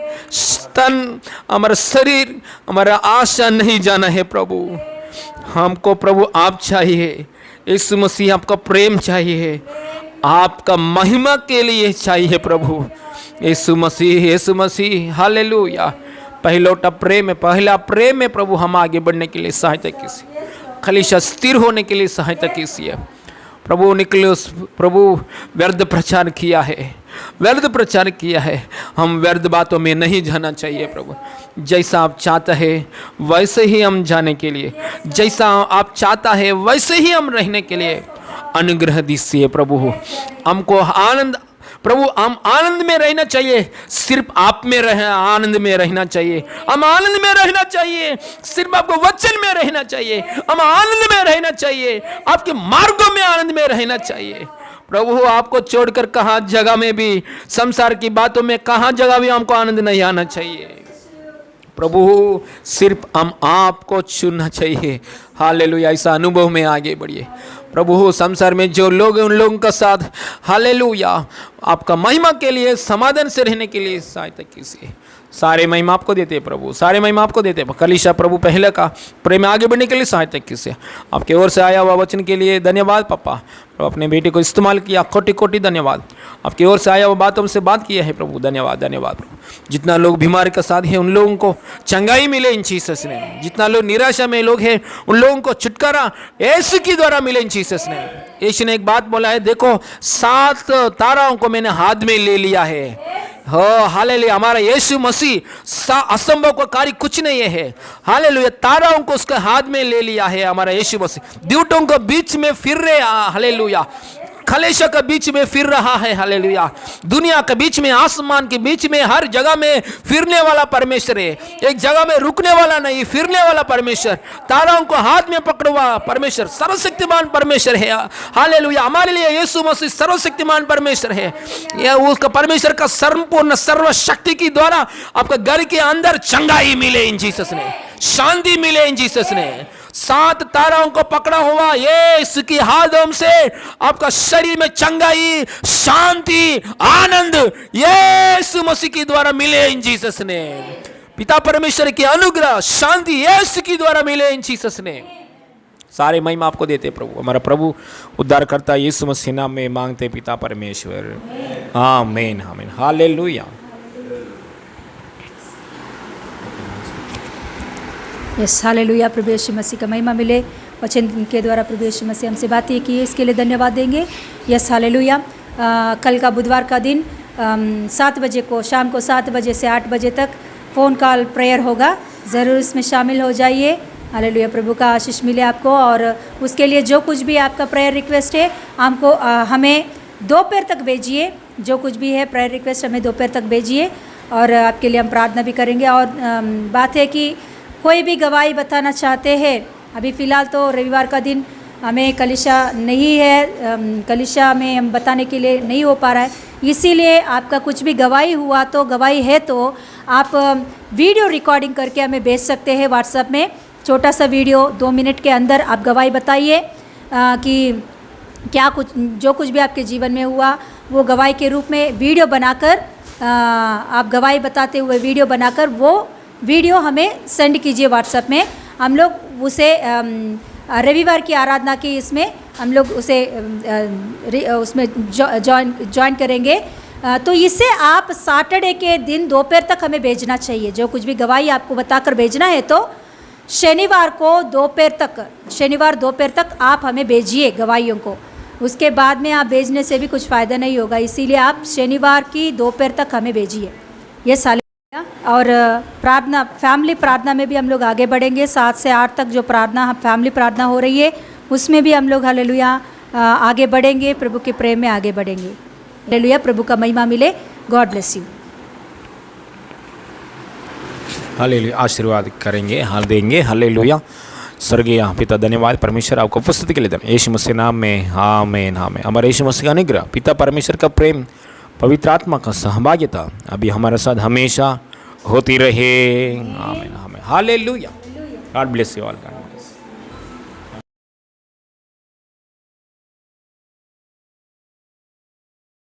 तन, हमारा शरीर, हमारा आशा नहीं जाना है। प्रभु हमको प्रभु आप चाहिए, यीशु मसीह आपका प्रेम चाहिए, आपका महिमा के लिए चाहिए। प्रभु यीशु मसीह हालेलुया पहला प्रेम में प्रभु हम आगे बढ़ने के लिए सहायता कीजिए, कलीसिया स्थिर होने के लिए सहायता कीजिए। प्रभु निकलोस, प्रभु व्यर्थ प्रचार किया है, हम व्यर्थ बातों में नहीं जाना चाहिए। प्रभु जैसा आप चाहता है वैसे ही हम जाने के लिए, जैसा आप चाहता है वैसे ही हम रहने के लिए अनुग्रह दीजिए। प्रभु हमको प्रभु हम आनंद में रहना चाहिए, सिर्फ आप में आनंद में रहना चाहिए। हम आनंद में रहना चाहिए, सिर्फ आपको वचन में रहना चाहिए। हम आनंद में रहना चाहिए, आपके मार्गों में आनंद में रहना चाहिए। प्रभु आपको छोड़कर कहाँ जगह में भी, संसार की बातों में कहाँ जगह भी हमको आनंद नहीं आना चाहिए। प्रभु सिर्फ हम आपको चुनना चाहिए। हालेलुया ऐसा अनुभव में आगे बढ़िए। प्रभु संसार में जो लोग हैं उन लोगों का साथ हालेलुया आपका महिमा के लिए, समाधान से रहने के लिए सहायता कीजिए। सारे महिमा आपको देते हैं प्रभु, सारे महिमा आपको देते हैं। कलीसिया प्रभु पहले का प्रेम में आगे बढ़ने के लिए सहायता कीजिए। आपके ओर से आया हुआ वचन के लिए धन्यवाद पापा। प्रभु अपने बेटे को इस्तेमाल किया, कोटि कोटि धन्यवाद। आपकी ओर से आया हुआ बातों से बात किया है प्रभु, धन्यवाद धन्यवाद। प्रभु जितना लोग बीमारी का साथ है उन लोगों को चंगाई मिले इन जीसस नेम। जितना लोग निराशा में लोग हैं उन लोगों को छुटकारा यीशु के द्वारा मिले इन जीसस नेम। यीशु ने एक बात बोला है, देखो 7 ताराओं को मैंने हाथ में ले लिया है। हो हालेलुया हमारा यीशु मसीह असंभव का कार्य कुछ नहीं है। हालेलुया ताराओं को उसके हाथ में ले लिया है हमारा यीशु मसीह। द्यूटों को बीच में फिर रहे, हालेलुया कलेशा के बीच में फिर रहा है। हालेलुया दुनिया के बीच में, आसमान के बीच में, हर जगह में फिरने वाला परमेश्वर है। एक जगह में रुकने वाला नहीं, फिरने वाला परमेश्वर, ताराओं को हाथ में पकड़ा हुआ परमेश्वर, सर्वशक्तिमान परमेश्वर है। हालेलुया हमारे लिए यीशु मसीह सर्वशक्तिमान परमेश्वर है। यह उसका परमेश्वर का संपूर्ण सर्वशक्ति के द्वारा आपका घर के अंदर चंगाई मिले इन जीसस ने, शांति मिले इन जीसस ने। 7 ताराओं को पकड़ा हुआ यीशु की हाथों से आपका शरीर में चंगाई, शांति, आनंद यीशु मसीह के द्वारा मिले इन जीसस ने। पिता परमेश्वर की अनुग्रह, शांति यीशु के द्वारा मिले इन जीसस ने। सारे महिमा आपको देते प्रभु, हमारा प्रभु उद्धारकर्ता यीशु मसीह नाम में मांगते पिता परमेश्वर, आमीन आमीन हालेलुया। यस हालेलुया प्रभु यीशु मसीह का महिमा मिले। वचन के द्वारा प्रभु यीशु मसीह हमसे बातें की, इसके लिए धन्यवाद देंगे। यस हालेलुया कल का बुधवार का दिन 7 बजे को, शाम को 7 बजे से 8 बजे तक फ़ोन कॉल प्रेयर होगा, ज़रूर इसमें शामिल हो जाइए। हालेलुया प्रभु का आशीष मिले आपको। और उसके लिए जो कुछ भी आपका प्रेयर रिक्वेस्ट है हमको हमें दोपहर तक भेजिए। जो कुछ भी है प्रेयर रिक्वेस्ट हमें दोपहर तक भेजिए और आपके लिए हम प्रार्थना भी करेंगे। और बात है कि कोई भी गवाही बताना चाहते हैं, अभी फ़िलहाल तो रविवार का दिन हमें कलीसिया नहीं है, कलीसिया में हम बताने के लिए नहीं हो पा रहा है, इसीलिए आपका कुछ भी गवाही हुआ तो गवाही है तो आप वीडियो रिकॉर्डिंग करके हमें भेज सकते हैं व्हाट्सएप में। छोटा सा वीडियो 2 मिनट के अंदर आप गवाही बताइए कि क्या कुछ जो कुछ भी आपके जीवन में हुआ वो गवाही के रूप में वीडियो बनाकर आप गवाही बताते हुए वीडियो बनाकर वो वीडियो हमें सेंड कीजिए व्हाट्सएप में। हम लोग उसे रविवार की आराधना की इसमें हम लोग उसे उसमें ज्वाइन करेंगे। तो इसे आप सैटरडे के दिन दोपहर तक हमें भेजना चाहिए। जो कुछ भी गवाही आपको बताकर भेजना है तो शनिवार दोपहर तक आप हमें भेजिए गवाहियों को। उसके बाद में आप भेजने से भी कुछ फ़ायदा नहीं होगा, इसीलिए आप शनिवार की दोपहर तक हमें भेजिए। ये साल और प्रार्थना, फैमिली प्रार्थना में भी हम लोग आगे बढ़ेंगे। 7 से 8 तक जो प्रार्थना फैमिली प्रार्थना हो रही है उसमें भी हम लोग हालेलुया आगे बढ़ेंगे, प्रभु के प्रेम में आगे बढ़ेंगे। हालेलुया, प्रभु का महिमा मिले। God bless you. हालेलुया, आशीर्वाद करेंगे, हाल देंगे। हालेलुया। स्वर्गीय पिता धन्यवाद परमेश्वर आपको उपस्थिति के लिए धन्यवाद यीशु मसीह नाम में आमीन आमीन। हमारे यीशु मसीह का अनुग्रह, पिता परमेश्वर का प्रेम, पवित्र आत्मा का सहभागिता अभी हमारे साथ हमेशा होती रहे। आमीन आमीन। Hallelujah. God bless you all. God bless.